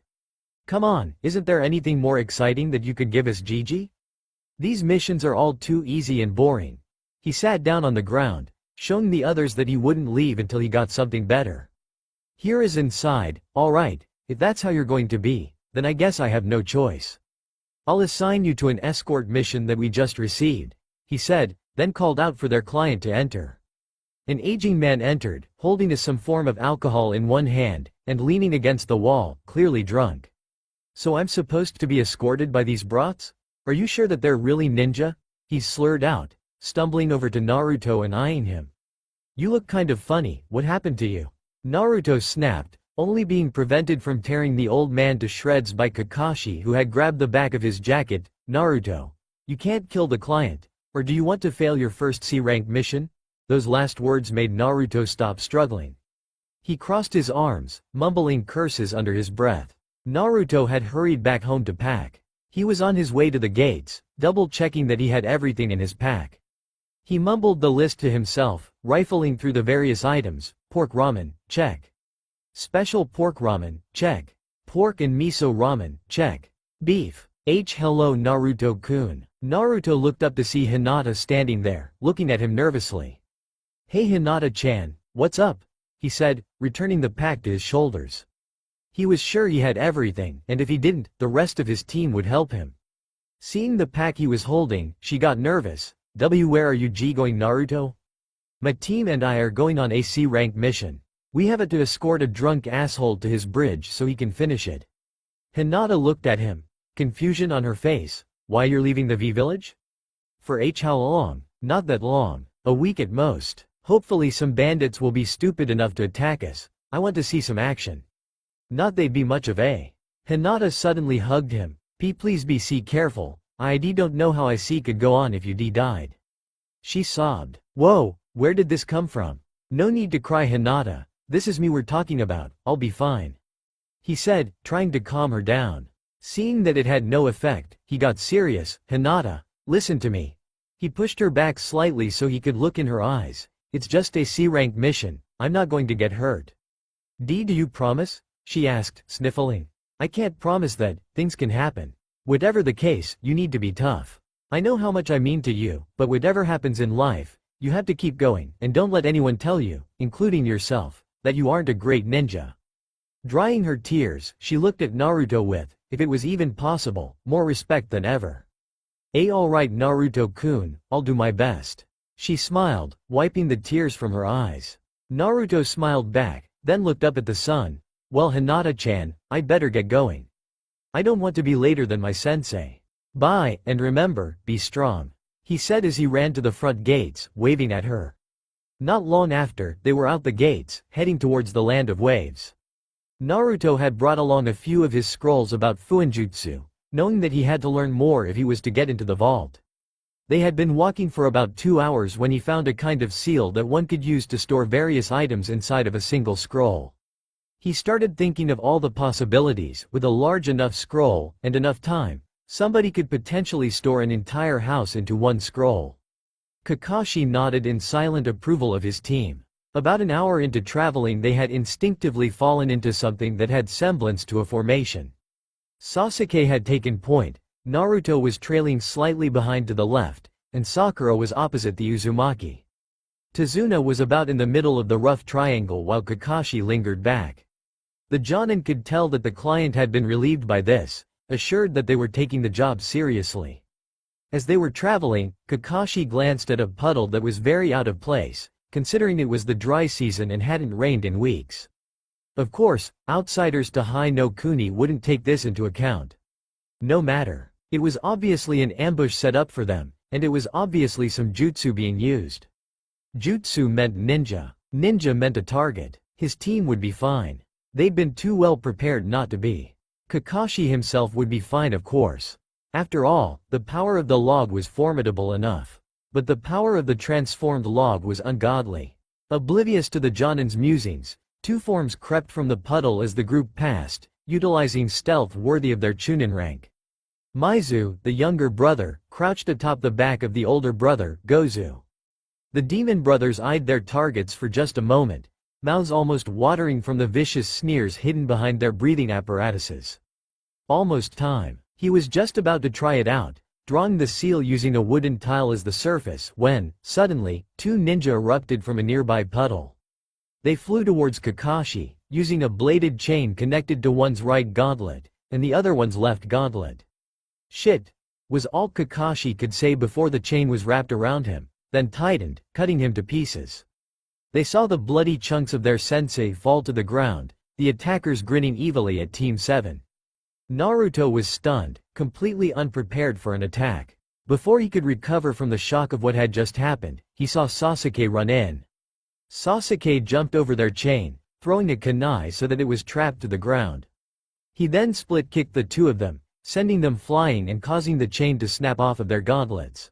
Come on, isn't there anything more exciting that you could give us, Gigi? These missions are all too easy and boring. He sat down on the ground, showing the others that he wouldn't leave until he got something better. Hiruzen sighed, alright, if that's how you're going to be, then I guess I have no choice. I'll assign you to an escort mission that we just received, he said, then called out for their client to enter. An aging man entered, holding some form of alcohol in one hand, and leaning against the wall, clearly drunk. So I'm supposed to be escorted by these brats? Are you sure that they're really ninja? He slurred out, stumbling over to Naruto and eyeing him. You look kind of funny, what happened to you? Naruto snapped, only being prevented from tearing the old man to shreds by Kakashi, who had grabbed the back of his jacket. Naruto, you can't kill the client, or do you want to fail your first C-rank mission? Those last words made Naruto stop struggling. He crossed his arms, mumbling curses under his breath. Naruto had hurried back home to pack. He was on his way to the gates, double-checking that he had everything in his pack. He mumbled the list to himself, rifling through the various items. Pork ramen, check. Special pork ramen, check. Pork and miso ramen, check. Beef. Hello Naruto-kun. Naruto looked up to see Hinata standing there, looking at him nervously. Hey Hinata-chan, what's up? He said, returning the pack to his shoulders. He was sure he had everything, and if he didn't, the rest of his team would help him. Seeing the pack he was holding, she got nervous. Where are you going, Naruto? My team and I are going on a C-rank mission. We have to escort a drunk asshole to his bridge so he can finish it. Hinata looked at him, confusion on her face. Why you're leaving the V village? For how long? Not that long, a week at most. Hopefully some bandits will be stupid enough to attack us. I want to see some action. Not they'd be much of a. Hinata suddenly hugged him. Please be careful. I don't know how I could go on if you died. She sobbed. Whoa, where did this come from? No need to cry, Hinata. This is me we're talking about, I'll be fine. He said, trying to calm her down. Seeing that it had no effect, he got serious. Hinata, listen to me. He pushed her back slightly so he could look in her eyes. It's just a C-rank mission, I'm not going to get hurt. Do you promise? She asked, sniffling. I can't promise that, things can happen. Whatever the case, you need to be tough. I know how much I mean to you, but whatever happens in life, you have to keep going, and don't let anyone tell you, including yourself, that you aren't a great ninja. Drying her tears, she looked at Naruto with, if it was even possible, more respect than ever. Alright Naruto-kun, I'll do my best. She smiled, wiping the tears from her eyes. Naruto smiled back, then looked up at the sun. Well Hinata-chan, I'd better get going. I don't want to be later than my sensei. Bye, and remember, be strong. He said as he ran to the front gates, waving at her. Not long after, they were out the gates, heading towards the land of waves. Naruto had brought along a few of his scrolls about Fuinjutsu, knowing that he had to learn more if he was to get into the vault. They had been walking for about 2 hours when he found a kind of seal that one could use to store various items inside of a single scroll. He started thinking of all the possibilities. With a large enough scroll, and enough time, somebody could potentially store an entire house into one scroll. Kakashi nodded in silent approval of his team. About an hour into traveling they had instinctively fallen into something that had semblance to a formation. Sasuke had taken point, Naruto was trailing slightly behind to the left, and Sakura was opposite the Uzumaki. Tazuna was about in the middle of the rough triangle while Kakashi lingered back. The Jonin could tell that the client had been relieved by this, assured that they were taking the job seriously. As they were traveling, Kakashi glanced at a puddle that was very out of place, considering it was the dry season and hadn't rained in weeks. Of course, outsiders to Hai no Kuni wouldn't take this into account. No matter. It was obviously an ambush set up for them, and it was obviously some jutsu being used. Jutsu meant ninja. Ninja meant a target. His team would be fine. They'd been too well prepared not to be. Kakashi himself would be fine, of course. After all, the power of the log was formidable enough. But the power of the transformed log was ungodly. Oblivious to the Jonin's musings, two forms crept from the puddle as the group passed, utilizing stealth worthy of their Chunin rank. Mizu, the younger brother, crouched atop the back of the older brother, Gozu. The demon brothers eyed their targets for just a moment, mouths almost watering from the vicious sneers hidden behind their breathing apparatuses. Almost time. He was just about to try it out, drawing the seal using a wooden tile as the surface, when, suddenly, two ninja erupted from a nearby puddle. They flew towards Kakashi, using a bladed chain connected to one's right gauntlet, and the other one's left gauntlet. "Shit," was all Kakashi could say before the chain was wrapped around him, then tightened, cutting him to pieces. They saw the bloody chunks of their sensei fall to the ground, the attackers grinning evilly at Team 7. Naruto was stunned, completely unprepared for an attack. Before he could recover from the shock of what had just happened, he saw Sasuke run in. Sasuke jumped over their chain, throwing a kunai so that it was trapped to the ground. He then split-kicked the two of them, sending them flying and causing the chain to snap off of their gauntlets.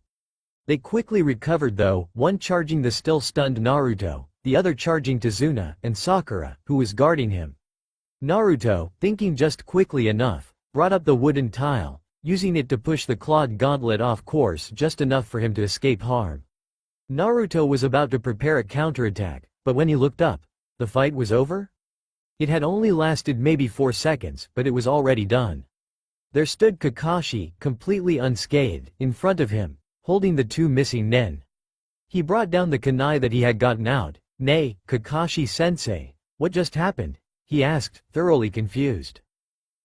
They quickly recovered though, one charging the still stunned Naruto, the other charging Tazuna and Sakura, who was guarding him. Naruto, thinking just quickly enough, brought up the wooden tile, using it to push the clawed gauntlet off course just enough for him to escape harm. Naruto was about to prepare a counterattack, but when he looked up, the fight was over? It had only lasted maybe 4 seconds, but it was already done. There stood Kakashi, completely unscathed, in front of him, holding the two missing nen. He brought down the kunai that he had gotten out. "Nay, Kakashi-sensei, what just happened?" he asked, thoroughly confused.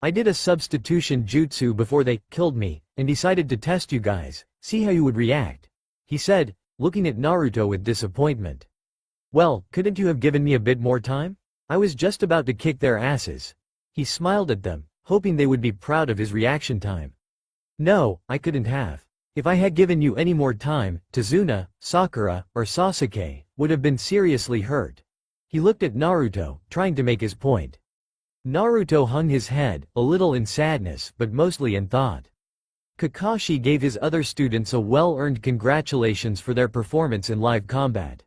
"I did a substitution jutsu before they killed me, and decided to test you guys, see how you would react," he said, looking at Naruto with disappointment. "Well, couldn't you have given me a bit more time? I was just about to kick their asses." He smiled at them, hoping they would be proud of his reaction time. "No, I couldn't have. If I had given you any more time, Tazuna, Sakura, or Sasuke would have been seriously hurt." He looked at Naruto, trying to make his point. Naruto hung his head, a little in sadness but mostly in thought. Kakashi gave his other students a well-earned congratulations for their performance in live combat.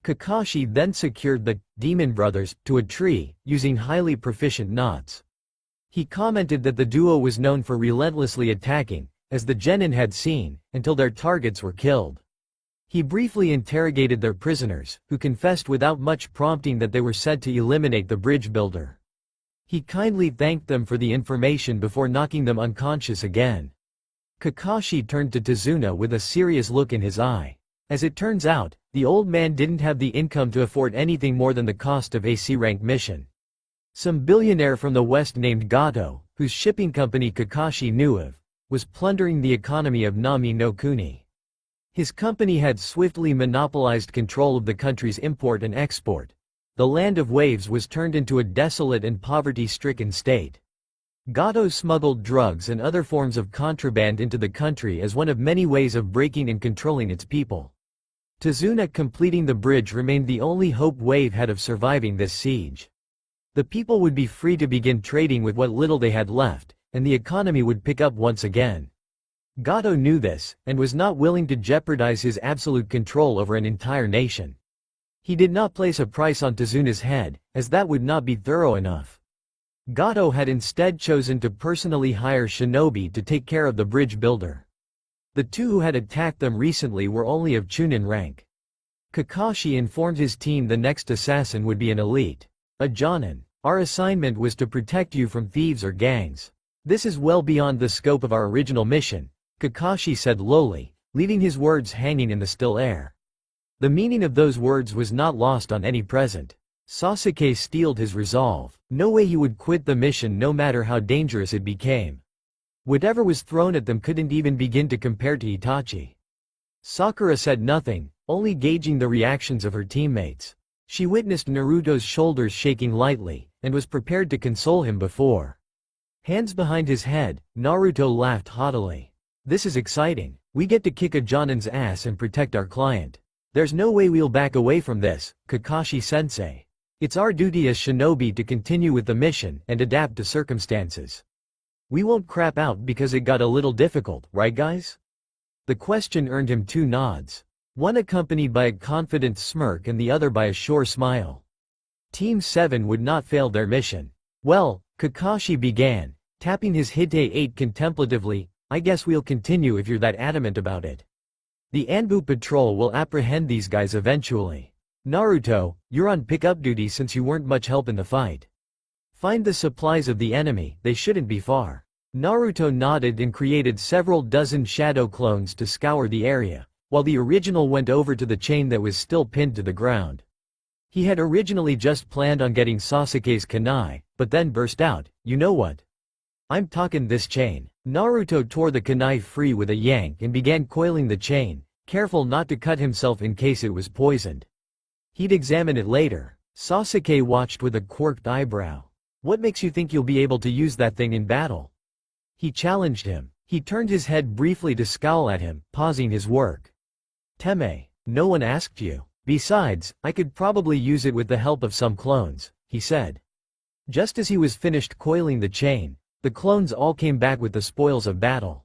Kakashi then secured the demon brothers to a tree, using highly proficient knots. He commented that the duo was known for relentlessly attacking, as the genin had seen, until their targets were killed. He briefly interrogated their prisoners, who confessed without much prompting that they were sent to eliminate the bridge builder. He kindly thanked them for the information before knocking them unconscious again. Kakashi turned to Tazuna with a serious look in his eye. As it turns out, the old man didn't have the income to afford anything more than the cost of a C-rank mission. Some billionaire from the West named Gato, whose shipping company Kakashi knew of, was plundering the economy of Nami no Kuni. His company had swiftly monopolized control of the country's import and export. The land of waves was turned into a desolate and poverty-stricken state. Gato smuggled drugs and other forms of contraband into the country as one of many ways of breaking and controlling its people. Tazuna completing the bridge remained the only hope Wave had of surviving this siege. The people would be free to begin trading with what little they had left, and the economy would pick up once again. Gato knew this, and was not willing to jeopardize his absolute control over an entire nation. He did not place a price on Tazuna's head, as that would not be thorough enough. Gato had instead chosen to personally hire shinobi to take care of the bridge builder. The two who had attacked them recently were only of Chunin rank. Kakashi informed his team the next assassin would be an elite. "A Jonin. Our assignment was to protect you from thieves or gangs. This is well beyond the scope of our original mission," Kakashi said lowly, leaving his words hanging in the still air. The meaning of those words was not lost on any present. Sasuke steeled his resolve. No way he would quit the mission no matter how dangerous it became. Whatever was thrown at them couldn't even begin to compare to Itachi. Sakura said nothing, only gauging the reactions of her teammates. She witnessed Naruto's shoulders shaking lightly, and was prepared to console him before. Hands behind his head, Naruto laughed haughtily. This is exciting. We get to kick a Jonin's ass and protect our client. There's no way we'll back away from this, Kakashi-sensei. It's our duty as shinobi to continue with the mission and adapt to circumstances. We won't crap out because it got a little difficult, right guys? The question earned him 2 nods. One accompanied by a confident smirk and the other by a sure smile. Team 7 would not fail their mission. Well, Kakashi began, tapping his Hite 8 contemplatively, I guess we'll continue if you're that adamant about it. The Anbu patrol will apprehend these guys eventually. Naruto, you're on pickup duty since you weren't much help in the fight. Find the supplies of the enemy, they shouldn't be far. Naruto nodded and created several dozen shadow clones to scour the area, while the original went over to the chain that was still pinned to the ground. He had originally just planned on getting Sasuke's kunai, but then burst out, you know what? I'm talking this chain. Naruto tore the kunai free with a yank and began coiling the chain, careful not to cut himself in case it was poisoned. He'd examine it later. Sasuke watched with a quirked eyebrow. What makes you think you'll be able to use that thing in battle? He challenged him. He turned his head briefly to scowl at him, pausing his work. Teme, no one asked you. Besides, I could probably use it with the help of some clones, he said. Just as he was finished coiling the chain, the clones all came back with the spoils of battle.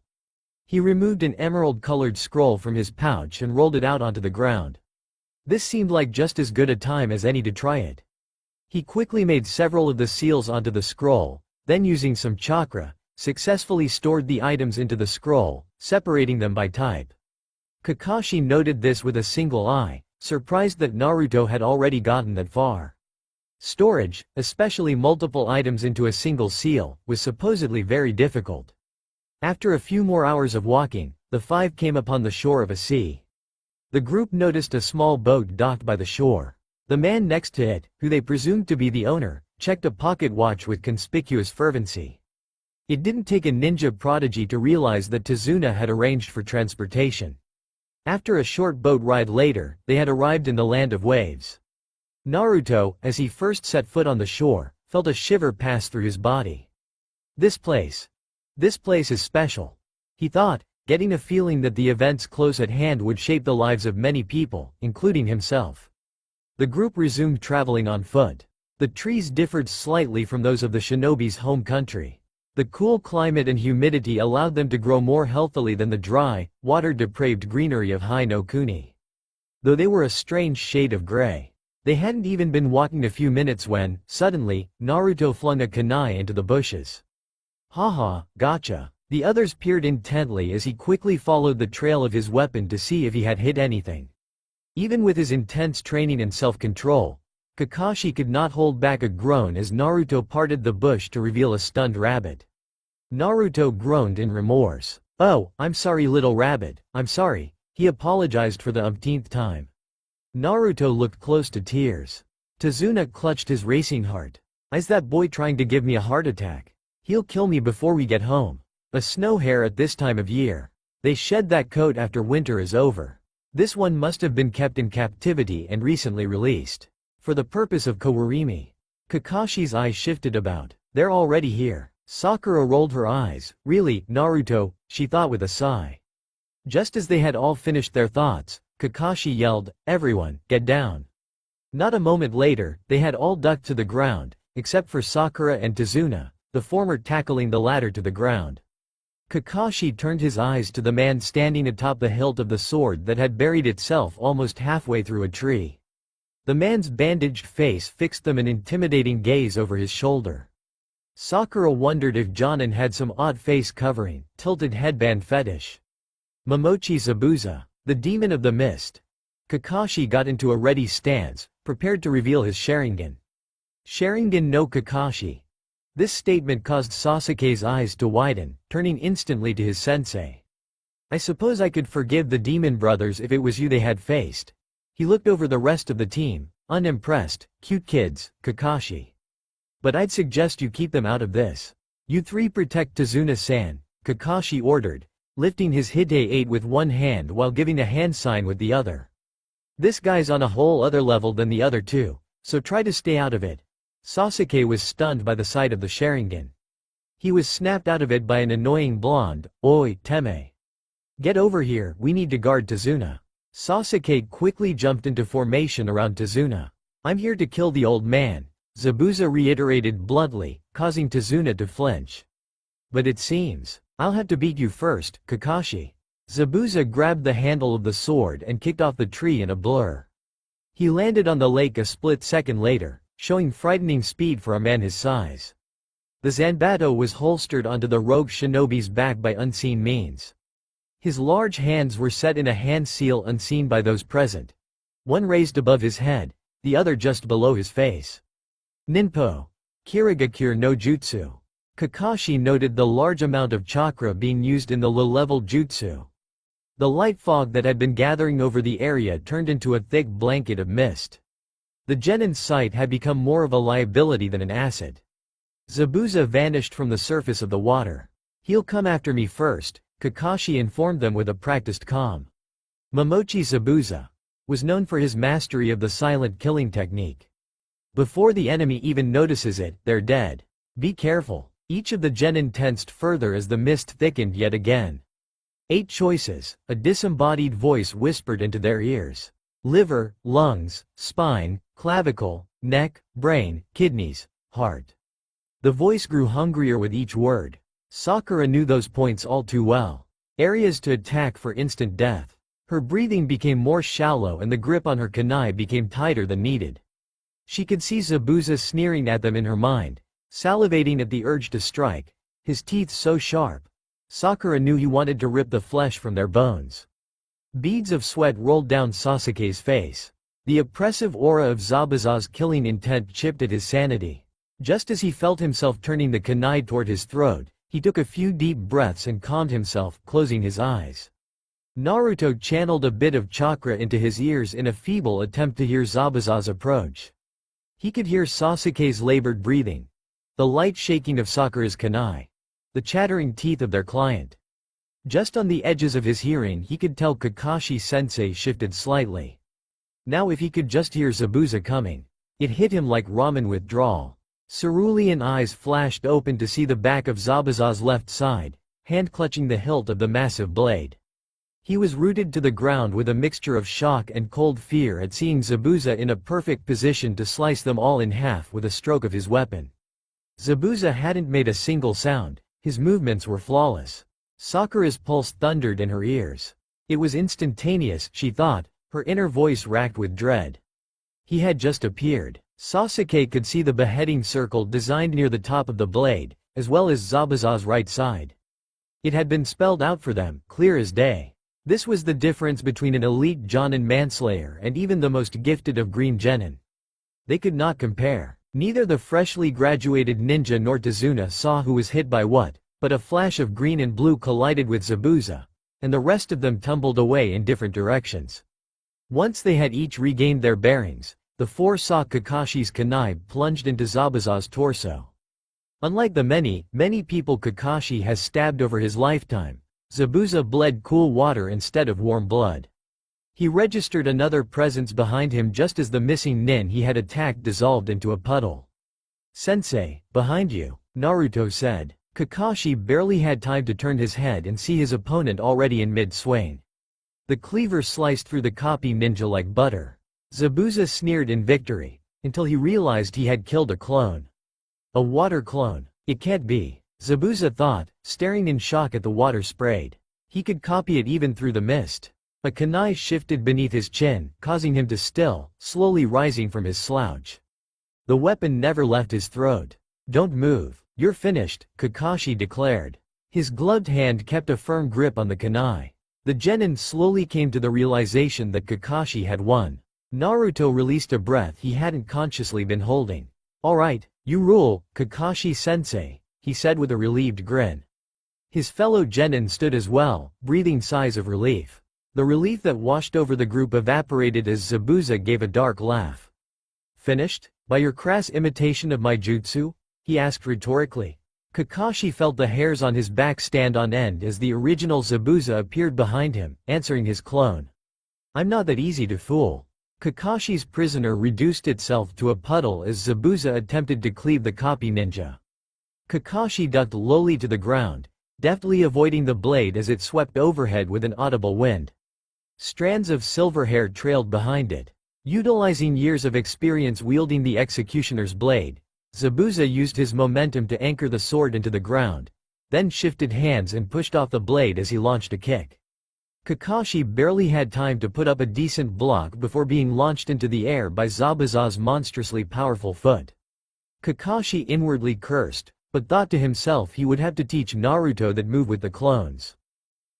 He removed an emerald-colored scroll from his pouch and rolled it out onto the ground. This seemed like just as good a time as any to try it. He quickly made several of the seals onto the scroll, then using some chakra, successfully stored the items into the scroll, separating them by type. Kakashi noted this with a single eye, surprised that Naruto had already gotten that far. Storage, especially multiple items into a single seal, was supposedly very difficult. After a few more hours of walking, the 5 came upon the shore of a sea. The group noticed a small boat docked by the shore. The man next to it, who they presumed to be the owner, checked a pocket watch with conspicuous fervency. It didn't take a ninja prodigy to realize that Tazuna had arranged for transportation. After a short boat ride later, they had arrived in the land of waves. Naruto, as he first set foot on the shore, felt a shiver pass through his body. This place is special. He thought, getting a feeling that the events close at hand would shape the lives of many people, including himself. The group resumed traveling on foot. The trees differed slightly from those of the shinobi's home country. The cool climate and humidity allowed them to grow more healthily than the dry, water-depraved greenery of Hai no Kuni. Though they were a strange shade of gray. They hadn't even been walking a few minutes when, suddenly, Naruto flung a kunai into the bushes. Haha, gotcha. The others peered intently as he quickly followed the trail of his weapon to see if he had hit anything. Even with his intense training and self-control, Kakashi could not hold back a groan as Naruto parted the bush to reveal a stunned rabbit. Naruto groaned in remorse. Oh, I'm sorry little rabbit, I'm sorry, he apologized for the umpteenth time. Naruto looked close to tears. Tazuna clutched his racing heart. Is that boy trying to give me a heart attack? He'll kill me before we get home. A snow hare at this time of year. They shed that coat after winter is over. This one must have been kept in captivity and recently released. For the purpose of Kawarimi. Kakashi's eyes shifted about. They're already here. Sakura rolled her eyes. Really, Naruto, she thought with a sigh. Just as they had all finished their thoughts, Kakashi yelled, everyone, get down. Not a moment later, they had all ducked to the ground, except for Sakura and Tazuna, the former tackling the ladder to the ground. Kakashi turned his eyes to the man standing atop the hilt of the sword that had buried itself almost halfway through a tree. The man's bandaged face fixed them an intimidating gaze over his shoulder. Sakura wondered if Jonin had some odd face covering, tilted headband fetish. Momochi Zabuza, the demon of the mist. Kakashi got into a ready stance, prepared to reveal his Sharingan. Sharingan no Kakashi. This statement caused Sasuke's eyes to widen, turning instantly to his sensei. I suppose I could forgive the demon brothers if it was you they had faced. He looked over the rest of the team, unimpressed. Cute kids, Kakashi. But I'd suggest you keep them out of this. You three protect Tazuna-san, Kakashi ordered, lifting his Hite-8 with one hand while giving a hand sign with the other. This guy's on a whole other level than the other two, so try to stay out of it. Sasuke was stunned by the sight of the Sharingan. He was snapped out of it by an annoying blonde. Oi, Teme. Get over here, we need to guard Tazuna. Sasuke quickly jumped into formation around Tazuna. I'm here to kill the old man, Zabuza reiterated bluntly, causing Tazuna to flinch. But it seems, I'll have to beat you first, Kakashi. Zabuza grabbed the handle of the sword and kicked off the tree in a blur. He landed on the lake a split second later, showing frightening speed for a man his size. The Zanbato was holstered onto the rogue shinobi's back by unseen means. His large hands were set in a hand seal unseen by those present. One raised above his head, the other just below his face. Ninpo. Kirigakure no Jutsu. Kakashi noted the large amount of chakra being used in the low-level jutsu. The light fog that had been gathering over the area turned into a thick blanket of mist. The genin's sight had become more of a liability than an asset. Zabuza vanished from the surface of the water. He'll come after me first, Kakashi informed them with a practiced calm. Momochi Zabuza was known for his mastery of the silent killing technique. Before the enemy even notices it, they're dead. Be careful. Each of the genin tensed further as the mist thickened yet again. 8 choices, a disembodied voice whispered into their ears. Liver, lungs, spine, clavicle, neck, brain, kidneys, heart. The voice grew hungrier with each word. Sakura knew those points all too well. Areas to attack for instant death. Her breathing became more shallow and the grip on her kunai became tighter than needed. She could see Zabuza sneering at them in her mind, salivating at the urge to strike, his teeth so sharp. Sakura knew he wanted to rip the flesh from their bones. Beads of sweat rolled down Sasuke's face. The oppressive aura of Zabuza's killing intent chipped at his sanity. Just as he felt himself turning the kunai toward his throat, he took a few deep breaths and calmed himself, closing his eyes. Naruto channeled a bit of chakra into his ears in a feeble attempt to hear Zabuza's approach. He could hear Sasuke's labored breathing, the light shaking of Sakura's kunai, the chattering teeth of their client. Just on the edges of his hearing he could tell Kakashi-sensei shifted slightly. Now if he could just hear Zabuza coming. It hit him like ramen withdrawal. Cerulean eyes flashed open to see the back of Zabuza's left side, hand clutching the hilt of the massive blade. He was rooted to the ground with a mixture of shock and cold fear at seeing Zabuza in a perfect position to slice them all in half with a stroke of his weapon. Zabuza hadn't made a single sound, his movements were flawless. Sakura's pulse thundered in her ears. It was instantaneous, she thought, her inner voice racked with dread. He had just appeared. Sasuke could see the beheading circle designed near the top of the blade, as well as Zabuza's right side. It had been spelled out for them, clear as day. This was the difference between an elite Jonin manslayer and even the most gifted of green genin. They could not compare. Neither the freshly graduated ninja nor Tazuna saw who was hit by what, but a flash of green and blue collided with Zabuza, and the rest of them tumbled away in different directions. Once they had each regained their bearings, the 4 saw Kakashi's kunai plunged into Zabuza's torso. Unlike the many people Kakashi has stabbed over his lifetime, Zabuza bled cool water instead of warm blood. He registered another presence behind him just as the missing nin he had attacked dissolved into a puddle. "Sensei, behind you," Naruto said. Kakashi barely had time to turn his head and see his opponent already in mid-swing. The cleaver sliced through the copy ninja like butter. Zabuza sneered in victory, until he realized he had killed a clone. A water clone. It can't be, Zabuza thought, staring in shock at the water sprayed. He could copy it even through the mist. A kunai shifted beneath his chin, causing him to still, slowly rising from his slouch. The weapon never left his throat. "Don't move, you're finished," Kakashi declared. His gloved hand kept a firm grip on the kunai. The genin slowly came to the realization that Kakashi had won. Naruto released a breath he hadn't consciously been holding. "All right, you rule, Kakashi-sensei," he said with a relieved grin. His fellow genin stood as well, breathing sighs of relief. The relief that washed over the group evaporated as Zabuza gave a dark laugh. Finished? By your crass imitation of my jutsu? He asked rhetorically. Kakashi felt the hairs on his back stand on end as the original Zabuza appeared behind him, answering his clone. I'm not that easy to fool. Kakashi's prisoner reduced itself to a puddle as Zabuza attempted to cleave the copy ninja. Kakashi ducked lowly to the ground, deftly avoiding the blade as it swept overhead with an audible wind. Strands of silver hair trailed behind it. Utilizing years of experience wielding the executioner's blade, Zabuza used his momentum to anchor the sword into the ground, then shifted hands and pushed off the blade as he launched a kick. Kakashi barely had time to put up a decent block before being launched into the air by Zabuza's monstrously powerful foot. Kakashi inwardly cursed, but thought to himself he would have to teach Naruto that move with the clones.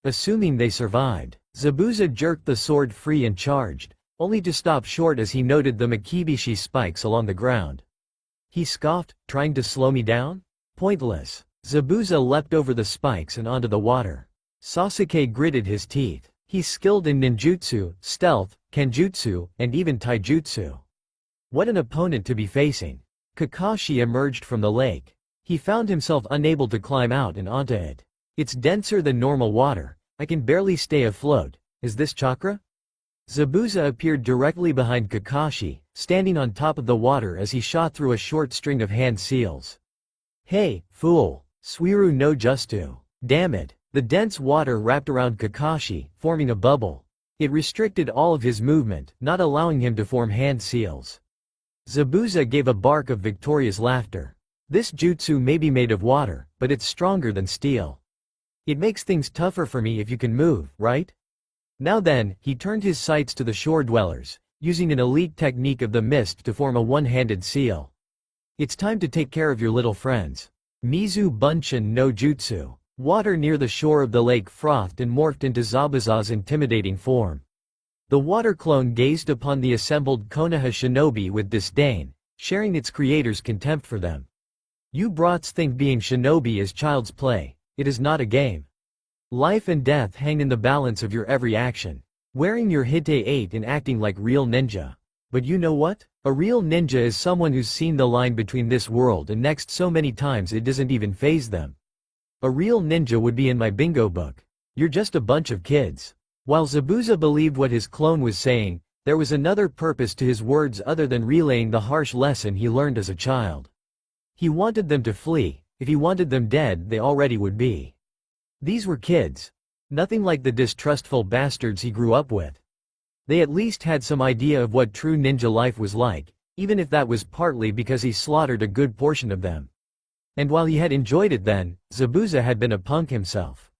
Assuming they survived, Zabuza jerked the sword free and charged, only to stop short as he noted the Makibishi spikes along the ground. He scoffed, trying to slow me down? Pointless. Zabuza leapt over the spikes and onto the water. Sasuke gritted his teeth. He's skilled in ninjutsu, stealth, kenjutsu, and even taijutsu. What an opponent to be facing. Kakashi emerged from the lake. He found himself unable to climb out and onto it. It's denser than normal water. I can barely stay afloat. Is this chakra? Zabuza appeared directly behind Kakashi, standing on top of the water as he shot through a short string of hand seals. Hey, fool! Suiru no Justu. Damn it! The dense water wrapped around Kakashi, forming a bubble. It restricted all of his movement, not allowing him to form hand seals. Zabuza gave a bark of victorious laughter. This jutsu may be made of water, but it's stronger than steel. It makes things tougher for me if you can move, right? Now then, he turned his sights to the shore dwellers, using an elite technique of the mist to form a one-handed seal. It's time to take care of your little friends. Mizu Bunshin no Jutsu. Water near the shore of the lake frothed and morphed into Zabuza's intimidating form. The water clone gazed upon the assembled Konoha shinobi with disdain, sharing its creator's contempt for them. You brats think being shinobi is child's play. It is not a game. Life and death hang in the balance of your every action. Wearing your Hite 8 and acting like real ninja. But you know what? A real ninja is someone who's seen the line between this world and next so many times it doesn't even faze them. A real ninja would be in my bingo book. You're just a bunch of kids. While Zabuza believed what his clone was saying, there was another purpose to his words other than relaying the harsh lesson he learned as a child. He wanted them to flee. If he wanted them dead, they already would be. These were kids. Nothing like the distrustful bastards he grew up with. They at least had some idea of what true ninja life was like, even if that was partly because he slaughtered a good portion of them. And while he had enjoyed it then, Zabuza had been a punk himself.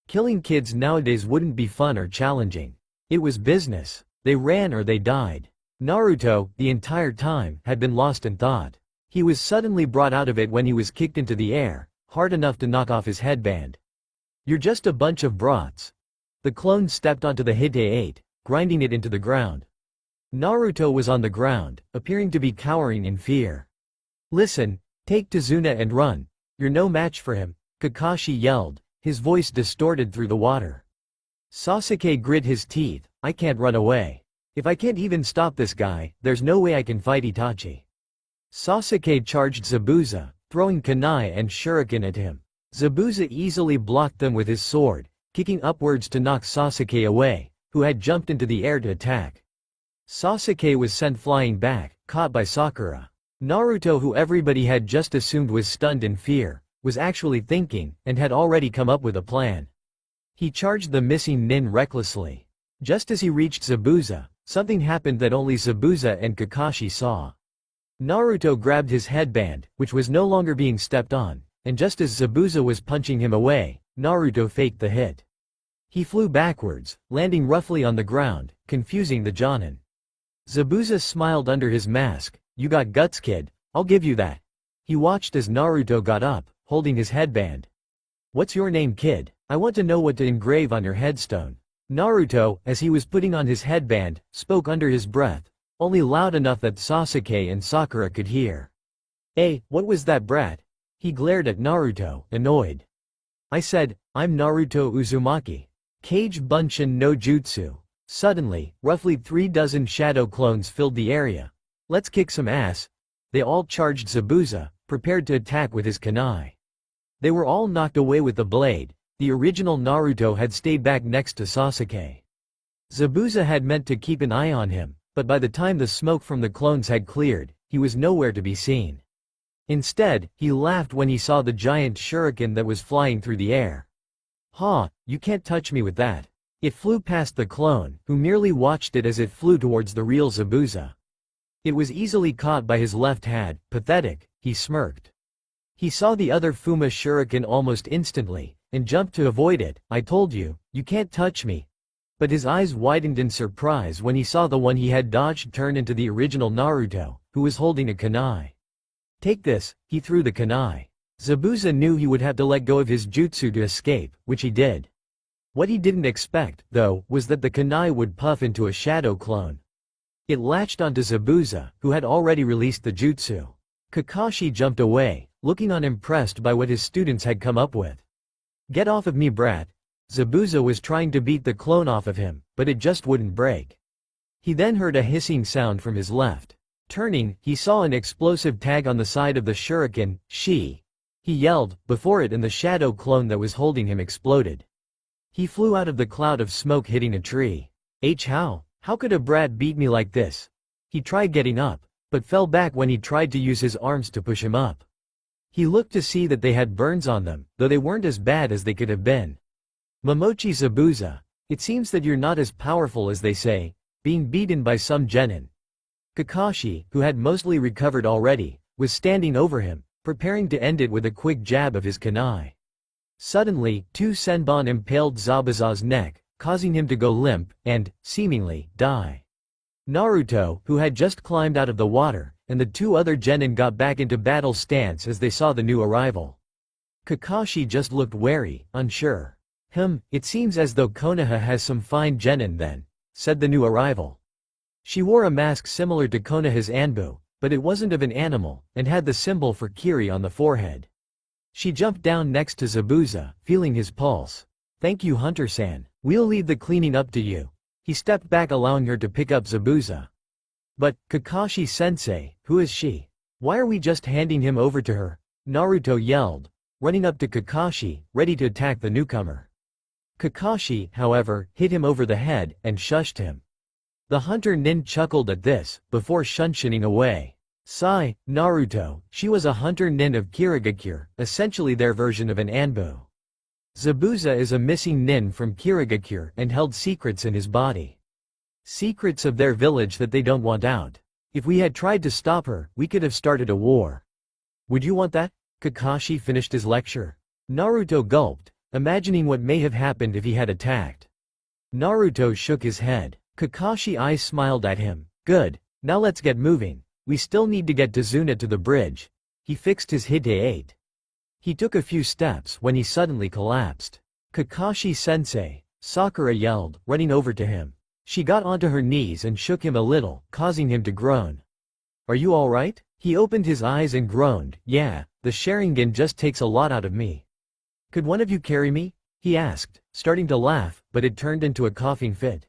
Killing kids nowadays wouldn't be fun or challenging. It was business. They ran or they died. Naruto, the entire time, had been lost in thought. He was suddenly brought out of it when he was kicked into the air, hard enough to knock off his headband. You're just a bunch of brats. The clone stepped onto the Hite 8, grinding it into the ground. Naruto was on the ground, appearing to be cowering in fear. Listen, take Tazuna and run. You're no match for him, Kakashi yelled, his voice distorted through the water. Sasuke grit his teeth. I can't run away. If I can't even stop this guy, there's no way I can fight Itachi. Sasuke charged Zabuza, throwing kunai and shuriken at him. Zabuza easily blocked them with his sword, kicking upwards to knock Sasuke away, who had jumped into the air to attack. Sasuke was sent flying back, caught by Sakura. Naruto, who everybody had just assumed was stunned in fear, was actually thinking, and had already come up with a plan. He charged the missing nin recklessly. Just as he reached Zabuza, something happened that only Zabuza and Kakashi saw. Naruto grabbed his headband, which was no longer being stepped on, and just as Zabuza was punching him away, Naruto faked the hit. He flew backwards, landing roughly on the ground, confusing the Jonin. Zabuza smiled under his mask. You got guts, kid, I'll give you that. He watched as Naruto got up, holding his headband. What's your name, kid? I want to know what to engrave on your headstone. Naruto, as he was putting on his headband, spoke under his breath, only loud enough that Sasuke and Sakura could hear. Hey, what was that, brat? He glared at Naruto, annoyed. I said, I'm Naruto Uzumaki. Kage Bunshin no Jutsu. Suddenly, roughly 3 dozen shadow clones filled the area. Let's kick some ass. They all charged Zabuza, prepared to attack with his kunai. They were all knocked away with the blade. The original Naruto had stayed back next to Sasuke. Zabuza had meant to keep an eye on him, but by the time the smoke from the clones had cleared, he was nowhere to be seen. Instead, he laughed when he saw the giant shuriken that was flying through the air. "Ha, you can't touch me with that." It flew past the clone, who merely watched it as it flew towards the real Zabuza. It was easily caught by his left hand. Pathetic, he smirked. He saw the other Fuma shuriken almost instantly, and jumped to avoid it. "I told you, you can't touch me." But his eyes widened in surprise when he saw the one he had dodged turn into the original Naruto, who was holding a kunai. "Take this," he threw the kunai. Zabuza knew he would have to let go of his jutsu to escape, which he did. What he didn't expect, though, was that the kunai would puff into a shadow clone. It latched onto Zabuza, who had already released the jutsu. Kakashi jumped away, looking unimpressed by what his students had come up with. "Get off of me, brat." Zabuza was trying to beat the clone off of him, but it just wouldn't break. He then heard a hissing sound from his left. Turning, he saw an explosive tag on the side of the shuriken. He yelled, before it and the shadow clone that was holding him exploded. He flew out of the cloud of smoke, hitting a tree. How could a brat beat me like this? He tried getting up, but fell back when he tried to use his arms to push him up. He looked to see that they had burns on them, though they weren't as bad as they could have been. "Momochi Zabuza, it seems that you're not as powerful as they say, being beaten by some genin." Kakashi, who had mostly recovered already, was standing over him, preparing to end it with a quick jab of his kunai. Suddenly, 2 senbon impaled Zabuza's neck, causing him to go limp, and, seemingly, die. Naruto, who had just climbed out of the water, and the 2 other genin got back into battle stance as they saw the new arrival. Kakashi just looked wary, unsure. It seems as though Konoha has some fine genin then," said the new arrival. She wore a mask similar to Konoha's Anbu, but it wasn't of an animal, and had the symbol for Kiri on the forehead. She jumped down next to Zabuza, feeling his pulse. "Thank you, Hunter-san. We'll leave the cleaning up to you." He stepped back, allowing her to pick up Zabuza. "But, Kakashi-sensei, who is she? Why are we just handing him over to her?" Naruto yelled, running up to Kakashi, ready to attack the newcomer. Kakashi, however, hit him over the head, and shushed him. The hunter nin chuckled at this, before shunshining away. Sigh, Naruto, she was a hunter nin of Kirigakure, essentially their version of an Anbu. Zabuza is a missing nin from Kirigakure and held secrets in his body. Secrets of their village that they don't want out. If we had tried to stop her, we could have started a war. Would you want that? Kakashi finished his lecture. Naruto gulped, imagining what may have happened if he had attacked. Naruto shook his head. Kakashi's eyes smiled at him. Good, now let's get moving. We still need to get Tazuna to the bridge. He fixed his hite. He took a few steps when he suddenly collapsed. Kakashi-sensei, Sakura yelled, running over to him. She got onto her knees and shook him a little, causing him to groan. Are you alright? He opened his eyes and groaned. Yeah, the Sharingan just takes a lot out of me. Could one of you carry me? He asked, starting to laugh, but it turned into a coughing fit.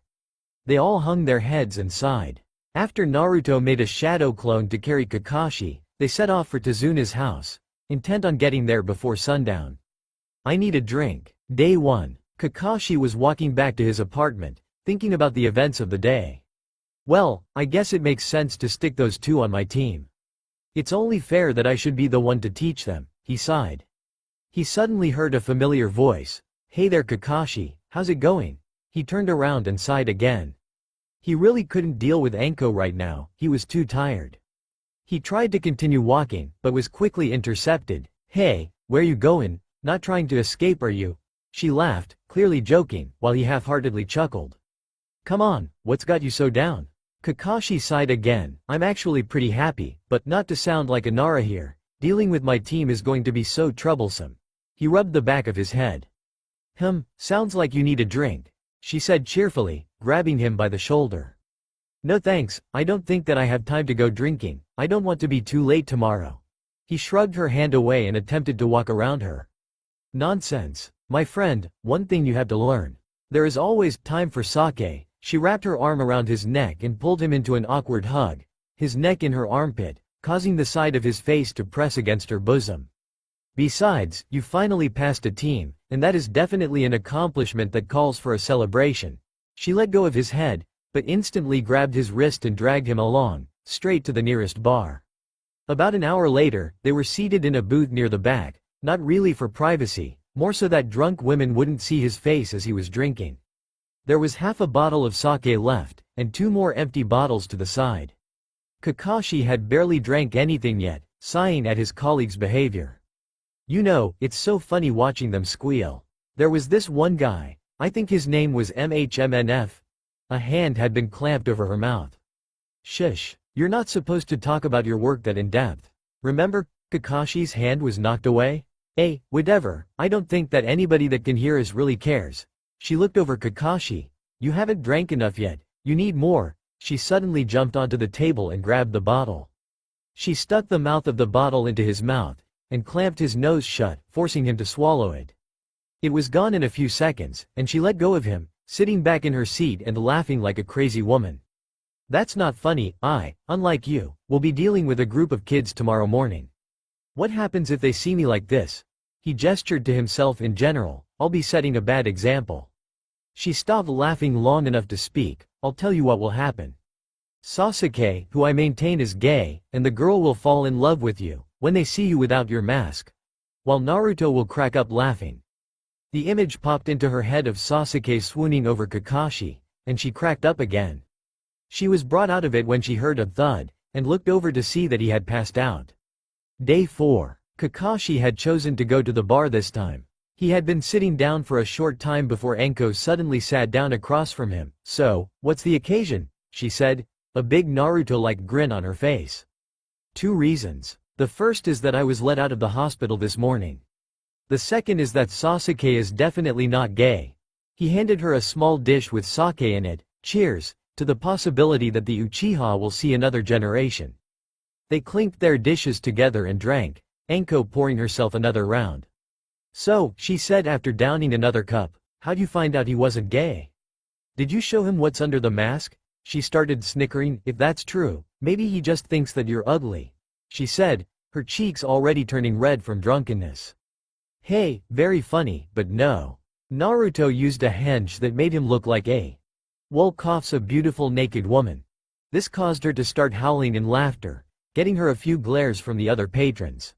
They all hung their heads and sighed. After Naruto made a shadow clone to carry Kakashi, they set off for Tazuna's house, intent on getting there before sundown. I need a drink. Day 1. Kakashi was walking back to his apartment, thinking about the events of the day. Well, I guess it makes sense to stick those two on my team. It's only fair that I should be the one to teach them, he sighed. He suddenly heard a familiar voice. Hey there Kakashi, how's it going? He turned around and sighed again. He really couldn't deal with Anko right now, he was too tired. He tried to continue walking, but was quickly intercepted. Hey, where you going? Not trying to escape are you? She laughed, clearly joking, while he half-heartedly chuckled. Come on, what's got you so down? Kakashi sighed again. I'm actually pretty happy, but not to sound like a Nara here. Dealing with my team is going to be so troublesome. He rubbed the back of his head. Sounds like you need a drink, she said cheerfully, grabbing him by the shoulder. No thanks, I don't think that I have time to go drinking. I don't want to be too late tomorrow. He shrugged her hand away and attempted to walk around her. Nonsense. My friend, one thing you have to learn. There is always time for sake. She wrapped her arm around his neck and pulled him into an awkward hug, his neck in her armpit, causing the side of his face to press against her bosom. Besides, you finally passed a team, and that is definitely an accomplishment that calls for a celebration. She let go of his head, but instantly grabbed his wrist and dragged him along, straight to the nearest bar. About an hour later, they were seated in a booth near the back, not really for privacy, more so that drunk women wouldn't see his face as he was drinking. There was half a bottle of sake left, and 2 more empty bottles to the side. Kakashi had barely drank anything yet, sighing at his colleague's behavior. You know, it's so funny watching them squeal. There was this one guy, I think his name was MHMNF. A hand had been clamped over her mouth. Shush, you're not supposed to talk about your work that in depth. Remember, Kakashi's hand was knocked away? Hey, whatever, I don't think that anybody that can hear us really cares. She looked over Kakashi. You haven't drank enough yet, you need more. She suddenly jumped onto the table and grabbed the bottle. She stuck the mouth of the bottle into his mouth, and clamped his nose shut, forcing him to swallow it. It was gone in a few seconds, and she let go of him, sitting back in her seat and laughing like a crazy woman. That's not funny, unlike you, will be dealing with a group of kids tomorrow morning. What happens if they see me like this? He gestured to himself in general, I'll be setting a bad example. She stopped laughing long enough to speak, I'll tell you what will happen. Sasuke, who I maintain is gay, and the girl will fall in love with you, when they see you without your mask. While Naruto will crack up laughing. The image popped into her head of Sasuke swooning over Kakashi, and she cracked up again. She was brought out of it when she heard a thud, and looked over to see that he had passed out. Day 4. Kakashi had chosen to go to the bar this time. He had been sitting down for a short time before Anko suddenly sat down across from him. So, what's the occasion? She said, a big Naruto-like grin on her face. 2 reasons. The first is that I was let out of the hospital this morning. The second is that Sasuke is definitely not gay. He handed her a small dish with sake in it. Cheers, to the possibility that the Uchiha will see another generation. They clinked their dishes together and drank, Anko pouring herself another round. So, she said after downing another cup, how'd you find out he wasn't gay? Did you show him what's under the mask? She started snickering. If that's true, maybe he just thinks that you're ugly, she said, her cheeks already turning red from drunkenness. Hey, very funny, but no. Naruto used a hench that made him look like a Wolkoff's a beautiful naked woman. This caused her to start howling in laughter, getting her a few glares from the other patrons.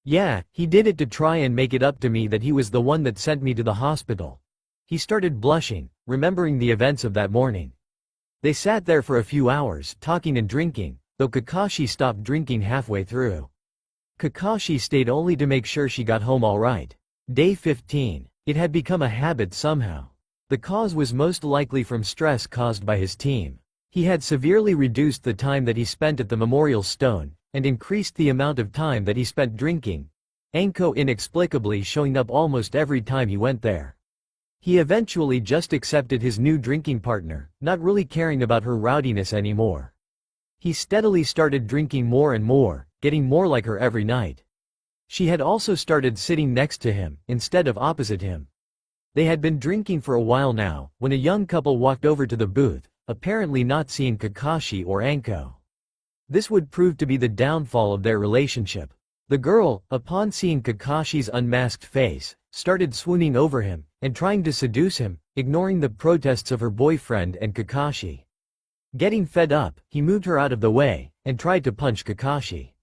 Yeah, he did it to try and make it up to me that he was the one that sent me to the hospital. He started blushing, remembering the events of that morning. They sat there for a few hours, talking and drinking, though Kakashi stopped drinking halfway through. Kakashi stayed only to make sure she got home all right. Day 15. It had become a habit somehow. The cause was most likely from stress caused by his team. He had severely reduced the time that he spent at the memorial stone, and increased the amount of time that he spent drinking, Anko inexplicably showing up almost every time he went there. He eventually just accepted his new drinking partner, not really caring about her rowdiness anymore. He steadily started drinking more and more, getting more like her every night. She had also started sitting next to him, instead of opposite him. They had been drinking for a while now, when a young couple walked over to the booth, apparently not seeing Kakashi or Anko. This would prove to be the downfall of their relationship. The girl, upon seeing Kakashi's unmasked face, started swooning over him, and trying to seduce him, ignoring the protests of her boyfriend and Kakashi. Getting fed up, he moved her out of the way, and tried to punch Kakashi.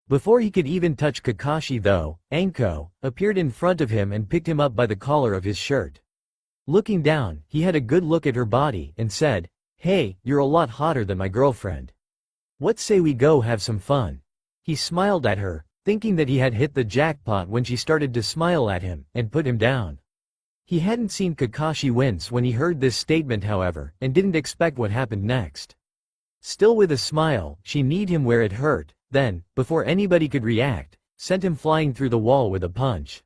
Before he could even touch Kakashi though, Anko appeared in front of him and picked him up by the collar of his shirt. Looking down, he had a good look at her body, and said, "Hey, you're a lot hotter than my girlfriend. What say we go have some fun?" He smiled at her, thinking that he had hit the jackpot when she started to smile at him, and put him down. He hadn't seen Kakashi wince when he heard this statement however, and didn't expect what happened next. Still with a smile, she kneed him where it hurt, then, before anybody could react, sent him flying through the wall with a punch.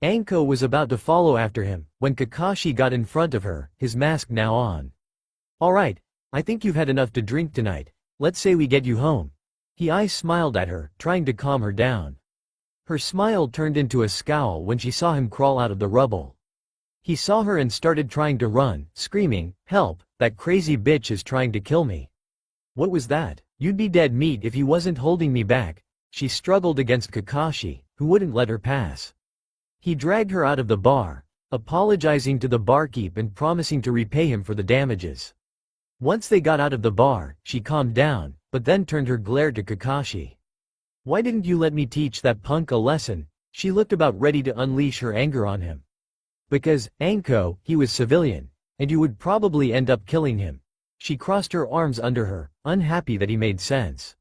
Anko was about to follow after him, when Kakashi got in front of her, his mask now on. "Alright, I think you've had enough to drink tonight. Let's say we get you home." He smiled at her, trying to calm her down. Her smile turned into a scowl when she saw him crawl out of the rubble. He saw her and started trying to run, screaming, "Help, that crazy bitch is trying to kill me." "What was that? You'd be dead meat if he wasn't holding me back." She struggled against Kakashi, who wouldn't let her pass. He dragged her out of the bar, apologizing to the barkeep and promising to repay him for the damages. Once they got out of the bar, she calmed down, but then turned her glare to Kakashi. "Why didn't you let me teach that punk a lesson?" She looked about ready to unleash her anger on him. "Because, Anko, he was civilian, and you would probably end up killing him." She crossed her arms under her, unhappy that he made sense.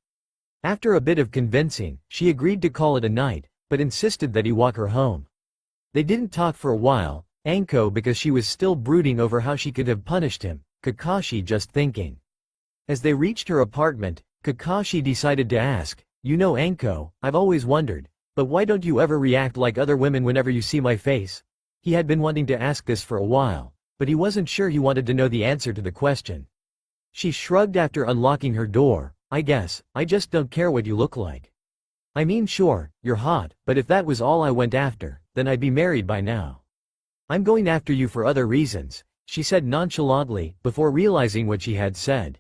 After a bit of convincing, she agreed to call it a night, but insisted that he walk her home. They didn't talk for a while, Anko because she was still brooding over how she could have punished him, Kakashi just thinking. As they reached her apartment, Kakashi decided to ask, "You know Anko, I've always wondered, but why don't you ever react like other women whenever you see my face?" He had been wanting to ask this for a while, but he wasn't sure he wanted to know the answer to the question. She shrugged after unlocking her door. "I guess, I just don't care what you look like. I mean sure, you're hot, but if that was all I went after, then I'd be married by now. I'm going after you for other reasons," she said nonchalantly, before realizing what she had said.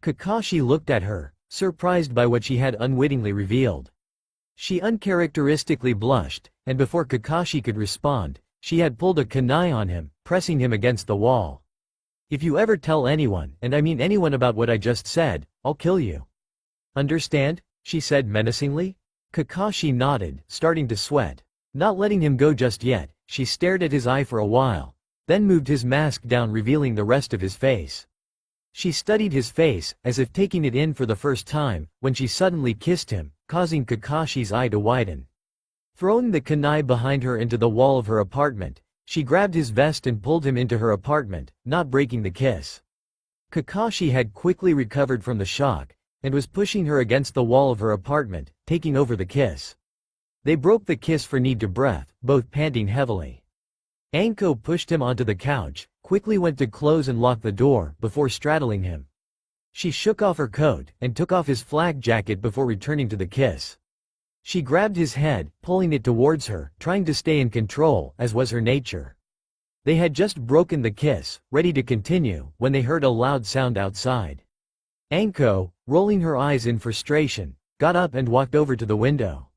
Kakashi looked at her, surprised by what she had unwittingly revealed. She uncharacteristically blushed, and before Kakashi could respond, she had pulled a kunai on him, pressing him against the wall. "If you ever tell anyone, and I mean anyone, about what I just said, I'll kill you. Understand?" she said menacingly. Kakashi nodded, starting to sweat. Not letting him go just yet, she stared at his eye for a while, then moved his mask down, revealing the rest of his face. She studied his face, as if taking it in for the first time, when she suddenly kissed him, causing Kakashi's eye to widen. Throwing the kunai behind her into the wall of her apartment, she grabbed his vest and pulled him into her apartment, not breaking the kiss. Kakashi had quickly recovered from the shock, and was pushing her against the wall of her apartment, taking over the kiss. They broke the kiss for need to breath, both panting heavily. Anko pushed him onto the couch, quickly went to close and lock the door, before straddling him. She shook off her coat, and took off his flak jacket before returning to the kiss. She grabbed his head, pulling it towards her, trying to stay in control, as was her nature. They had just broken the kiss, ready to continue, when they heard a loud sound outside. Anko, rolling her eyes in frustration, got up and walked over to the window.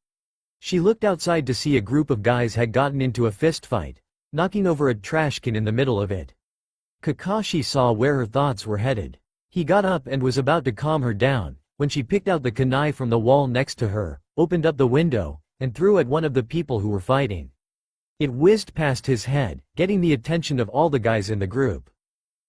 She looked outside to see a group of guys had gotten into a fistfight, knocking over a trash can in the middle of it. Kakashi saw where her thoughts were headed. He got up and was about to calm her down, when she picked out the kunai from the wall next to her, opened up the window, and threw at one of the people who were fighting. It whizzed past his head, getting the attention of all the guys in the group.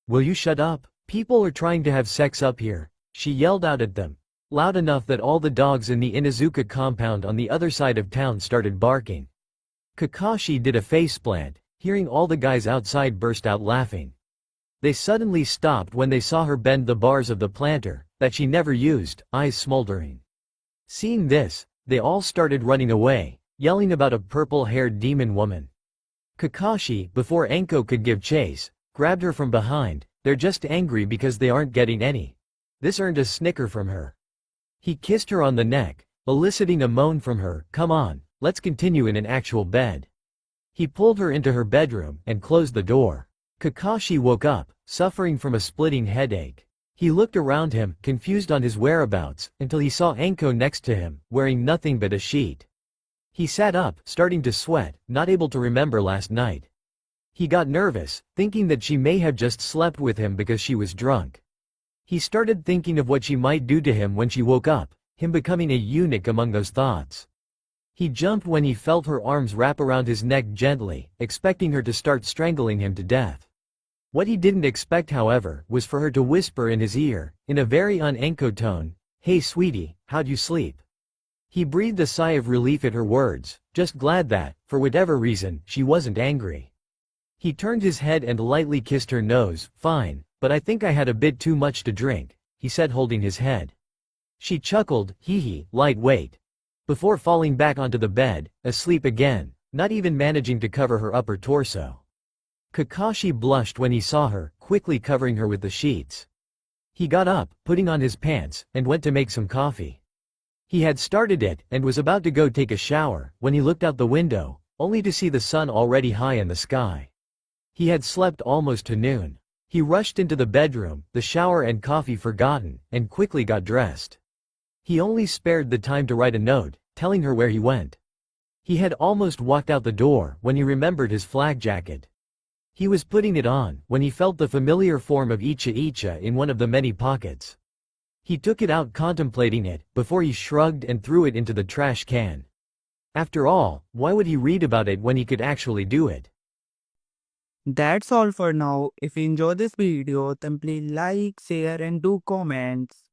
"Will you shut up? People are trying to have sex up here," she yelled out at them, loud enough that all the dogs in the Inuzuka compound on the other side of town started barking. Kakashi did a faceplant, hearing all the guys outside burst out laughing. They suddenly stopped when they saw her bend the bars of the planter, that she never used, eyes smoldering. Seeing this, they all started running away, yelling about a purple-haired demon woman. Kakashi, before Anko could give chase, grabbed her from behind. "They're just angry because they aren't getting any." This earned a snicker from her. He kissed her on the neck, eliciting a moan from her. "Come on, let's continue in an actual bed." He pulled her into her bedroom, and closed the door. Kakashi woke up, suffering from a splitting headache. He looked around him, confused on his whereabouts, until he saw Anko next to him, wearing nothing but a sheet. He sat up, starting to sweat, not able to remember last night. He got nervous, thinking that she may have just slept with him because she was drunk. He started thinking of what she might do to him when she woke up, him becoming a eunuch among those thoughts. He jumped when he felt her arms wrap around his neck gently, expecting her to start strangling him to death. What he didn't expect, however, was for her to whisper in his ear, in a very un-Anko tone, "Hey sweetie, how'd you sleep?" He breathed a sigh of relief at her words, just glad that, for whatever reason, she wasn't angry. He turned his head and lightly kissed her nose. "Fine, but I think I had a bit too much to drink," he said, holding his head. She chuckled, hee, lightweight, before falling back onto the bed, asleep again, not even managing to cover her upper torso. Kakashi blushed when he saw her, quickly covering her with the sheets. He got up, putting on his pants, and went to make some coffee. He had started it, and was about to go take a shower, when he looked out the window, only to see the sun already high in the sky. He had slept almost to noon. He rushed into the bedroom, the shower and coffee forgotten, and quickly got dressed. He only spared the time to write a note, telling her where he went. He had almost walked out the door when he remembered his flak jacket. He was putting it on when he felt the familiar form of Icha Icha in one of the many pockets. He took it out contemplating it, before he shrugged and threw it into the trash can. After all, why would he read about it when he could actually do it? That's all for now. If you enjoy this video, then please like, share and do comments.